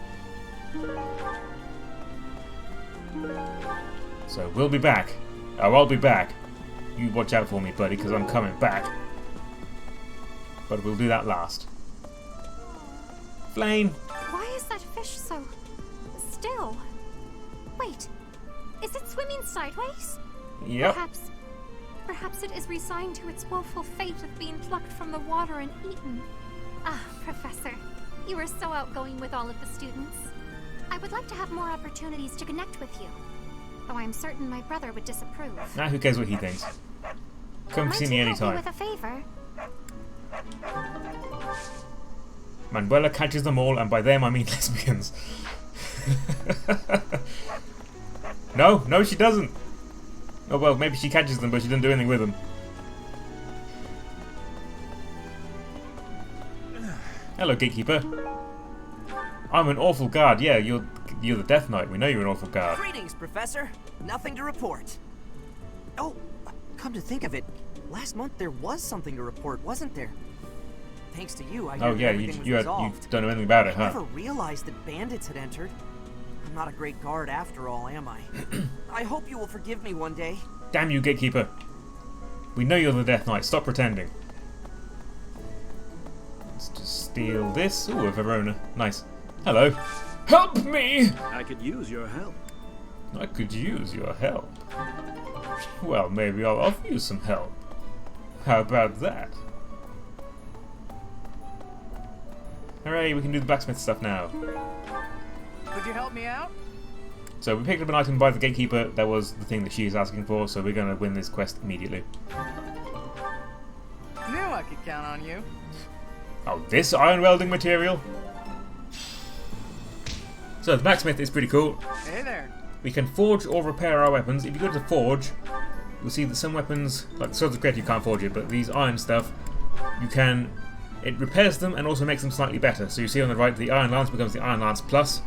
So we'll be back. Oh, I'll be back. You watch out for me, buddy, because I'm coming back. But we'll do that last. Flame! Why is that fish so still? Wait, is it swimming sideways? Yep. Perhaps it is resigned to its woeful fate of being plucked from the water and eaten. Ah, Professor, you are so outgoing with all of the students. I would like to have more opportunities to connect with you, though I am certain my brother would disapprove. Nah, who cares what he thinks? Come see me anytime. With a favor. Manuela catches them all, and by them I mean lesbians. No, she doesn't. Oh well, maybe she catches them, but she doesn't do anything with them. Hello, Gatekeeper. I'm an awful guard. Yeah, you're the Death Knight. We know you're an awful guard. Greetings, Professor. Nothing to report. Oh, come to think of it, last month there was something to report, wasn't there? Thanks to you, I heard everything was resolved. You don't know anything about it, huh? I never realized that bandits had entered. I'm not a great guard after all, am I? I hope you will forgive me one day. Damn you, Gatekeeper. We know you're the Death Knight. Stop pretending. Let's just steal this. Ooh, a Verona. Nice. Hello. Help me! I could use your help. I could use your help. Well, maybe I'll offer you some help. How about that? Hooray, we can do the blacksmith stuff now. Could you help me out? So we picked up an item by the Gatekeeper. That was the thing that she is asking for, so we're going to win this quest immediately. Knew I could count on you. Oh, this iron welding material? So the blacksmith is pretty cool. Hey there. We can forge or repair our weapons. If you go to forge, you'll see that some weapons, like the Swords of Creator, you can't forge it, but these iron stuff, you can... It repairs them and also makes them slightly better. So you see on the right, the Iron Lance becomes the Iron Lance Plus,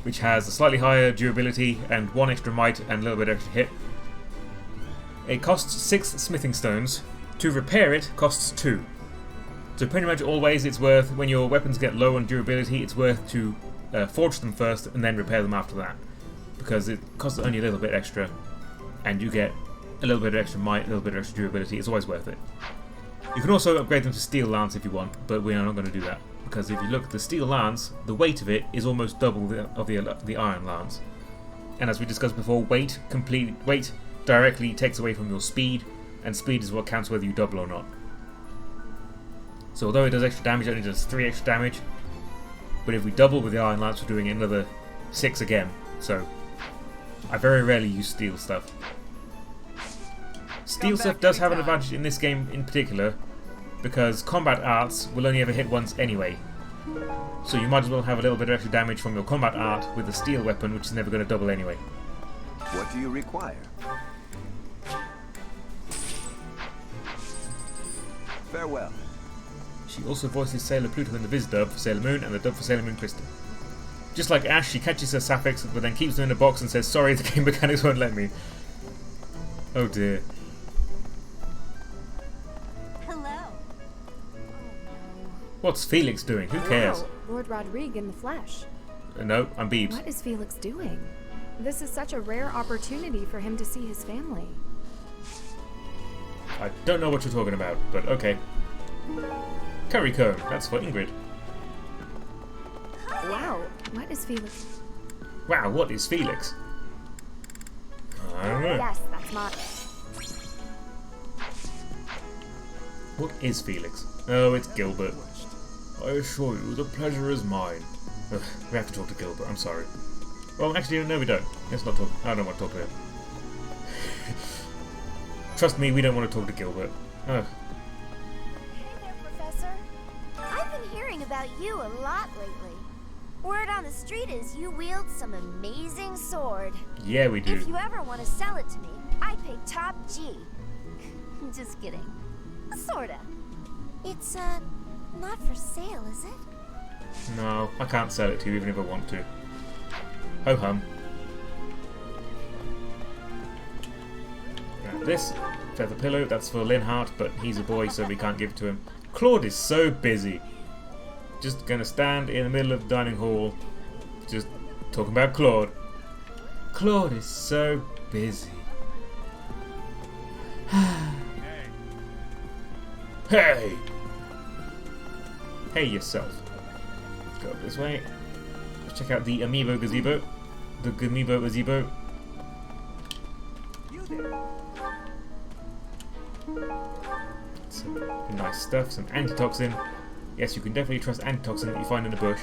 which has a slightly higher durability and 1 extra might and a little bit extra hit. It costs 6 smithing stones. To repair it costs 2. So pretty much always it's worth, when your weapons get low on durability, it's worth to forge them first and then repair them after that. Because it costs only a little bit extra and you get a little bit of extra might, a little bit of extra durability. It's always worth it. You can also upgrade them to Steel Lance if you want, but we are not going to do that. Because if you look at the Steel Lance, the weight of it is almost double the Iron Lance. And as we discussed before, weight directly takes away from your speed, and speed is what counts whether you double or not. So although it does extra damage, it only does 3 extra damage. But if we double with the Iron Lance, we're doing another 6 again. So I very rarely use steel stuff. Steel stuff does have an advantage in this game in particular, because combat arts will only ever hit once anyway. So you might as well have a little bit of extra damage from your combat art with a steel weapon, which is never going to double anyway. What do you require? Farewell. She also voices Sailor Pluto in the Viz dub for Sailor Moon and the dub for Sailor Moon Crystal. Just like Ash, she catches her suffix but then keeps them in a box and says, "Sorry, the game mechanics won't let me." Oh dear. What's Felix doing? Who cares? Wow, Lord Rodrigue in the flesh. No, I'm Beebs. What is Felix doing? This is such a rare opportunity for him to see his family. I don't know what you're talking about, but okay. Curry comb, that's for Ingrid. Wow, what is Felix? Wow, what is Felix? I don't know. Yes, that's mine. What is Felix? Oh, it's Gilbert. I assure you, the pleasure is mine. Ugh, we have to talk to Gilbert, I'm sorry. Well, actually, no we don't. Let's not talk. I don't want to talk to him. Trust me, we don't want to talk to Gilbert. Ugh. Hey there, Professor. I've been hearing about you a lot lately. Word on the street is you wield some amazing sword. Yeah, we do. If you ever want to sell it to me, I pay top G. Just kidding. Sorta. It's, not for sale, is it? No, I can't sell it to you even if I want to. Ho hum. Now this feather pillow, that's for Linhart, but he's a boy so we can't give it to him. Claude is so busy. Just gonna stand in the middle of the dining hall, just talking about Claude. Claude is so busy. Hey! Hey yourself. Let's go up this way. Let's check out the Amiibo Gazebo. The Gamiibo Gazebo. Some nice stuff, some antitoxin. Yes, you can definitely trust antitoxin that you find in a bush.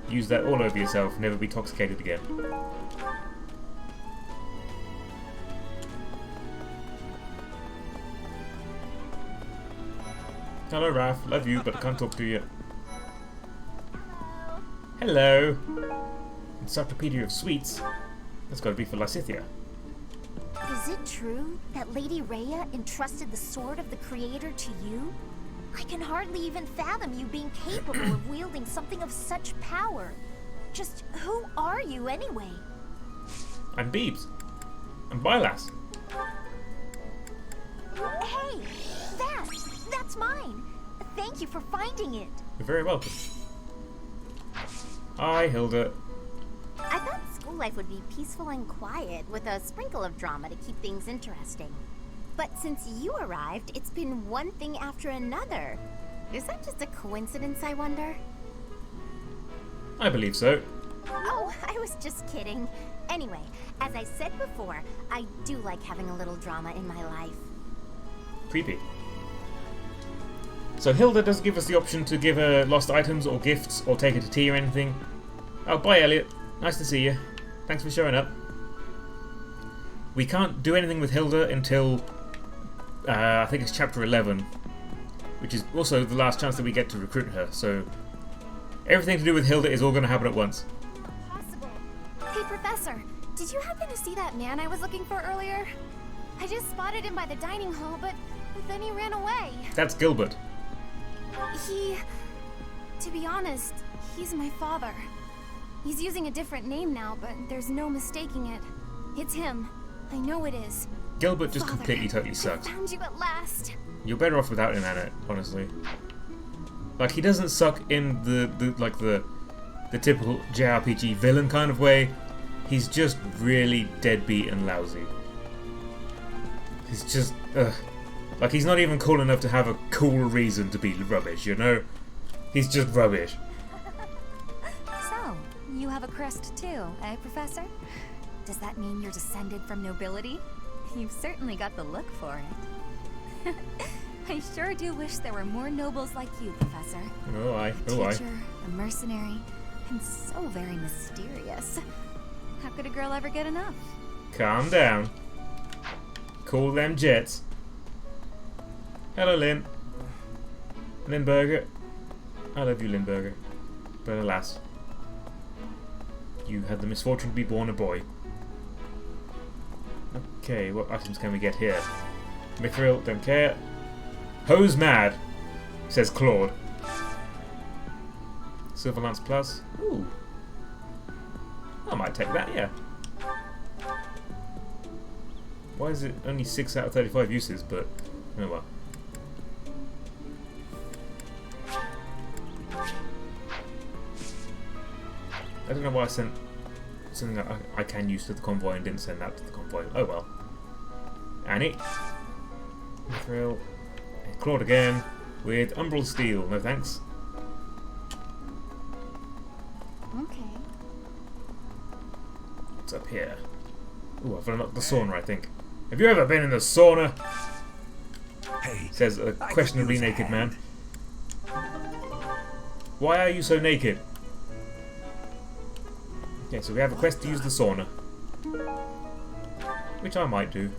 Use that all over yourself, never be toxicated again. Hello, Raph. Love you, but I can't talk to you. Hello. Encyclopedia of Sweets. That's got to be for Lysithia. Is it true that Lady Rhea entrusted the sword of the Creator to you? I can hardly even fathom you being capable of wielding something of such power. Just who are you anyway? I'm Beebs. I'm Bylass. Hey, that's mine. Thank you for finding it. You're very welcome. Hi, Hilda. I thought school life would be peaceful and quiet, with a sprinkle of drama to keep things interesting. But since you arrived, it's been one thing after another. Is that just a coincidence, I wonder? I believe so. Oh, I was just kidding. Anyway, as I said before, I do like having a little drama in my life. Creepy. So Hilda does give us the option to give her lost items or gifts or take her to tea or anything. Oh, bye Elliot. Nice to see you. Thanks for showing up. We can't do anything with Hilda until I think it's chapter 11, which is also the last chance that we get to recruit her, so everything to do with Hilda is all going to happen at once. Possible. Hey, Professor, did you happen to see that man I was looking for earlier? I just spotted him by the dining hall, but then he ran away. That's Gilbert. To be honest, he's my father. He's using a different name now, but there's no mistaking it. It's him. I know it is. Gilbert just Father, completely totally sucks. I found you at last. You're better off without him, Annette, honestly. Like, he doesn't suck in the typical JRPG villain kind of way. He's just really deadbeat and lousy. He's just, like, he's not even cool enough to have a cool reason to be rubbish, you know? He's just rubbish. So, you have a crest too, eh, Professor? Does that mean you're descended from nobility? You've certainly got the look for it. I sure do wish there were more nobles like you, Professor. Oh, A teacher, a mercenary, and so very mysterious. How could a girl ever get enough? Calm down. Cool them jets. Hello, Lynn. Lindberger. I love you, Lindberger. But alas, you had the misfortune to be born a boy. Okay, what items can we get here? Mithril, don't care. Hose mad, says Claude. Silver Lance Plus. Ooh. I might take that, yeah. Why is it only 6 out of 35 uses, but oh well. I don't know why I sent something I can use to the convoy and didn't send that to the convoy. Oh well. Annie. Mithril. Clawed again with Umbral Steel. No thanks. Okay. What's up here? Ooh, I've unlocked the sauna, I think. Have you ever been in the sauna? Hey, says a questionably naked man. Why are you so naked? Okay, so we have a quest to use the sauna. Which I might do.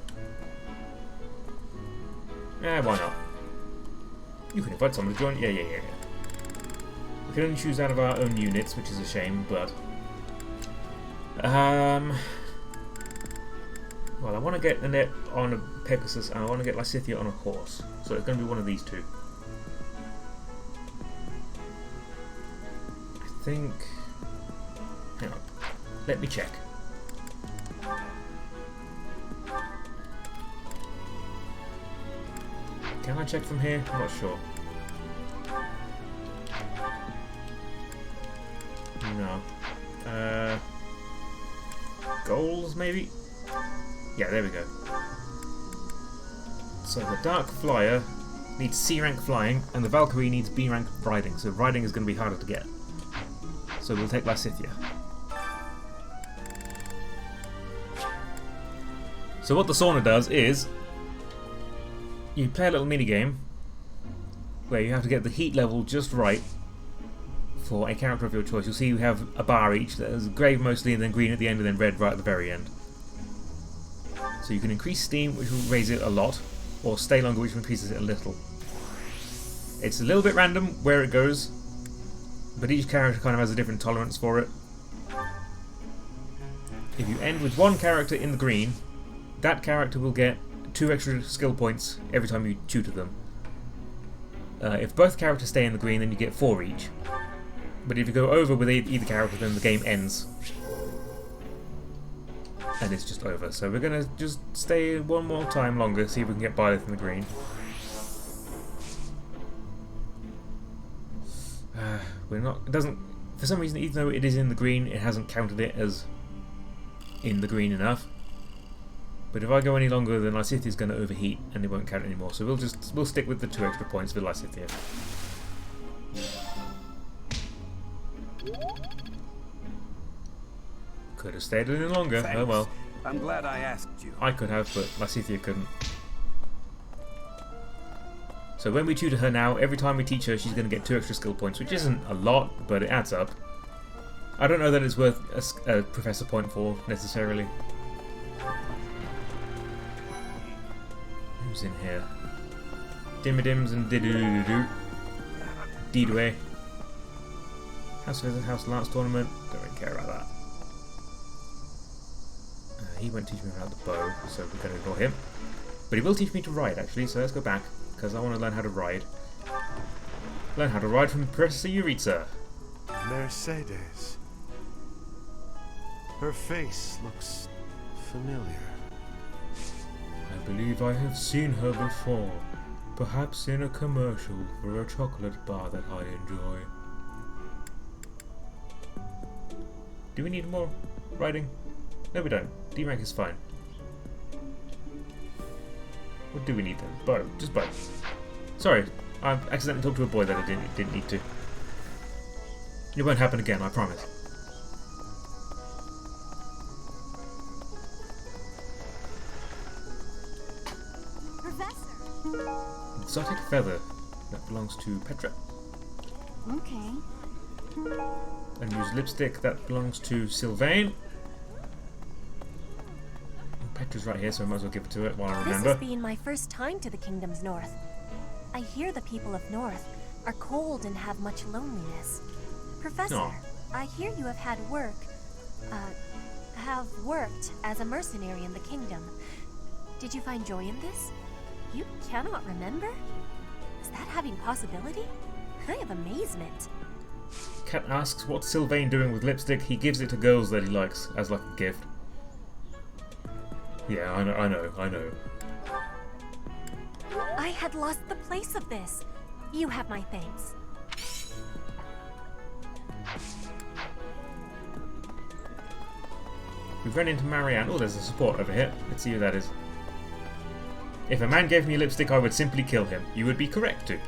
Why not? You can invite someone to join. Yeah. We can only choose out of our own units, which is a shame, but... Well, I want to get Annette on a Pegasus, and I want to get Lysithea on a horse. So it's going to be one of these two. I think... Hang on. Let me check. Can I check from here? I'm not sure. No. Goals, maybe? Yeah, there we go. So the Dark Flyer needs C rank flying, and the Valkyrie needs B rank riding, so riding is going to be harder to get. So we'll take Lysithea. So what the sauna does is, you play a little mini game where you have to get the heat level just right for a character of your choice. You'll see you have a bar each that is grey mostly, and then green at the end, and then red right at the very end. So you can increase steam, which will raise it a lot, or stay longer, which increases it a little. It's a little bit random where it goes, but each character kind of has a different tolerance for it. If you end with one character in the green, that character will get 2 extra skill points every time you tutor them. If both characters stay in the green, then you get 4 each. But if you go over with either character, then the game ends. And it's just over. So we're going to just stay one more time longer, see if we can get Byleth in the green. We're not... It doesn't... For some reason, even though it is in the green, it hasn't counted it as in the green enough. But if I go any longer, then Lysithea is going to overheat and it won't count anymore. So we'll stick with the 2 extra points for Lysithea. Could have stayed a little longer. Thanks. Oh well. I'm glad I asked you. I could have, but Lysithea couldn't. So when we tutor her now, every time we teach her, she's going to get 2 extra skill points, which isn't a lot, but it adds up. I don't know that it's worth a professor point for necessarily. Who's in here? Dimmidims and Didoo-doo-doo. Didway. House Visit, House Lance Tournament. Don't really care about that. He won't teach me about the bow, so we're going to ignore him. But he will teach me to ride, actually, so let's go back, because I want to learn how to ride. Learn how to ride from Professor Yuritsa. Mercedes. Her face looks familiar. I believe I have seen her before. Perhaps in a commercial for a chocolate bar that I enjoy. Do we need more riding? No, we don't. D rank is fine. What do we need then? Bow. Just bow. Sorry, I accidentally talked to a boy that I didn't need to. It won't happen again, I promise. Professor! Exotic feather. That belongs to Petra. Okay. Unused lipstick. That belongs to Sylvain. Petra's right here, so I might as well give it to it while I remember. This has been my first time to the Kingdom's North. I hear the people of North are cold and have much loneliness. Professor, Aw. I hear you have worked as a mercenary in the Kingdom. Did you find joy in this? You cannot remember? Is that having possibility? I have amazement. Cat asks what's Sylvain doing with lipstick. He gives it to girls that he likes as like a gift. Yeah, I know. I had lost the place of this. You have my thanks. We've run into Marianne. Oh, there's a support over here. Let's see who that is. If a man gave me lipstick, I would simply kill him. You would be correct to.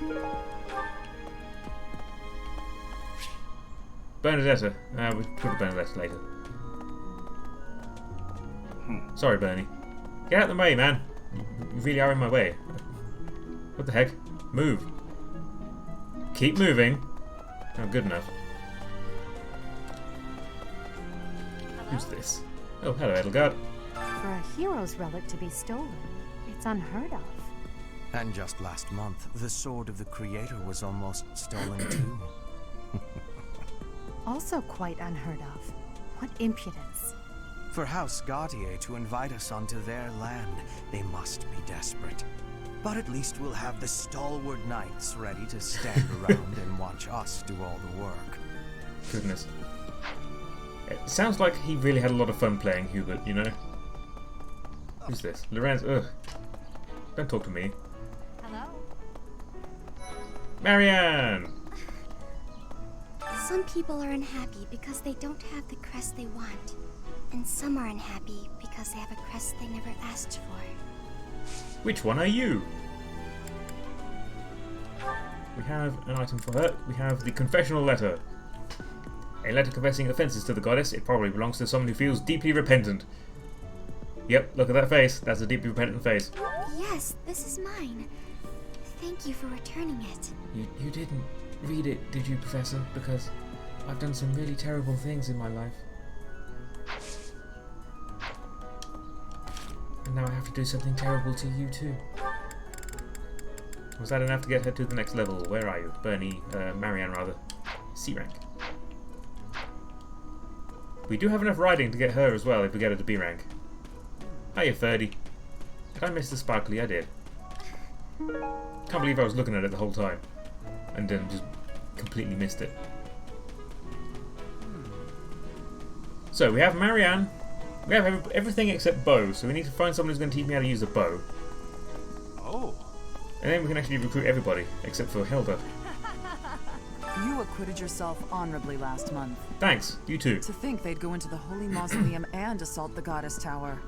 Bernadetta. We'll put Bernadetta later. Sorry, Bernie. Get out of the way, man. You really are in my way. What the heck? Move. Keep moving. Oh, good enough. Who's this? Oh, hello, Edelgard. For a hero's relic to be stolen, it's unheard of. And just last month, the sword of the Creator was almost stolen too. Also quite unheard of. What impudence. For House Gautier to invite us onto their land, they must be desperate. But at least we'll have the stalwart knights ready to stand around and watch us do all the work. Goodness. It sounds like he really had a lot of fun playing Hubert, you know? Who's this? Lorenz. Ugh. Don't talk to me. Hello? Marianne! Some people are unhappy because they don't have the crest they want. And some are unhappy because they have a crest they never asked for. Which one are you? We have an item for her. We have the confessional letter. A letter confessing offences to the goddess. It probably belongs to someone who feels deeply repentant. Yep, look at that face. That's a deeply repentant face. Yes, this is mine. Thank you for returning it. You didn't read it, did you, Professor? Because I've done some really terrible things in my life. And now I have to do something terrible to you too. Was that enough to get her to the next level? Where are you? Bernie, Marianne rather. C rank. We do have enough riding to get her as well if we get her to B rank. Hiya, Ferdy. Did I miss the sparkly? I did. Can't believe I was looking at it the whole time. And then just completely missed it. So we have Marianne. We have everything except bow, so we need to find someone who's going to teach me how to use a bow. Oh. And then we can actually recruit everybody, except for Hilda. You acquitted yourself honorably last month. Thanks, you too. To think they'd go into the Holy Mausoleum and assault the Goddess Tower.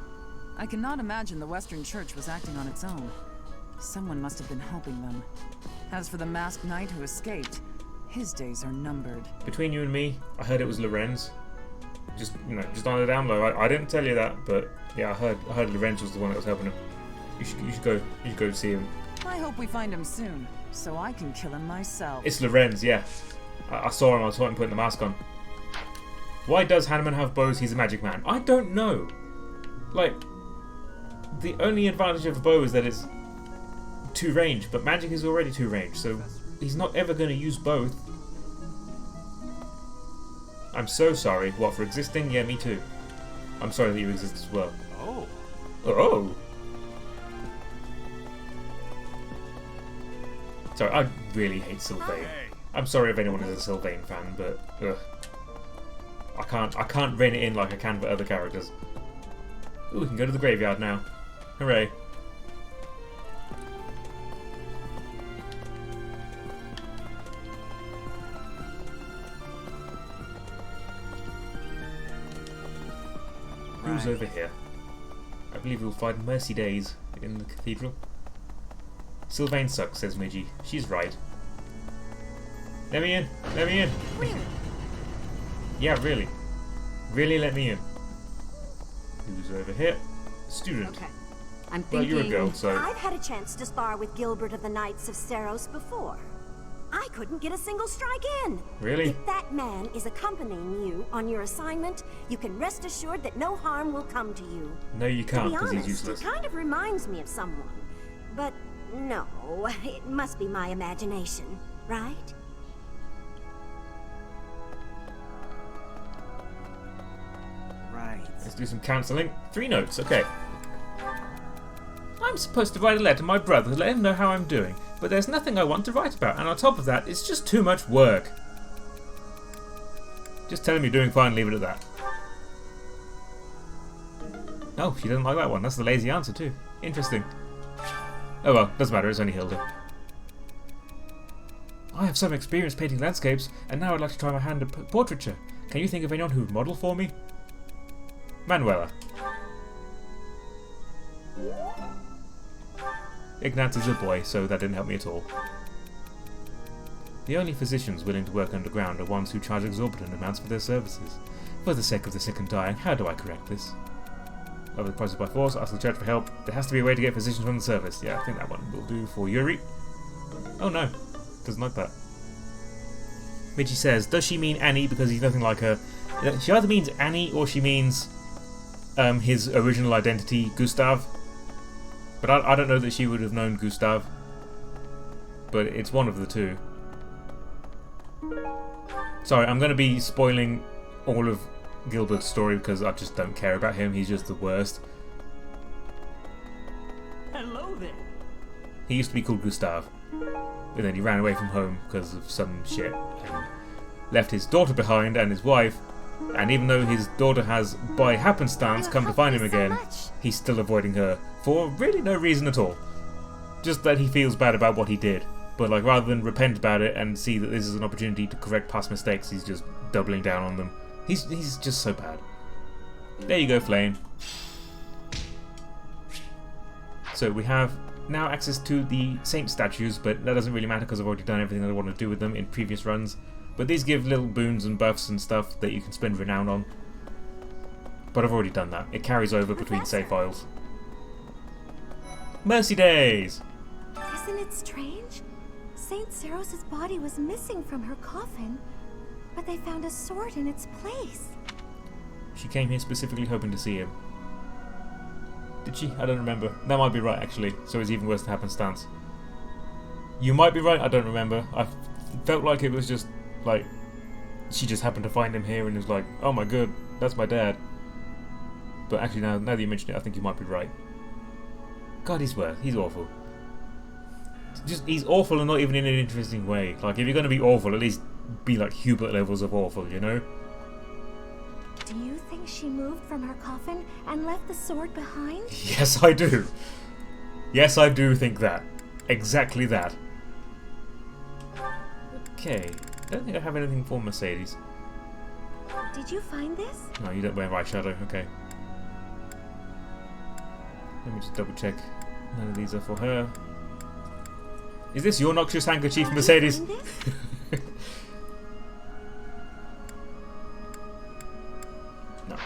I cannot imagine the Western Church was acting on its own. Someone must have been helping them. As for the masked knight who escaped, his days are numbered. Between you and me, I heard it was Lorenz. Just on the down low. I didn't tell you that, but yeah, I heard Lorenz was the one that was helping him. You should go see him. I hope we find him soon, so I can kill him myself. It's Lorenz, yeah. I saw him. I saw him putting the mask on. Why does Hanuman have bows? He's a magic man. I don't know. Like, the only advantage of a bow is that it's 2 range, but magic is already 2 range, so he's not ever going to use both. I'm so sorry. What, for existing? Yeah, me too. I'm sorry that you exist as well. Oh. Oh. Sorry, I really hate Sylvain. I'm sorry if anyone is a Sylvain fan, but ugh. I can't rein it in like I can for other characters. Ooh, we can go to the graveyard now. Hooray. Who's over here? I believe we'll find Mercy Days in the cathedral. Sylvain sucks, says Midgie. She's right. Let me in! Let me in! Really? Yeah, really. Really let me in. Who's over here? Student. Okay. I'm Well, thinking... you're a girl, so... I've had a chance to spar with Gilbert of the Knights of Saros before. I couldn't get a single strike in. Really? If that man is accompanying you on your assignment, you can rest assured that no harm will come to you. No, you can't, To because be he's honest, useless. he kind of reminds me of someone. But no, it must be my imagination, right? Right. Let's do some counselling. 3 notes, okay. I'm supposed to write a letter to my brother to let him know how I'm doing, but there's nothing I want to write about, and on top of that, it's just too much work. Just tell him you're doing fine, leave it at that. Oh, she doesn't like that one. That's the lazy answer too. Interesting. Oh well, doesn't matter, it's only Hilda. I have some experience painting landscapes, and now I'd like to try my hand at portraiture. Can you think of anyone who would model for me? Manuela. Ignaz is a boy, so that didn't help me at all. The only physicians willing to work underground are ones who charge exorbitant amounts for their services. For the sake of the sick and dying, how do I correct this? Lower the prices by force, ask the church for help. There has to be a way to get physicians from the service. Yeah, I think that one will do for Yuri. Oh no, doesn't like that. Midgie says, does she mean Annie because he's nothing like her? She either means Annie or she means his original identity, Gustav. But I don't know that she would have known Gustav. But it's one of the two. Sorry, I'm going to be spoiling all of Gilbert's story because I just don't care about him. He's just the worst. Hello there. He used to be called Gustav. But then he ran away from home because of some shit. And left his daughter behind and his wife. And even though his daughter has, by happenstance, come to find him again, he's still avoiding her for really no reason at all. Just that he feels bad about what he did. But like, rather than repent about it and see that this is an opportunity to correct past mistakes, he's just doubling down on them. He's just so bad. There you go, Flame. So we have now access to the saint statues, but that doesn't really matter because I've already done everything that I want to do with them in previous runs. But these give little boons and buffs and stuff that you can spend renown on. But I've already done that. It carries over between save files. Mercy Days! Isn't it strange? Saint Seros' body was missing from her coffin, but they found a sword in its place. She came here specifically hoping to see him. Did she? I don't remember. That might be right, actually. So it's even worse than happenstance. You might be right, I don't remember. I felt like it was just, like, she just happened to find him here and was like, oh my god, that's my dad. But actually, now that you mention it, I think you might be right. God, he's awful. He's awful and not even in an interesting way. Like, if you're going to be awful, at least be like Hubert levels of awful, you know? Do you think she moved from her coffin and left the sword behind? Yes, I do. Yes, I do think that. Exactly that. Okay. I don't think I have anything for Mercedes. Did you find this? No, you don't wear eyeshadow. Okay. Let me just double check. None of these are for her. Is this your noxious handkerchief, Mercedes? No,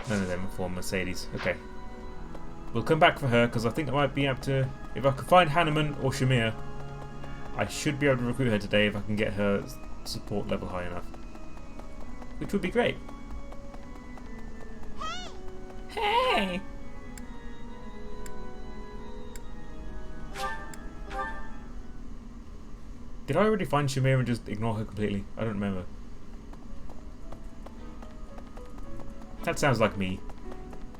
none of them are for Mercedes. Okay. We'll come back for her, because I think I might be able to... If I can find Hanneman or Shamir, I should be able to recruit her today if I can get her support level high enough. Which would be great. Hey! Did I already find Shamir and just ignore her completely? I don't remember. That sounds like me.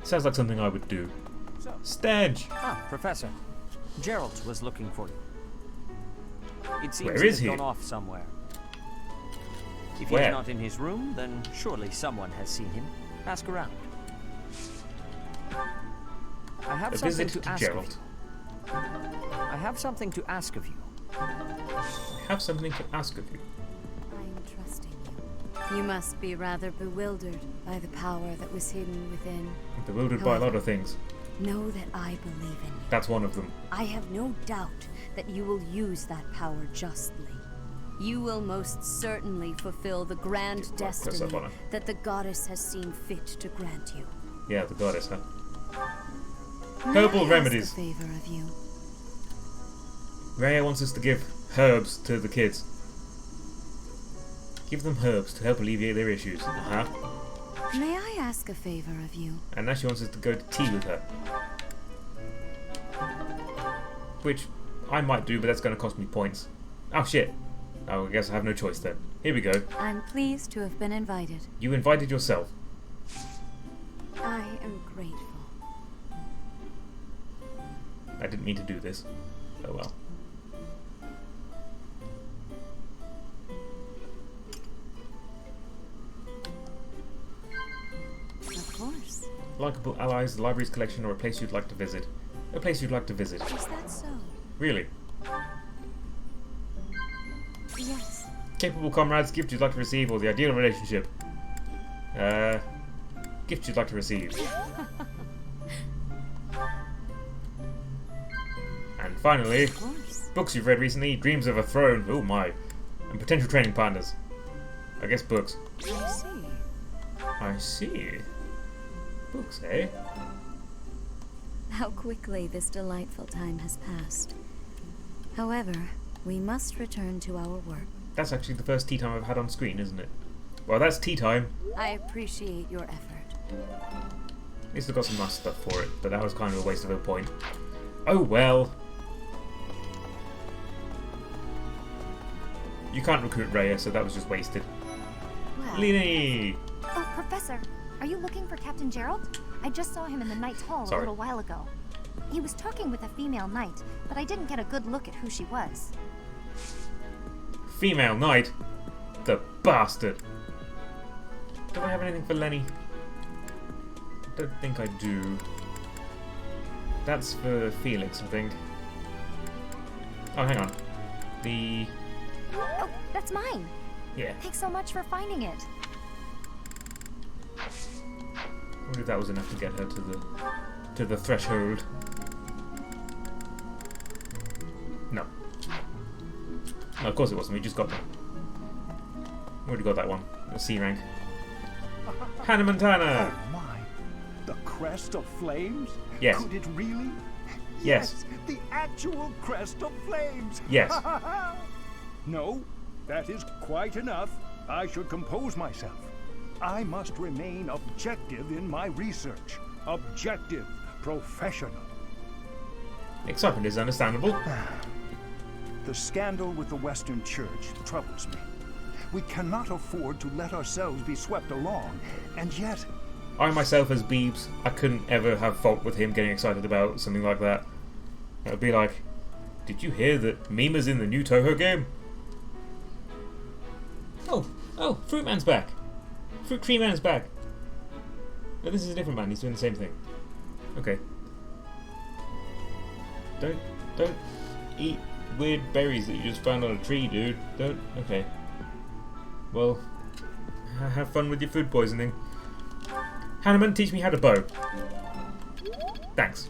Sounds like something I would do. Stedge! Ah, Professor. Gerald was looking for you. It seems Where is he's he? gone off somewhere. If Where? he's not in his room, then surely someone has seen him. Ask around. I have A something visit to to ask of Gerald. you. I have something to ask of you. I have something to ask of you. I am trusting you. You must be rather bewildered by the power that was hidden within. I'm bewildered by a lot of things. Know that I believe in you. That's one of them. I have no doubt that you will use that power justly. You will most certainly fulfill the grand press up destiny on her. that the goddess has seen fit to grant you. Yeah, the goddess, huh? May Herbal I ask remedies. a favor of you? Rhea wants us to give herbs to the kids. Give them herbs to help alleviate their issues. Uh-huh. May I ask a favor of you? And now she wants us to go to tea with her. Which I might do, but that's going to cost me points. Oh shit. Oh, I guess I have no choice then. Here we go. I'm pleased to have been invited. You invited yourself. I am grateful. I didn't mean to do this. Oh well. Of course. Likeable allies, the library's collection, or a place you'd like to visit. A place you'd like to visit. Is that so? Really? Yes. Capable comrades, gift you'd like to receive, or the ideal relationship. Gift gift you'd like to receive. And finally, books you've read recently, Dreams of a Throne, oh my, and potential training partners. I guess books. I see. I see. Books, eh? How quickly this delightful time has passed. However, we must return to our work. That's actually the first tea time I've had on screen, isn't it? Well, that's tea time. I appreciate your effort. At least I got some nice stuff for it, but that was kind of a waste of a point. Oh well. You can't recruit Rhea, so that was just wasted. Well. Lini! Oh, Professor, are you looking for Captain Gerald? I just saw him in the Knight's Hall a little while ago. He was talking with a female knight, but I didn't get a good look at who she was. Female knight? The bastard! Do I have anything for Lenny? I don't think I do. That's for Felix, I think. Oh, hang on. The... Oh, that's mine! Yeah. Thanks so much for finding it. I wonder if that was enough to get her to the threshold. No. No, of course it wasn't. We just got them. Already got that one. The C rank. Hannah Montana! Oh my! The crest of flames? Yes. Could it really? Yes. The actual crest of flames! Yes. No, that is quite enough. I should compose myself. I must remain objective in my research. Objective, professional. Excitement is understandable. The scandal with the Western Church troubles me. We cannot afford to let ourselves be swept along, and yet... I myself, as Beebs, I couldn't ever have fault with him getting excited about something like that. It would be like, did you hear that Mima's in the new Toho game? Oh, Fruit Man's back. Fruit Tree Man's back. No, this is a different man, he's doing the same thing. Okay. Don't eat weird berries that you just found on a tree, dude. Don't, okay. Well, have fun with your food poisoning. Hanneman, teach me how to bow. Thanks.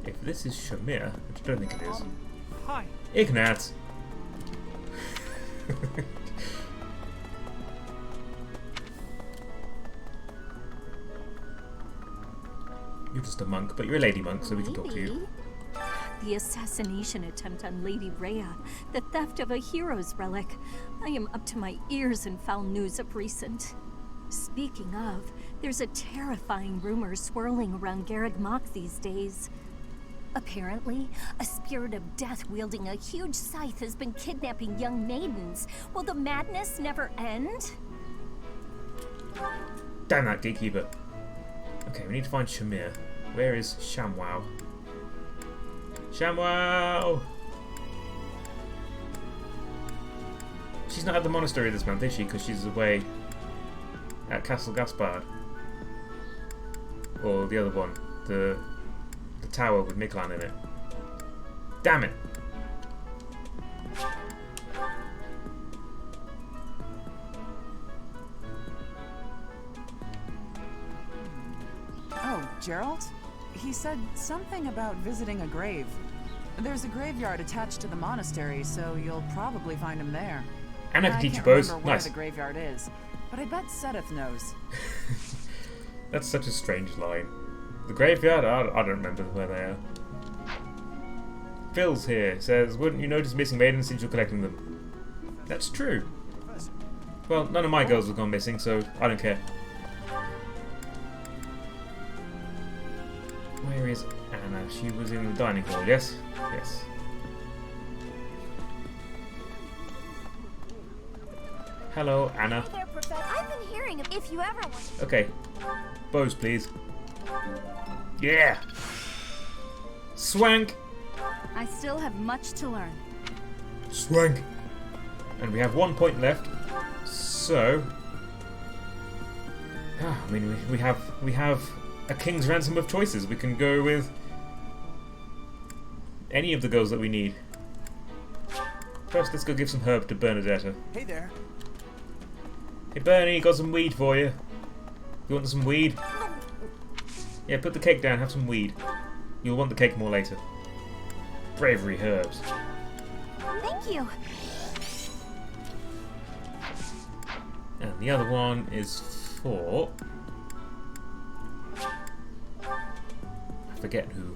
If this is Shamir, which I don't think it is. Hi. Ignat. You're just a monk, but you're a lady monk, so we can talk to you. The assassination attempt on Lady Rhea, the theft of a hero's relic. I am up to my ears in foul news of recent. Speaking of, there's a terrifying rumor swirling around Garreg Mach these days. Apparently, a spirit of death wielding a huge scythe has been kidnapping young maidens. Will the madness never end? Damn that gatekeeper. Okay, we need to find Shamir. Where is Shamwow? Shamwow! She's not at the monastery this month, is she? Because she's away at Castle Gaspard. Or the other one. The tower with Miklan in it. Damn it! Oh, Gerald? He said something about visiting a grave. There's a graveyard attached to the monastery, so you'll probably find him there. And I can teach you can't bows. remember where Nice. the graveyard is, but I bet Sedith knows. That's such a strange line. The graveyard? I don't remember where they are. Phil's here. Says, wouldn't you notice missing maidens since you're collecting them? That's true. Well, none of my girls have gone missing, so I don't care. Where is Anna? She was in the dining hall, yes? Yes. Hello, Anna. Hey there, Professor. I've been hearing if you ever want. Okay. Bows, please. Yeah! Swank! I still have much to learn. Swank! And we have 1 point left. So... I mean, we have a king's ransom of choices. We can go with any of the girls that we need. First, let's go give some herb to Bernadetta. Hey there. Hey Bernie, got some weed for you. You want some weed? Yeah, put the cake down, have some weed. You'll want the cake more later. Bravery herbs. Thank you. And the other one is for... I forget who.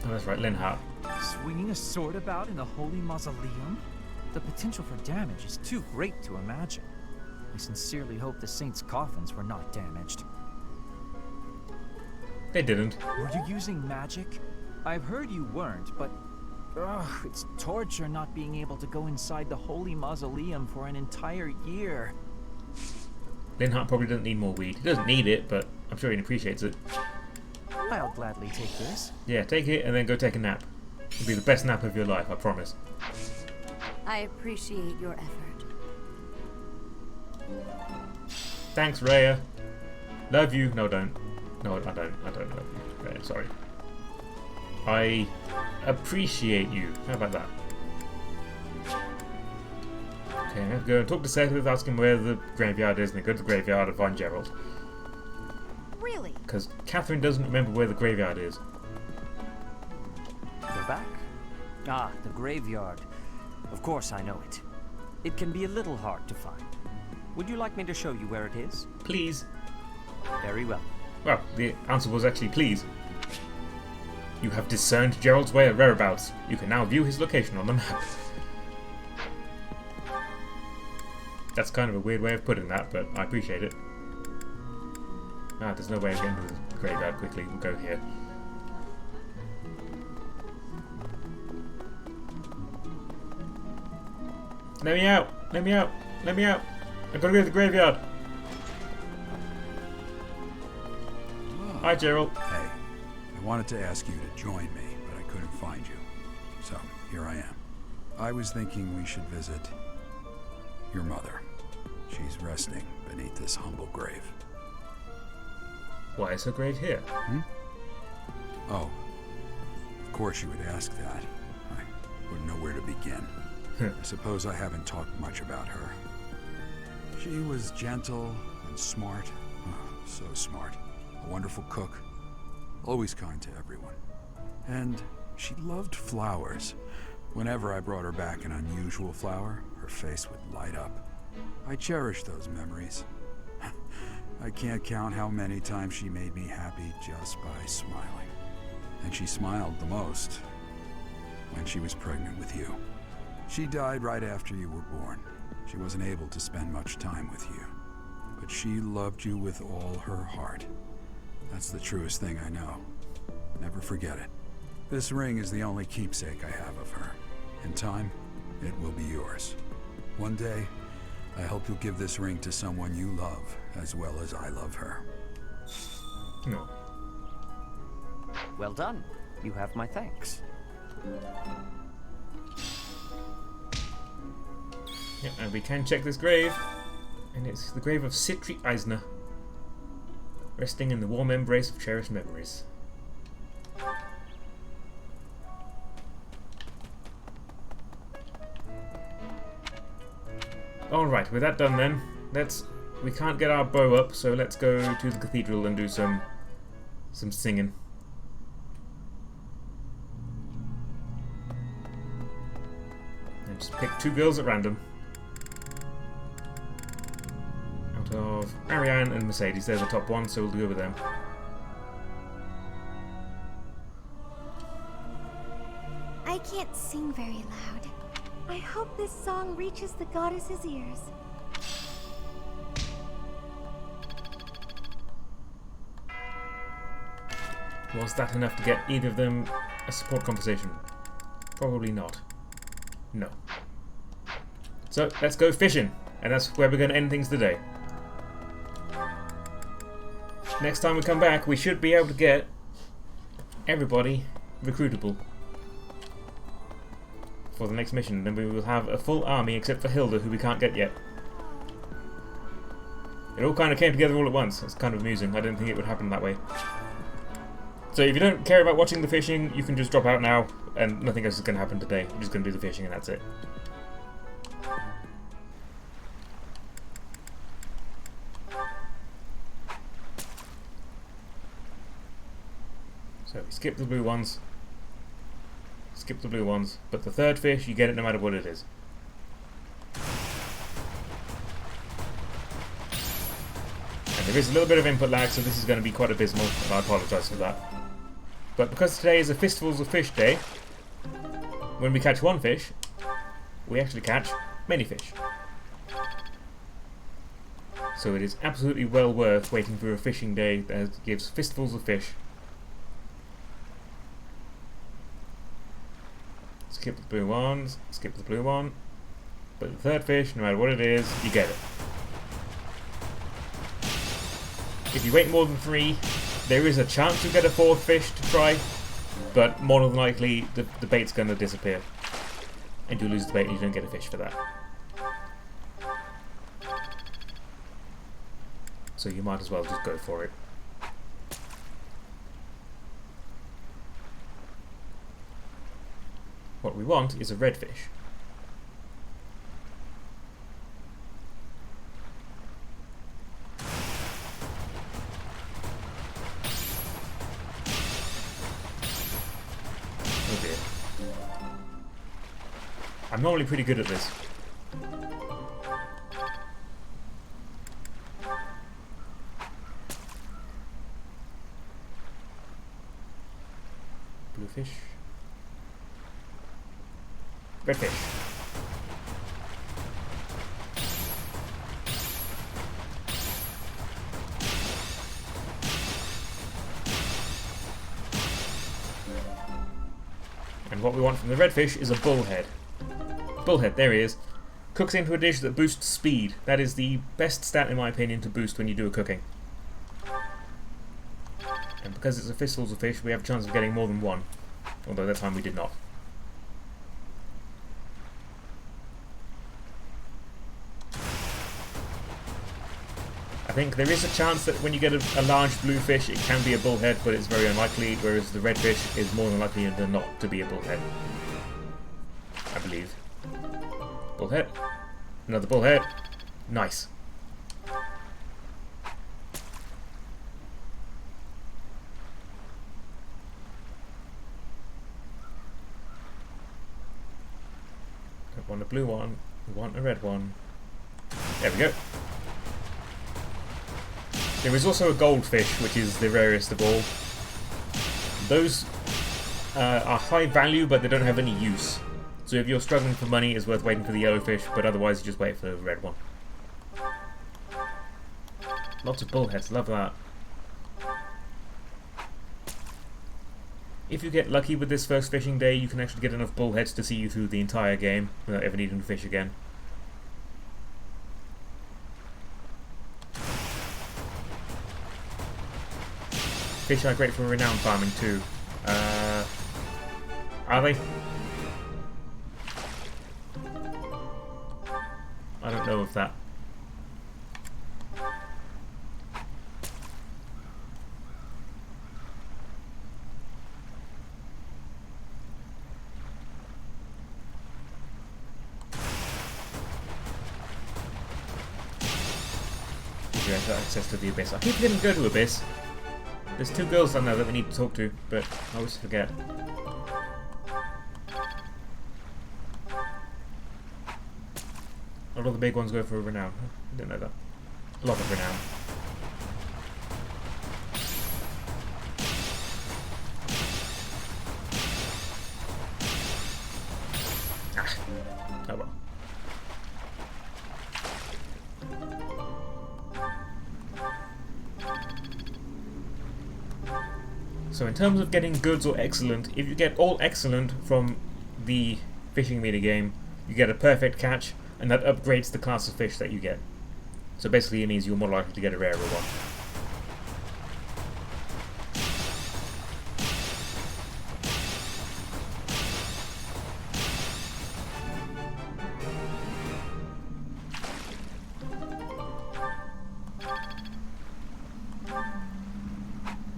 Oh, that's right, Linhart. Swinging a sword about in the Holy Mausoleum? The potential for damage is too great to imagine. I sincerely hope the saints' coffins were not damaged. They didn't. Were you using magic? I've heard you weren't, but... Ugh, it's torture not being able to go inside the Holy Mausoleum for an entire year. Linhart probably doesn't need more weed. He doesn't need it, but I'm sure he appreciates it. I'll gladly take this. Yeah, take it and then go take a nap. It'll be the best nap of your life, I promise. I appreciate your effort. Thanks, Rhea. Love you. No, don't. No, I don't. I don't love you, Rhea. Sorry. I appreciate you. How about that? Okay, I'm going to go and talk to Seth, ask him where the graveyard is, and then go to the graveyard and find Gerald. Really? Because Catherine doesn't remember where the graveyard is. We're back. Ah, the graveyard. Of course I know it. It can be a little hard to find. Would you like me to show you where it is? Please. Very well. Well, the answer was actually please. You have discerned Gerald's whereabouts. You can now view his location on the map. That's kind of a weird way of putting that, but I appreciate it. Ah, there's no way of getting to the graveyard quickly. We'll go here. Let me out! Let me out! Let me out! I've got to go to the graveyard! Hi, Gerald. Hey, I wanted to ask you to join me, but I couldn't find you. So, here I am. I was thinking we should visit your mother. She's resting beneath this humble grave. Why is her grave here? Hmm? Oh, of course you would ask that. I wouldn't know where to begin. I suppose I haven't talked much about her. She was gentle and smart. Oh, so smart. A wonderful cook. Always kind to everyone. And she loved flowers. Whenever I brought her back an unusual flower, her face would light up. I cherish those memories. I can't count how many times she made me happy just by smiling. And she smiled the most when she was pregnant with you. She died right after you were born. She wasn't able to spend much time with you. But she loved you with all her heart. That's the truest thing I know. Never forget it. This ring is the only keepsake I have of her. In time, it will be yours. One day, I hope you'll give this ring to someone you love as well as I love her. No. Well done. You have my thanks. Yeah, and we can check this grave. And it's the grave of Citri Eisner, resting in the warm embrace of cherished memories. Alright, with that done then, we can't get our bow up, so let's go to the cathedral and do some singing. And just pick two girls at random. Out of Ariane and Mercedes, they're the top ones, so we'll go with them. I can't sing very loud. I hope this song reaches the goddess's ears. Was that enough to get either of them a support conversation? Probably not. No. So, let's go fishing. And that's where we're going to end things today. Next time we come back, we should be able to get everybody recruitable for the next mission. Then we will have a full army except for Hilda, who we can't get yet. It all kind of came together all at once. It's kind of amusing. I didn't think it would happen that way. So if you don't care about watching the fishing, you can just drop out now, and nothing else is going to happen today. We're just going to do the fishing and that's it. So we skip the blue ones. Skip the blue ones. But the third fish, you get it no matter what it is. And there is a little bit of input lag, so this is going to be quite abysmal, and I apologise for that. But because today is a Fistfuls of Fish day, when we catch one fish, we actually catch many fish. So it is absolutely well worth waiting for a fishing day that gives fistfuls of fish. Skip the blue ones, skip the blue one. But the third fish, no matter what it is, you get it. If you wait more than 3, there is a chance you'll get a 4th fish to try, but more than likely the bait's going to disappear. And you lose the bait and you don't get a fish for that. So you might as well just go for it. What we want is a redfish. Oh dear. I'm normally pretty good at this. Blue fish. Red fish. And what we want from the red fish is a bullhead. Bullhead, there he is. Cooks into a dish that boosts speed. That is the best stat in my opinion to boost when you do a cooking. And because it's a fistfuls of fish, we have a chance of getting more than one. Although that time we did not. I think there is a chance that when you get a large blue fish, it can be a bullhead, but it's very unlikely, whereas the red fish is more than likely than not to be a bullhead. I believe. Bullhead. Another bullhead. Nice. Don't want a blue one, we want a red one. There we go. There is also a goldfish, which is the rarest of all. Those are high value, but they don't have any use. So if you're struggling for money, it's worth waiting for the yellow fish, but otherwise you just wait for the red one. Lots of bullheads, love that. If you get lucky with this first fishing day, you can actually get enough bullheads to see you through the entire game without ever needing to fish again. Fish are great for renown farming too. Are they? I don't know of that. You have access to the Abyss. I keep forgetting to go to Abyss. There's 2 girls down there that we need to talk to, but I always forget. A lot of the big ones go for renown. I didn't know that. A lot of renown. Ah. Oh well. So in terms of getting goods or excellent, if you get all excellent from the fishing minigame, you get a perfect catch, and that upgrades the class of fish that you get. So basically it means you're more likely to get a rarer one.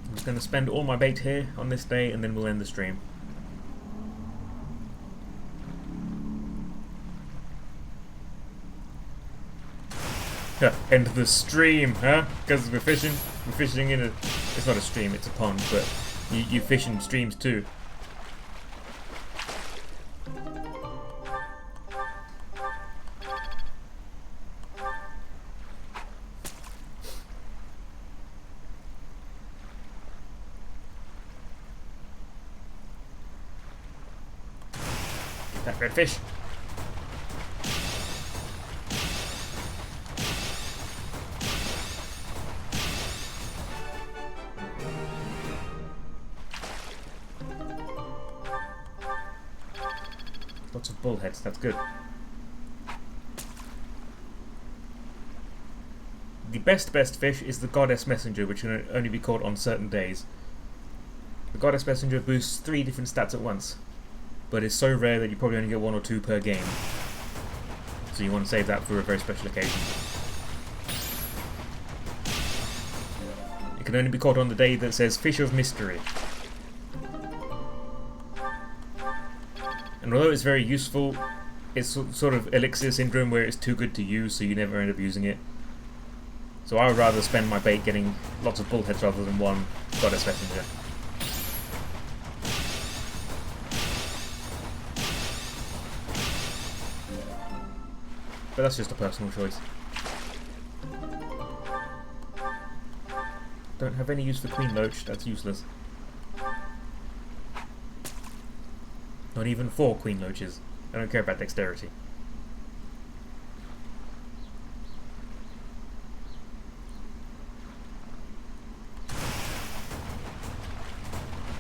I'm just going to spend all my bait here on this day and then we'll end the stream. End the stream, huh? Because we're fishing in a... It's not a stream, it's a pond, but You fish in streams too. Get that redfish. Lots of bullheads, that's good. The best fish is the Goddess Messenger, which can only be caught on certain days. The Goddess Messenger boosts 3 different stats at once, but it's so rare that you probably only get 1 or 2 per game. So you want to save that for a very special occasion. It can only be caught on the day that says Fish of Mystery. And although it's very useful, it's sort of elixir syndrome where it's too good to use, so you never end up using it. So I would rather spend my bait getting lots of bullheads rather than one Goddess Messenger. But that's just a personal choice. Don't have any use for Queen Loach, that's useless. Not even 4 Queen Loaches. I don't care about dexterity.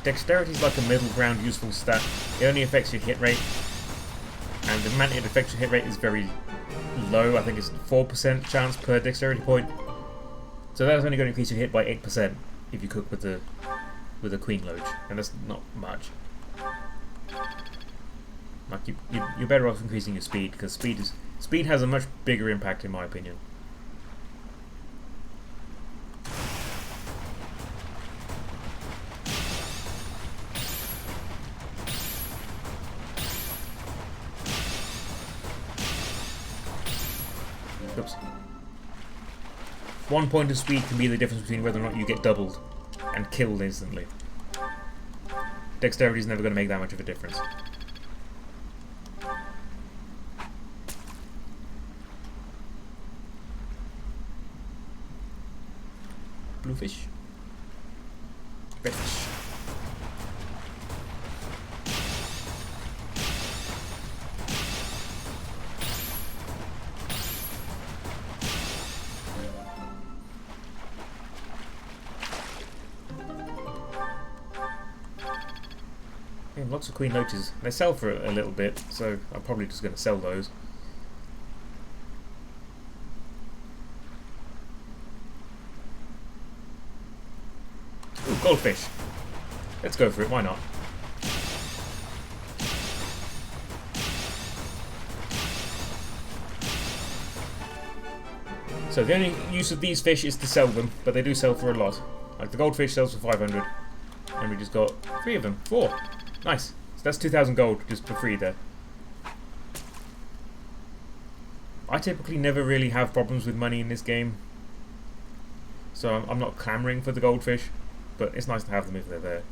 Dexterity is like a middle ground useful stat. It only affects your hit rate. And the amount it affects your hit rate is very low. I think it's 4% chance per dexterity point. So that's only going to increase your hit by 8% if you cook with a Queen Loach. And that's not much. Like you're better off increasing your speed, because speed has a much bigger impact in my opinion. Oops. 1 point of speed can be the difference between whether or not you get doubled and killed instantly. Dexterity is never going to make that much of a difference. Bluefish. Redfish. And lots of Queen Loaches. They sell for a little bit, so I'm probably just going to sell those. Ooh, goldfish. Let's go for it, why not? So the only use of these fish is to sell them, but they do sell for a lot. Like the goldfish sells for 500, and we just got 3 of them. 4. Nice. So that's 2,000 gold just for free there. I typically never really have problems with money in this game, so I'm not clamouring for the goldfish, but it's nice to have them if they're there.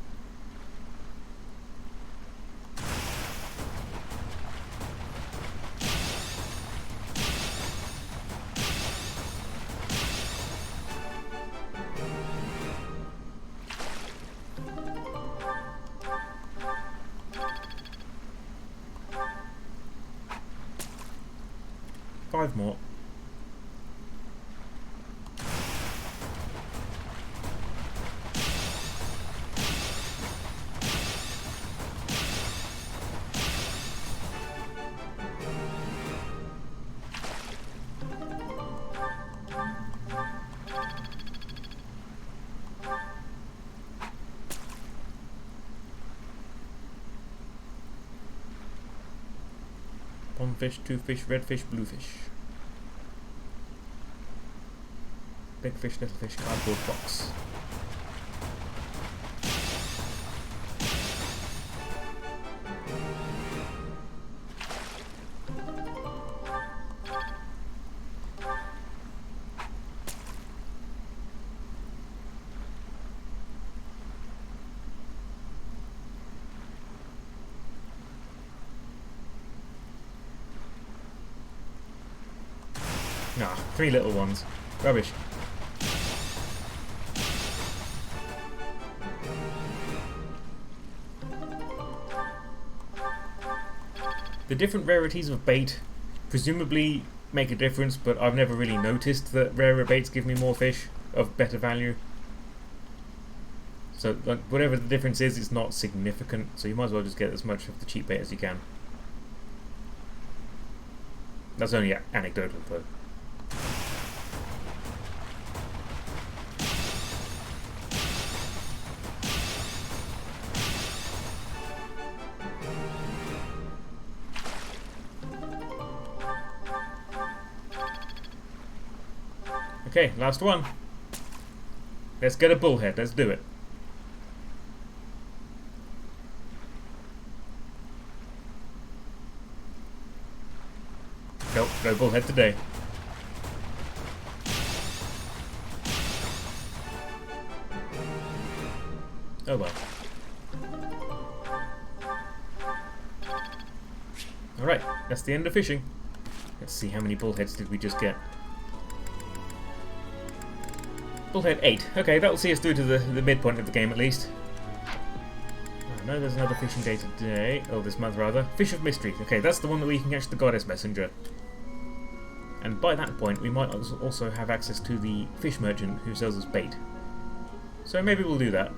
Five more. One fish, 2 fish, red fish, blue fish. Big fish, little fish, cardboard box. Nah, 3 little ones. Rubbish. The different rarities of bait presumably make a difference, but I've never really noticed that rarer baits give me more fish of better value. So like, whatever the difference is, it's not significant, so you might as well just get as much of the cheap bait as you can. That's only anecdotal though. Okay, last one. Let's get a bullhead, let's do it. Nope, no bullhead today. Oh well. Alright, that's the end of fishing. Let's see how many bullheads did we just get. Bullhead 8. Okay, that will see us through to the midpoint of the game at least. Oh, no, there's another fishing day today. Oh, this month rather. Fish of Mystery. Okay, that's the one that we can catch the Goddess Messenger. And by that point, we might also have access to the fish merchant who sells us bait. So maybe we'll do that.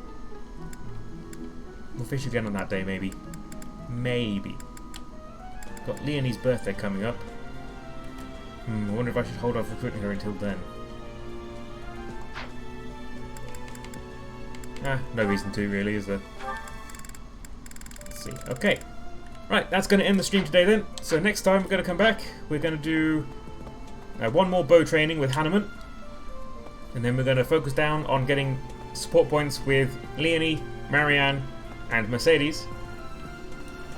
We'll fish again on that day, maybe. Maybe. Got Leonie's birthday coming up. I wonder if I should hold off recruiting her until then. No reason to, really, is there? Let's see. Okay. Right, that's going to end the stream today then. So next time we're going to come back. We're going to do one more bow training with Hanneman. And then we're going to focus down on getting support points with Leonie, Marianne, and Mercedes.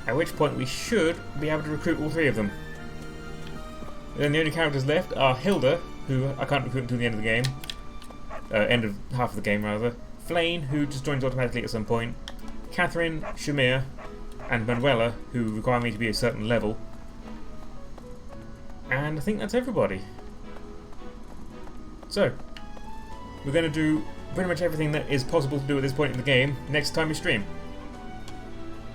At which point we should be able to recruit all 3 of them. And then the only characters left are Hilda, who I can't recruit until the end of the game. End of half of the game, rather. Flane, who just joins automatically at some point. Catherine, Shamir, and Manuela, who require me to be a certain level. And I think that's everybody. So, we're going to do pretty much everything that is possible to do at this point in the game next time we stream.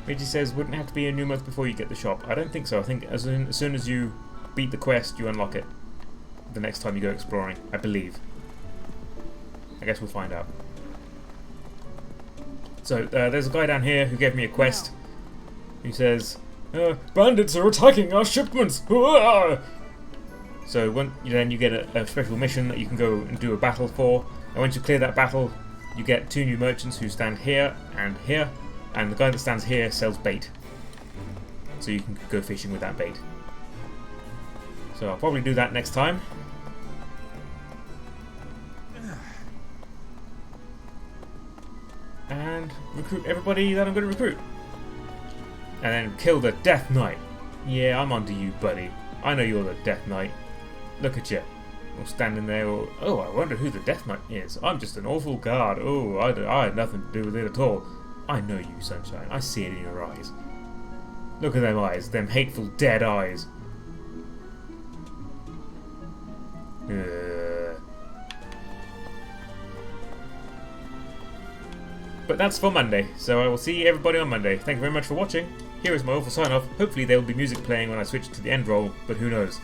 Reggie says, wouldn't have to be a new month before you get the shop. I don't think so. I think as soon as you beat the quest, you unlock it the next time you go exploring, I believe. I guess we'll find out. So, there's a guy down here who gave me a quest. He says, bandits are attacking our shipments! So then you get a special mission that you can go and do a battle for. And once you clear that battle, you get 2 new merchants who stand here. And the guy that stands here sells bait. So you can go fishing with that bait. So I'll probably do that next time. And recruit everybody that I'm going to recruit. And then kill the Death Knight. Yeah, I'm onto you, buddy. I know you're the Death Knight. Look at you. All standing there. Oh, I wonder who the Death Knight is. I'm just an awful guard. Oh, I had nothing to do with it at all. I know you, Sunshine. I see it in your eyes. Look at them eyes. Them hateful, dead eyes. But that's for Monday, so I will see everybody on Monday. Thank you very much for watching. Here is my awful sign-off. Hopefully there will be music playing when I switch to the end roll, but who knows.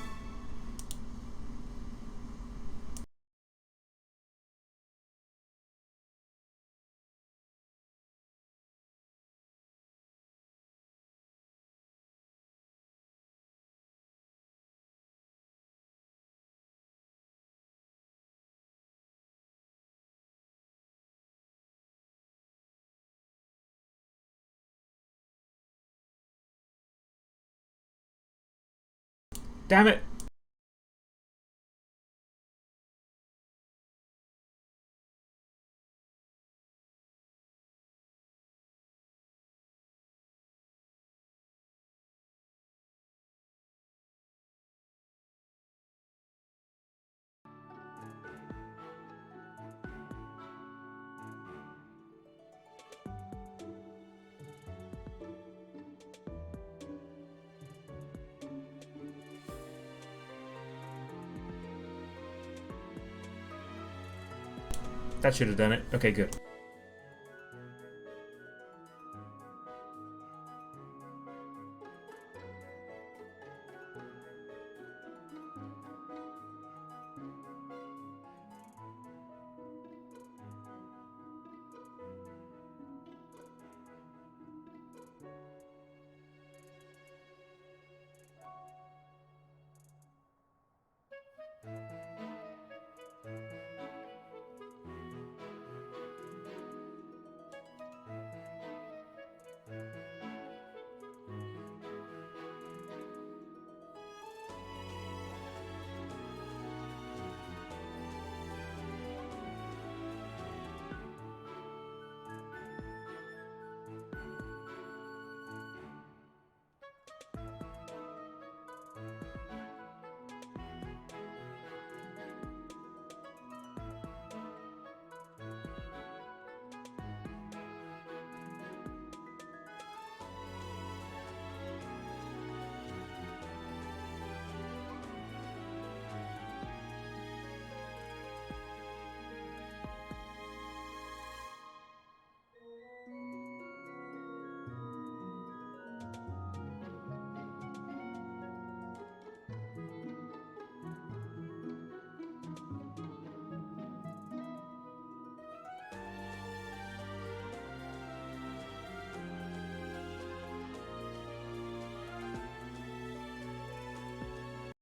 Damn it! That should have done it. Okay, good.